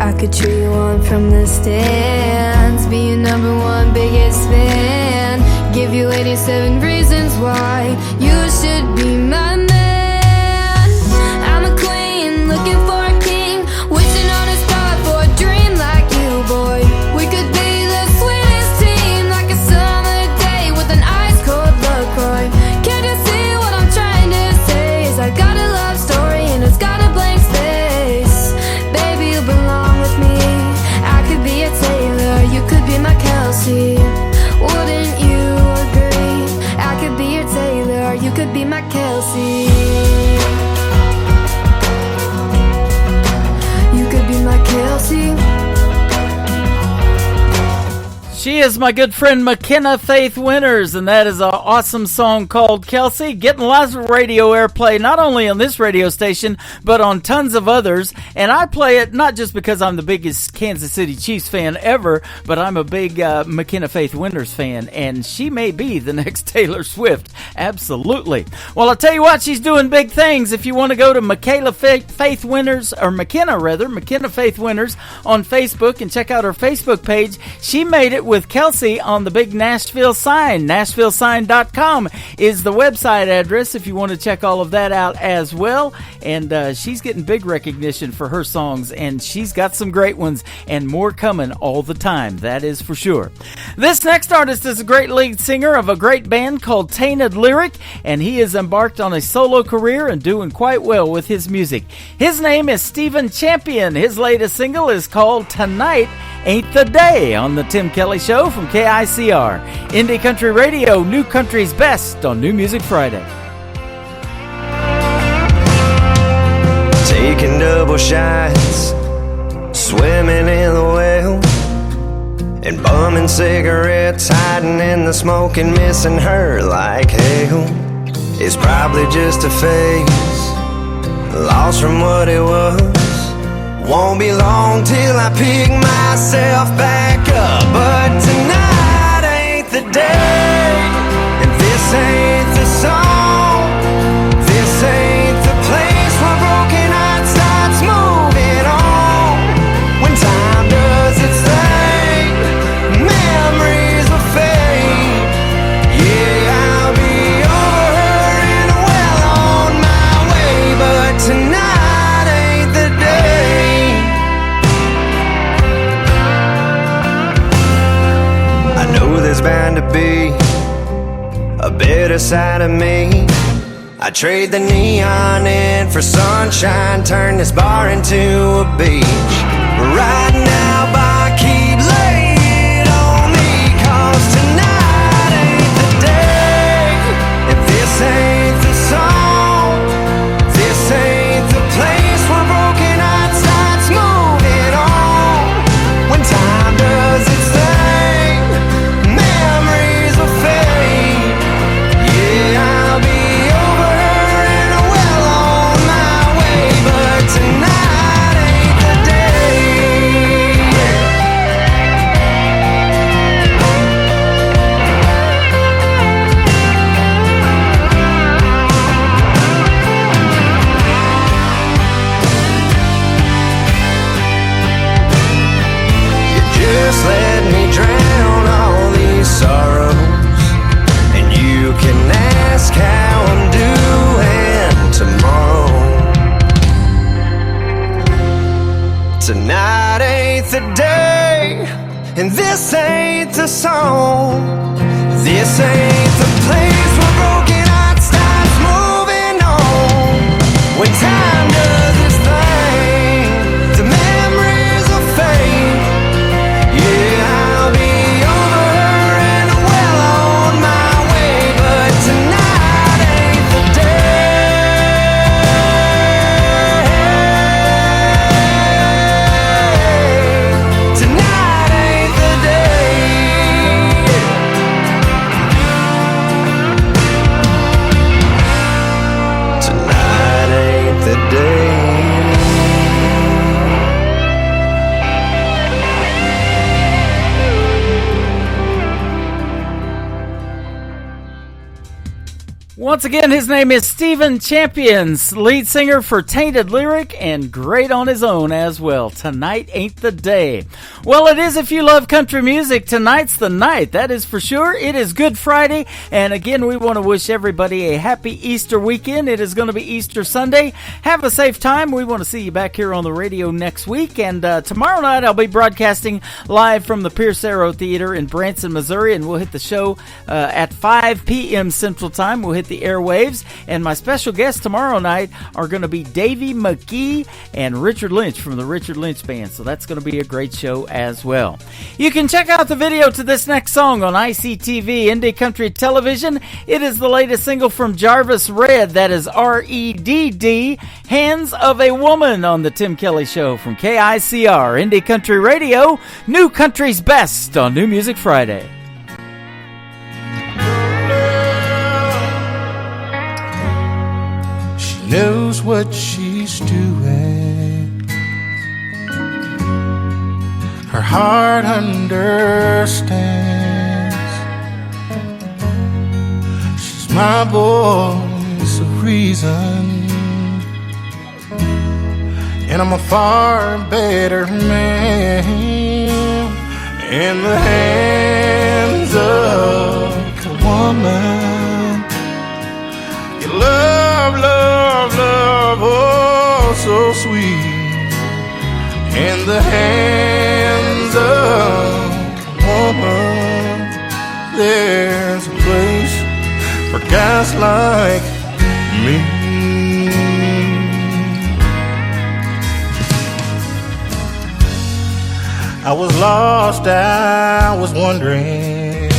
F: I could cheer you on from the stands, be your number one biggest fan, give you 87 reasons why you should be my man. I'm a queen, looking for a king, wishing on a star for a dream like you, boy. We could be the sweetest team, like a summer day with an ice cold LaCroix. Can't you see what I'm trying to say? Is I got a love story and it's got a blank space. Baby, you belong with me. I could be a Taylor, you could be my Kelsey. Wouldn't you agree? I could be your Taylor, you could
D: She is my good friend McKenna Faith Winters, and that is an awesome song called Kelsey, getting lots of radio airplay, not only on this radio station, but on tons of others. And I play it not just because I'm the biggest Kansas City Chiefs fan ever, but I'm a big McKenna Faith Winters fan, and she may be the next Taylor Swift. Absolutely. Well, I'll tell you what, she's doing big things. If you want to go to McKenna Faith Winters on Facebook and check out her Facebook page, she made it with Kelsey on the big Nashville sign. NashvilleSign.com is the website address if you want to check all of that out as well. And she's getting big recognition for her songs, and she's got some great ones and more coming all the time. That is for sure. This next artist is a great lead singer of a great band called Tainted Lyric, and he has embarked on a solo career and doing quite well with his music. His name is Stephen Champion. His latest single is called Tonight Ain't the Day on the Tim Kelly Show from KICR. Indie Country Radio, New Country's Best on New Music Friday.
C: Taking double shots, swimming in the well, and bumming cigarettes, hiding in the smoke and missing her like hell. It's probably just a phase, lost from what it was. Won't be long till I pick myself back up. But tonight ain't the day, and this ain't the song. This ain't the place where broken heart starts moving on. When time does its thing, memories will fade. Yeah, I'll be over her and well on my way. But tonight ain't the day. There's bound to be a better side of me. I trade the neon in for sunshine, turn this bar into a beach. Right now, by keep laying on me, 'cause tonight ain't the day, and this ain't the song. This ain't the place where broken heart starts moving on. When time does its thing, let me drown all these sorrows, and you can ask how I'm doing tomorrow. Tonight ain't the day, and this ain't the song. This ain't the place where broken heart starts moving on. When time does its thing, the memories will fade. Yeah, I'll be over her and well on my way. But tonight ain't the day. Tonight ain't the day. Tonight ain't the day.
D: Once again, his name is Stephen Champions, lead singer for Tainted Lyric, and great on his own as well. Tonight ain't the day. Well, it is if you love country music. Tonight's the night, that is for sure. It is Good Friday, and again, we want to wish everybody a happy Easter weekend. It is going to be Easter Sunday. Have a safe time. We want to see you back here on the radio next week, and tomorrow night I'll be broadcasting live from the Pierce Arrow Theater in Branson, Missouri, and we'll hit the show at 5 p.m. Central Time. We'll hit the airwaves. And my special guests tomorrow night are going to be Davey McGee and Richard Lynch from the Richard Lynch Band. So that's going to be a great show as well. You can check out the video to this next song on ICTV Indie Country Television. It is the latest single from Jarvis Redd. That is R-E-D-D, Hands of a Woman, on the Tim Kelly Show from KICR Indie Country Radio, New Country's Best on New Music Friday.
L: She knows what she's doing. Her heart understands. She's my voice of reason, and I'm a far better man in the hands of a woman. You love, love, love, oh, so sweet. In the hands of a woman, there's a place for guys like me. I was lost, I was wondering,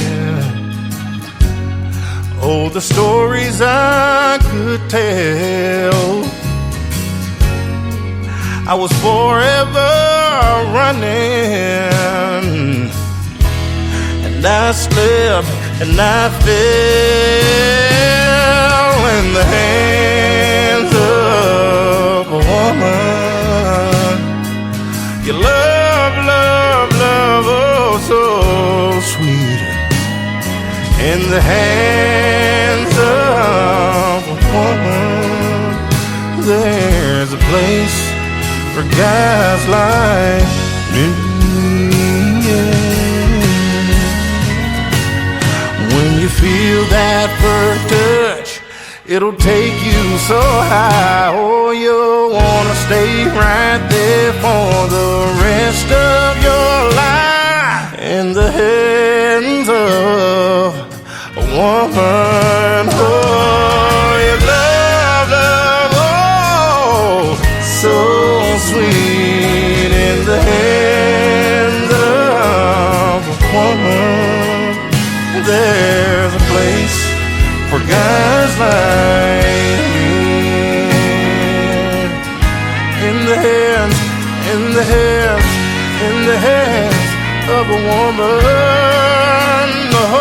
L: oh, the stories I could tell. I was forever running, and I slipped and I fell in the hands of a woman. You love, love, love, oh, so sweet. In the hands of a woman, there's a place for guys like me. When you feel that first touch, it'll take you so high. Oh, you'll wanna stay right there for the rest of your life. In the hands of a woman, oh, you love, love, oh, so sweet. In the hands of a woman, there's a place for guys like me. In the hands, in the hands, in the hands of a woman, oh.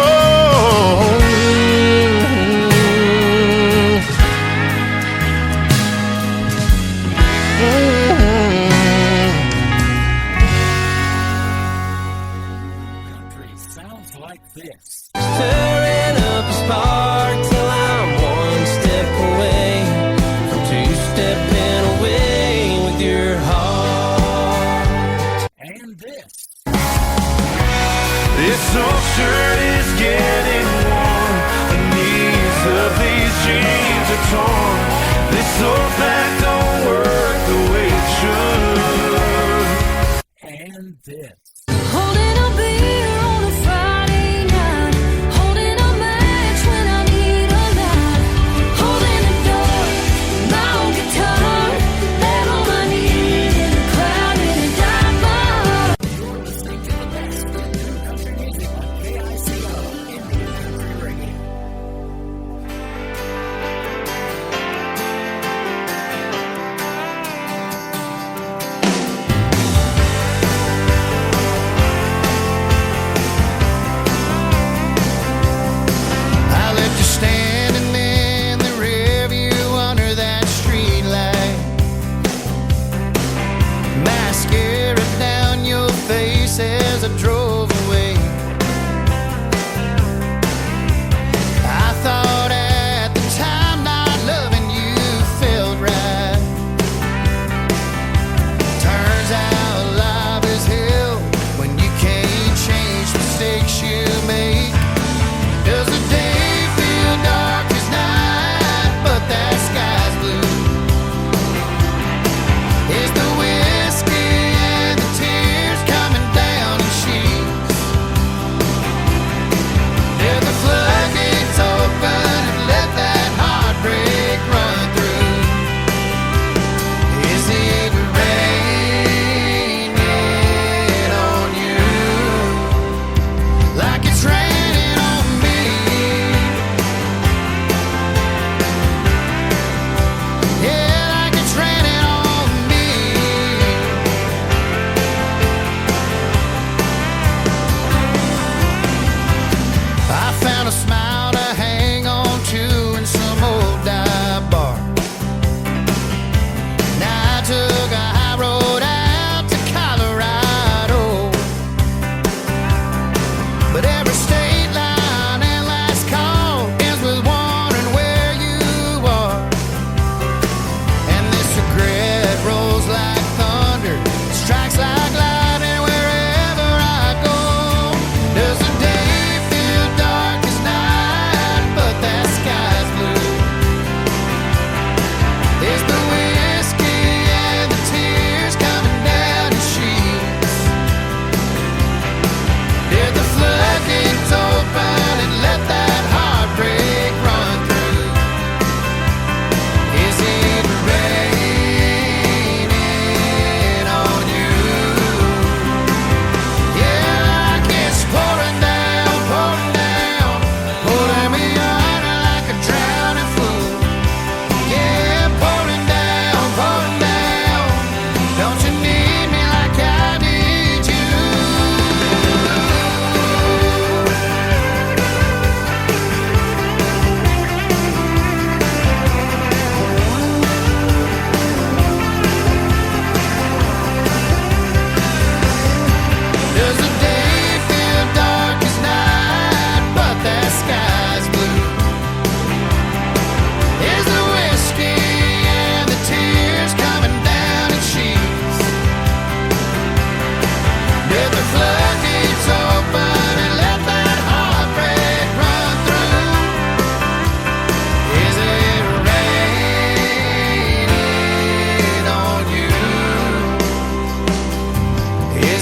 K: Stirring up a spark till I'm one step away from two-stepping away with your heart.
R: And this old shirt is getting worn, the knees of these jeans are torn. This old back don't work the way it should. And this.
F: Holding a beer on a Friday night, holding a match when I need a light, holding the door, my old guitar, that all I need in a crowded and dark bar. You're listening to the best in new country music on KICR Indie Country Radio.
L: I left you standing in the rearview under that streetlight, mascara down your face as I drove away. I thought at the time not loving you felt right. Turns out life is hell when you can't change mistakes you make. Does the day feel dark as night, but that sky's blue? Is the whiskey and the tears coming down and she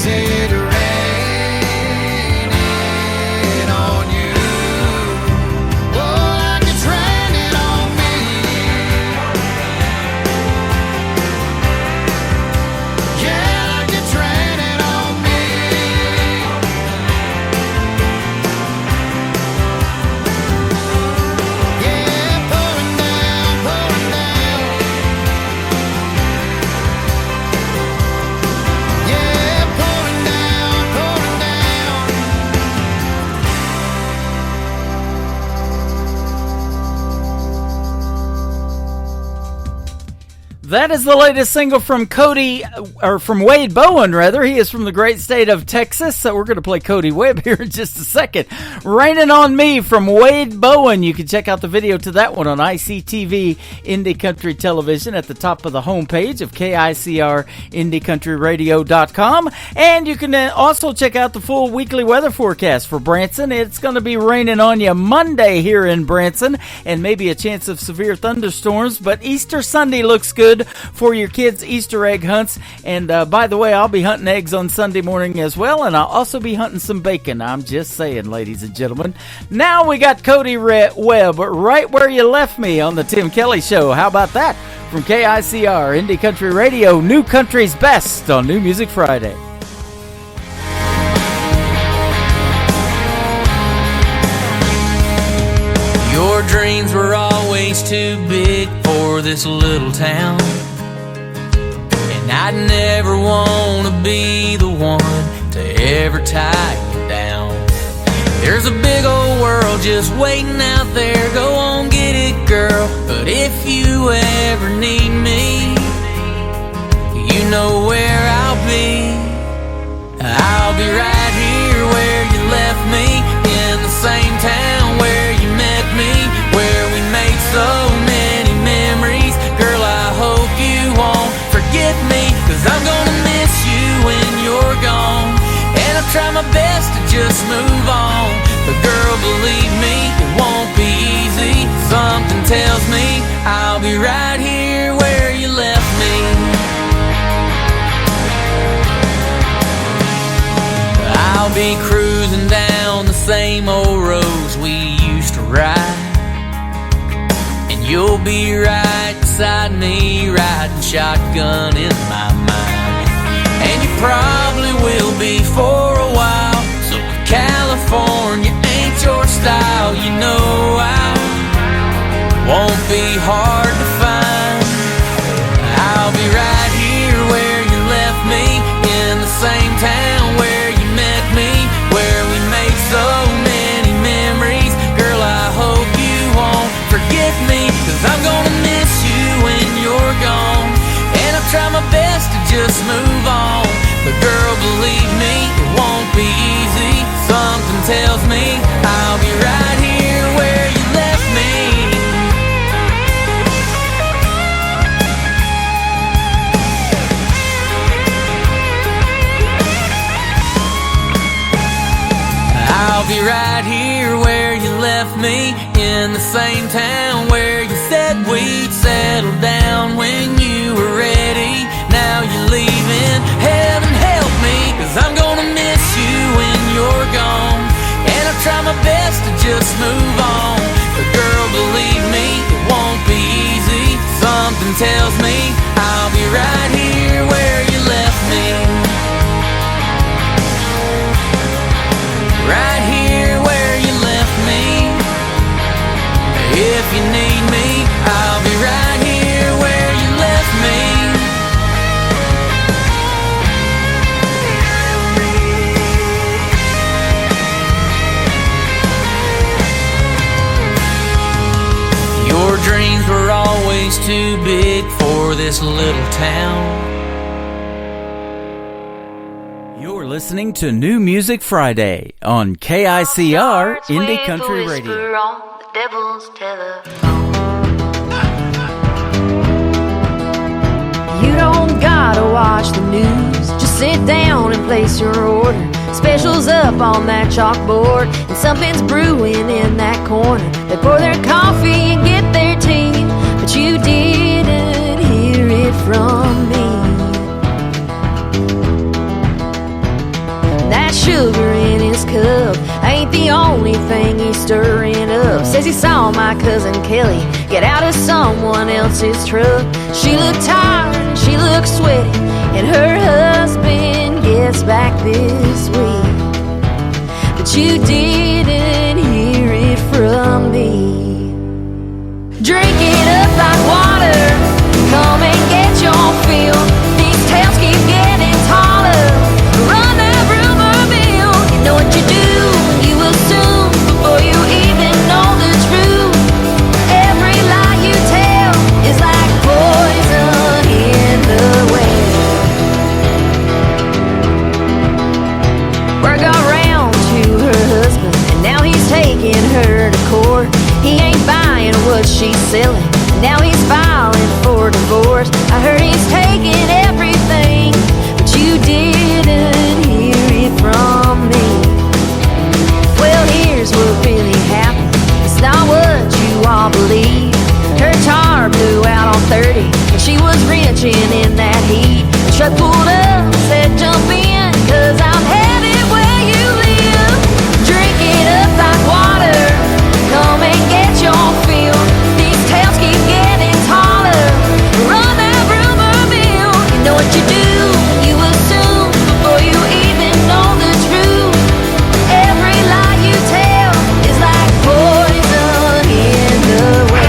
L: Is it raining on you? Oh, like it's raining on me. Yeah, like it's raining on me. Yeah, pouring down, pouring down. Yeah, pouring down, pouring down.
D: That is the latest single from from Wade Bowen, rather. He is from the great state of Texas, so we're going to play Cody Webb here in just a second. Raining on Me from Wade Bowen. You can check out the video to that one on ICTV Indie Country Television at the top of the homepage of KICR IndieCountryRadio.com. And you can also check out the full weekly weather forecast for Branson. It's going to be raining on you Monday here in Branson, and maybe a chance of severe thunderstorms, but Easter Sunday looks good for your kids' Easter egg hunts. And by the way, I'll be hunting eggs on Sunday morning as well, and I'll also be hunting some bacon. I'm just saying, ladies and gentlemen. Now we got Cody Webb right where you left me on the Tim Kelly Show. How about that? From KICR Indie Country Radio, New Country's Best on New Music Friday.
A: Your dreams were always too big for this little town, and I'd never want to be the one to ever tie you down. There's a big old world just waiting out there. Go on, get it, girl. But if you ever need me, you know where I'll be. I'll be right here where you left me, in the same town where you met me, where we made so many memories. Girl, I hope you won't forget me, 'cause I'm gonna miss you when you're gone. And I'll try my best to just move on, but girl, believe me, it won't be easy. Something tells me I'll be right here where you left me. I'll be cruising down the same old roads we used to ride, and you'll be right beside me, riding shotgun in my mind. And you probably will be for a while, so if California ain't your style, you know I won't be hard to find. I'll be right here where you left me, in the same town where you met me, where we made so many memories. Girl, I hope you won't forget me, 'cause I'm gonna miss you when you're gone. And I'll try my best to just move on, but girl, believe me, it won't be easy. Something tells me I'll be right here where you left me. I'll be right here where you left me, in the same town where you said we'd settle down when you were ready. Now you're leaving, heaven help me, 'cause I'm gonna miss you when you're gone. And I'll try my best to just move on, but girl, believe me, it won't be easy. Something tells me I'll be right here where you left me. Right here where you left me. If you need me, I'll be right here where you left me. Your dreams were always too big for this little town.
D: You're listening to New Music Friday on KICR Indie Country Radio.
F: On the devil's telephone.
Q: You don't gotta watch the news, just sit down and place your order. Specials up on that chalkboard, and something's brewing in that corner. They pour their coffee and get their tea, but you didn't hear it from me. sugar in his cup. Ain't the only thing he's stirring up. Says he saw my cousin Kelly get out of someone else's truck. She looked tired and she looked sweaty, and her husband gets back this week. But you didn't hear it from me. Drink it up like water, come and get your fill. These tales keep getting taller. Run that rumor mill. You know what you do, you assume before you even know the truth. Every lie you tell is like poison in the well. Word got round to her husband, and now he's taking her to court. He ain't buying what she's selling, now he's filing for divorce. I heard he's taking everything, but you didn't hear it from me. Well, here's what really happened. It's not what you all believe. Her tire blew out on 30, and she was wrenching in that heat. The truck pulled up, said jump in, 'cause I'm headed where you live. Drink it up like water, come and get your fill. These tales keep getting taller. Run that rumor mill. You know what you do, you assume before you even know the truth. Every lie you tell is like poison in the well.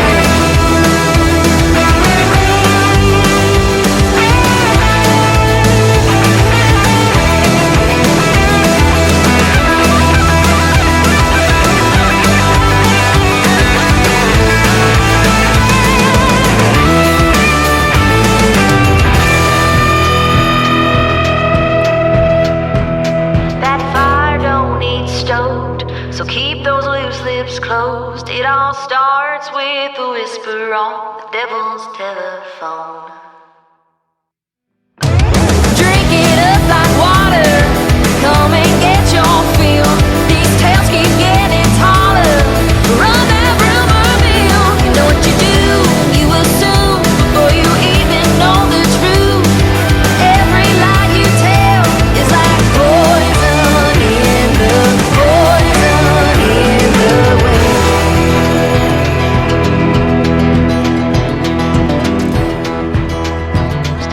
Q: That fire don't need stoked, so keep those loose lips closed. It all starts with a whisper on the devil's telephone. Drink it up like water, come and get your fill. These tales keep getting taller. Run that rumor mill. You know what you do, you assume before you even know the truth. Every lie you tell is like poison in the well.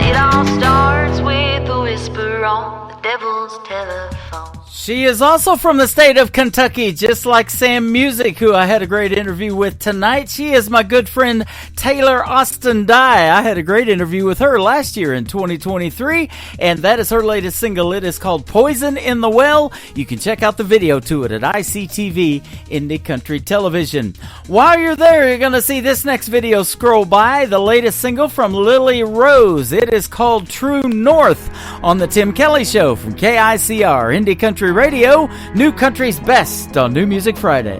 Q: It all starts with a whisper on the devil's telephone.
D: She is also from the state of Kentucky, just like Sam Music, who I had a great interview with tonight. She is my good friend Taylor Austin Dye. I had a great interview with her last year in 2023, and that is her latest single. It is called Poison in the Well. You can check out the video to it at ICTV Indie Country Television. While you're there, you're going to see this next video scroll by, the latest single from Lily Rose. It is called True North on The Tim Kelly Show from KICR Indie Country Radio, New Country's best on New Music Friday.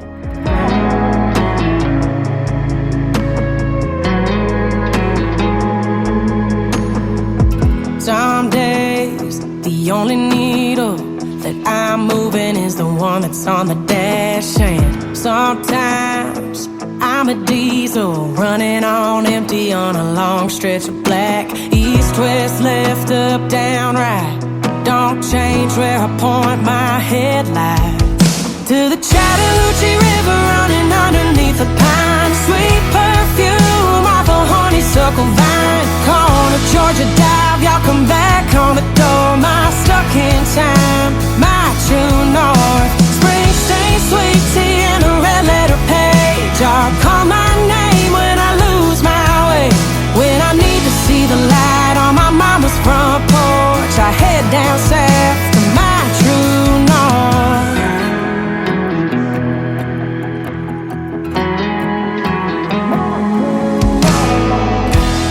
S: Some days, the only needle that I'm moving is the one that's on the dash. And sometimes I'm a diesel running on empty on a long stretch of black. East, west, left, up, down, right. Don't change where I point my headlights. To the Chattahoochee River running underneath the pine. Sweet perfume off a honeysuckle vine. Corner Georgia dive, y'all come back on the door. My stuck in time, my true north. Springsteen, sweet tea, and a red letter page. Y'all call my name when I lose my way. When I need to see the light on my mama's front porch, I head down south to my true north.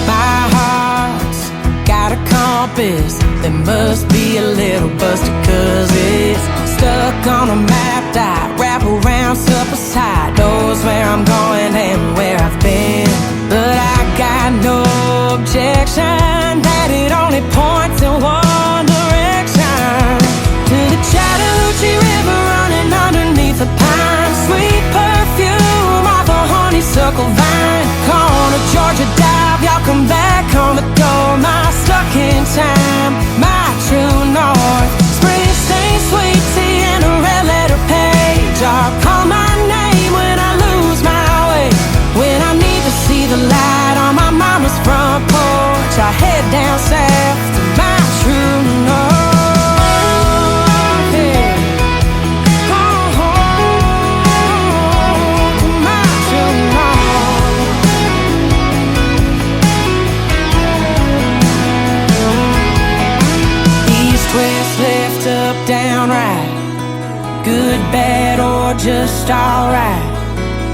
S: My heart's got a compass that must be a little busted, 'cause it's stuck on a map that wrap around supper's high. Knows where I'm going and where I've been, but I got no objection that it only points in one direction. To the Chattahoochee River running underneath the pine. Sweet perfume off a honeysuckle vine. Corner Georgia dive, y'all come back on the door. My stuck in time, my true north. Springsteen, sweet tea, twist, lift up, down, right. Good, bad, or just alright.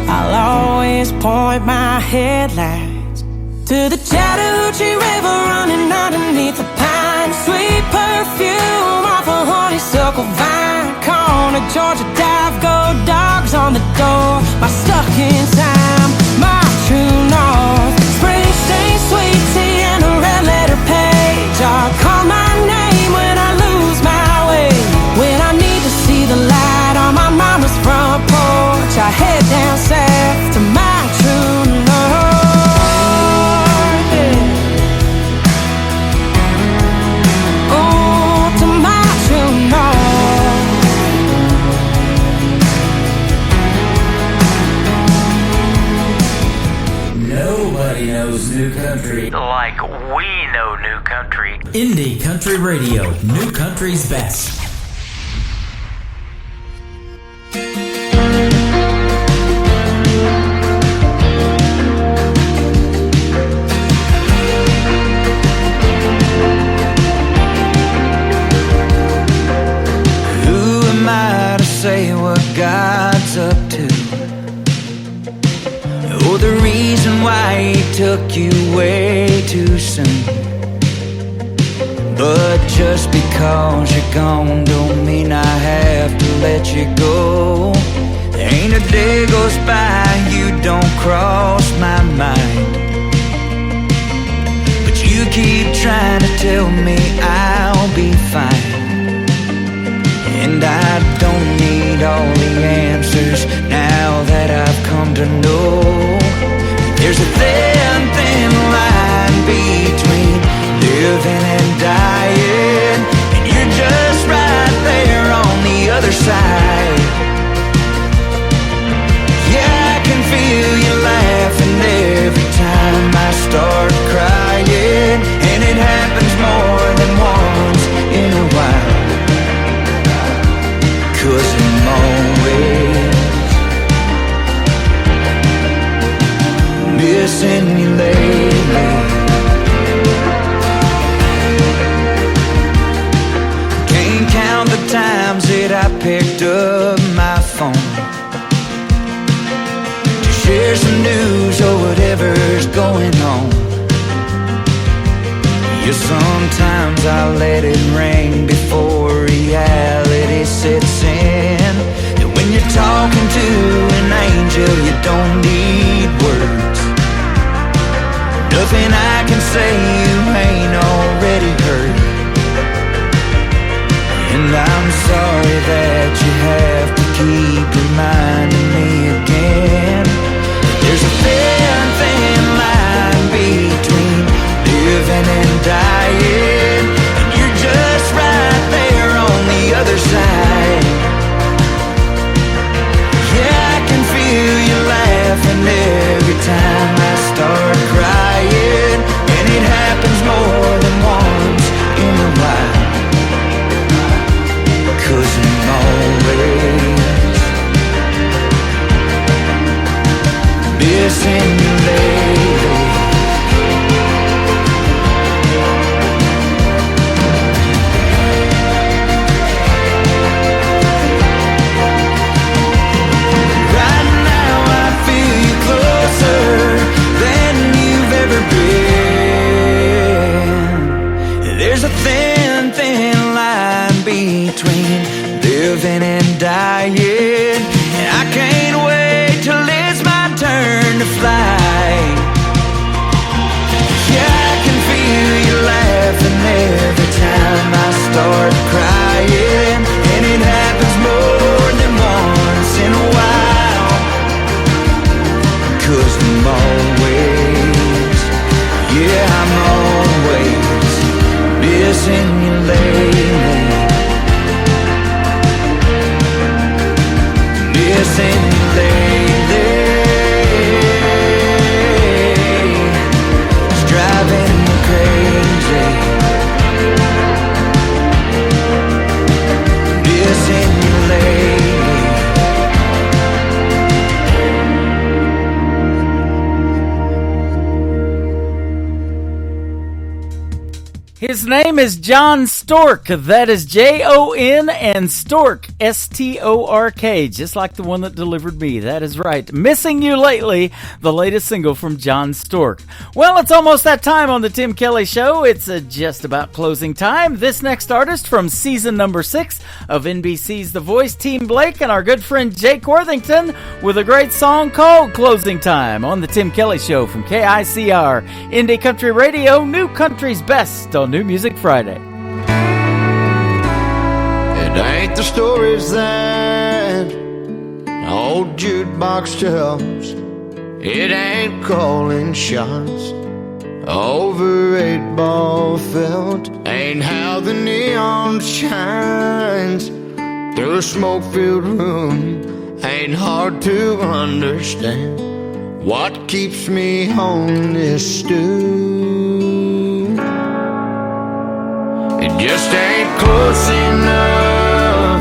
S: I'll always point my headlights to the Chattahoochee River running underneath the pine. Sweet perfume off a honeysuckle vine. Corner, Georgia dive, go dogs on the door. My stuck in time, my true north. Springsteen, sweet tea, and a red letter page. I'll call my name when I lose my way. When I need to see the light on my mama's front porch, I head down south to my true north. Yeah. Oh, to my true north.
T: Nobody knows new country like we know new country. Indie Country Radio, new country's best.
K: Who am I to say what God's up to? Or the reason why He took you way too soon? But just because you're gone don't mean I have to let you go. There ain't a day goes by you don't cross my mind. But you keep trying to tell me I'll be fine. And I don't need all the answers now that I've come to know. There's a thin, thin line between living and dying, and you're just right there on the other side. Yeah, I can feel you laughing every time I start crying, and it happens more than once in a while. 'Cause I'm always missing you lately. Can't count the times that I picked up my phone to share some news or whatever's going on. Yeah, sometimes I let it ring before reality sets in. And when you're talking to an angel, you don't need words. Nothing I can say you ain't already heard. And I'm sorry that you have to keep reminding me again. There's a thin, thin line between living and dying, and you're just right there
D: His name is Jon Stork. That is Jon and Stork, S-T-O-R-K, just like the one that delivered me. That is right. Missing You Lately, the latest single from Jon Stork. Well, it's almost that time on the Tim Kelly Show. It's just about closing time. This next artist from season number 6 of NBC's The Voice, Team Blake, and our good friend Jake Worthington with a great song called Closing Time on the Tim Kelly Show from KICR, Indie Country Radio, New Country's Best on New Music Friday.
C: It ain't the stories that old jukebox tells. It ain't calling shots over 8-ball felt. Ain't how the neon shines through a smoke-filled room. Ain't hard to understand what keeps me on this stool. It just ain't close enough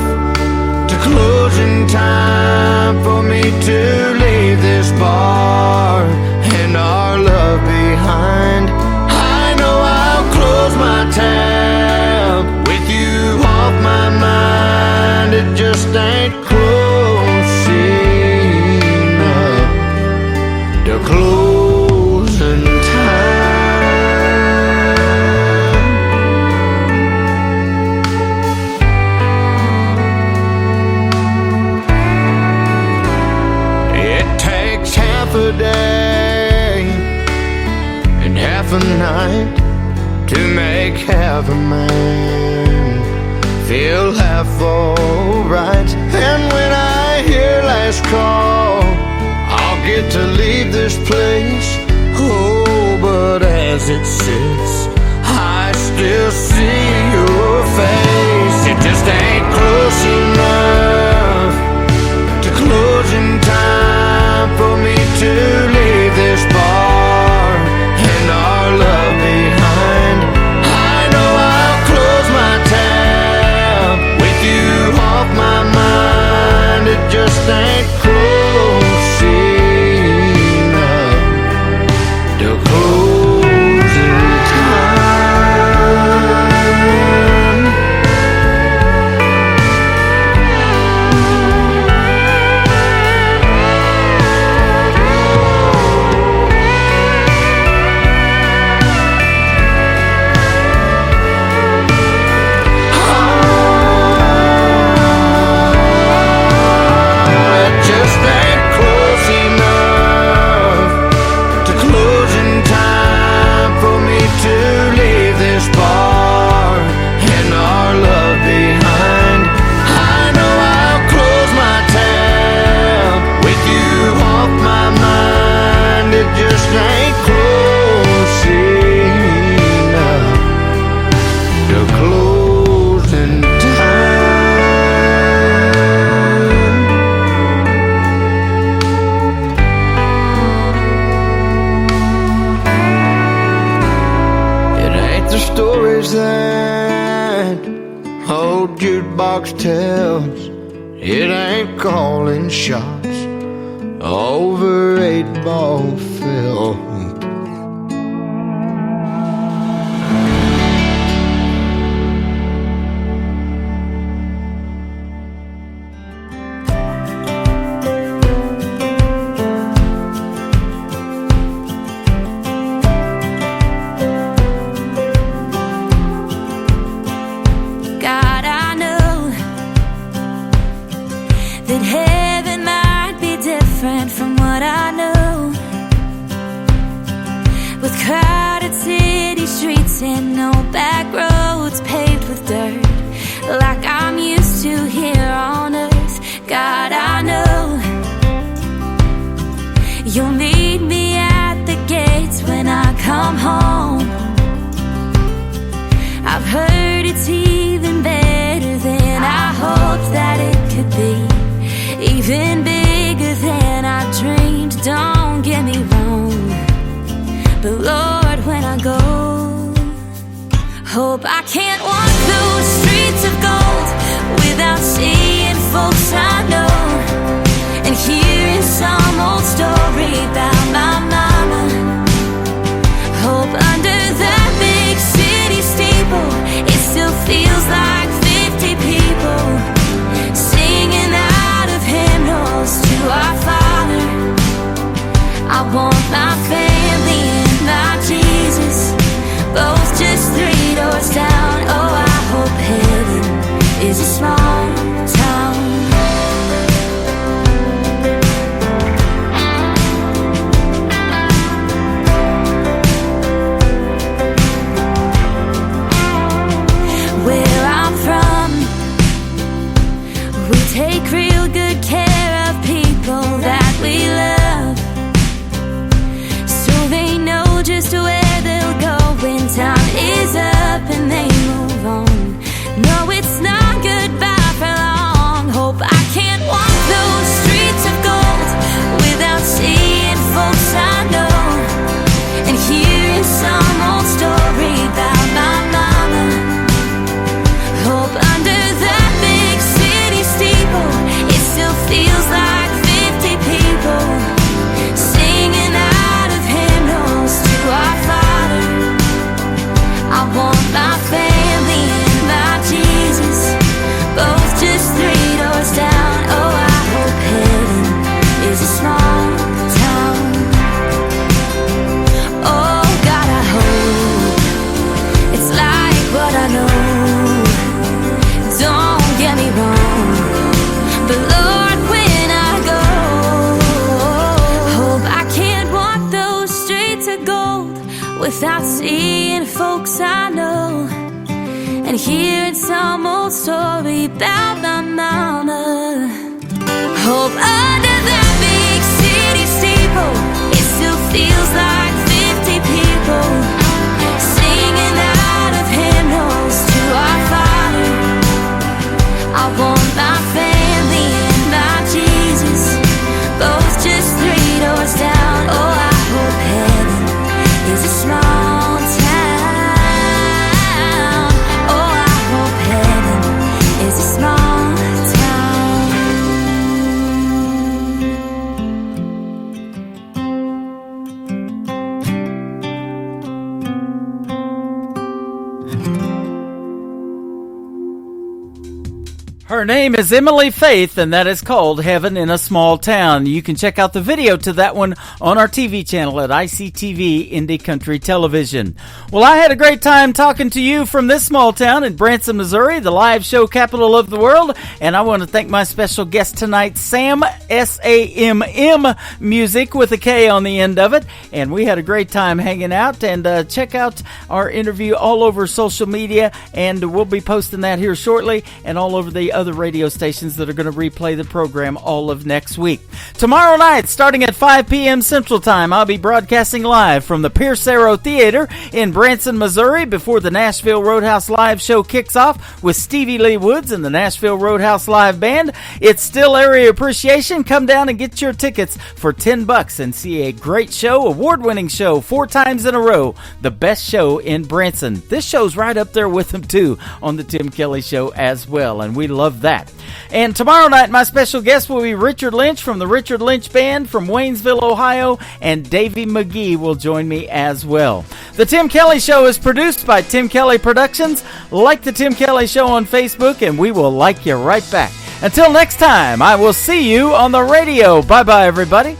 C: to closing time for me to leave this bar and our love behind. I know I'll close my tab with you off my mind. It just ain't close enough to closing time. A day and half a night to make half a man feel half alright. And when I hear last call, I'll get to leave this place. Oh, but as it sits, I still see your face. It just ain't close enough to closing time for me to leave this bar and our love behind. I know I'll close my tab with you off my mind. It just ain't close enough to closing time. Tells it ain't calling shots over 8-ball field.
F: Hope under that big city steeple hearing some old story about my mama. Hope under that big city steeple, it still feels like 50 people singing out of hymnals to our Father. I want my family and my Jesus, both just 3 doors down. Oh, I hope heaven is a small town. Oh, I hope heaven is a small town.
D: Her name is Emily Faith, and that is called Heaven in a Small Town. You can check out the video to that one on our TV channel at ICTV Indie Country Television. Well, I had a great time talking to you from this small town in Branson, Missouri, the live show capital of the world, and I want to thank my special guest tonight, Sam, S-A-M-M Music with a K on the end of it, and we had a great time hanging out. And check out our interview all over social media, and we'll be posting that here shortly, and all over the other radio stations that are going to replay the program all of next week. Tomorrow night, starting at 5 p.m. Central Time, I'll be broadcasting live from the Pierce Arrow Theater in Branson, Missouri, before the Nashville Roadhouse Live show kicks off with Stevie Lee Woods and the Nashville Roadhouse Live Band. It's still area appreciation. Come down and get your tickets for $10 and see a great show, award-winning show, 4 times in a row, the best show in Branson. This show's right up there with them, too, on the Tim Kelly Show as well, and we love that. And tomorrow night, my special guest will be Richard Lynch from the Richard Lynch Band from Waynesville, Ohio, and Davey McGee will join me as well. The Tim Kelly Show is produced by Tim Kelly Productions. Like the Tim Kelly Show on Facebook, and we will like you right back. Until next time, I will see you on the radio. Bye-bye, everybody.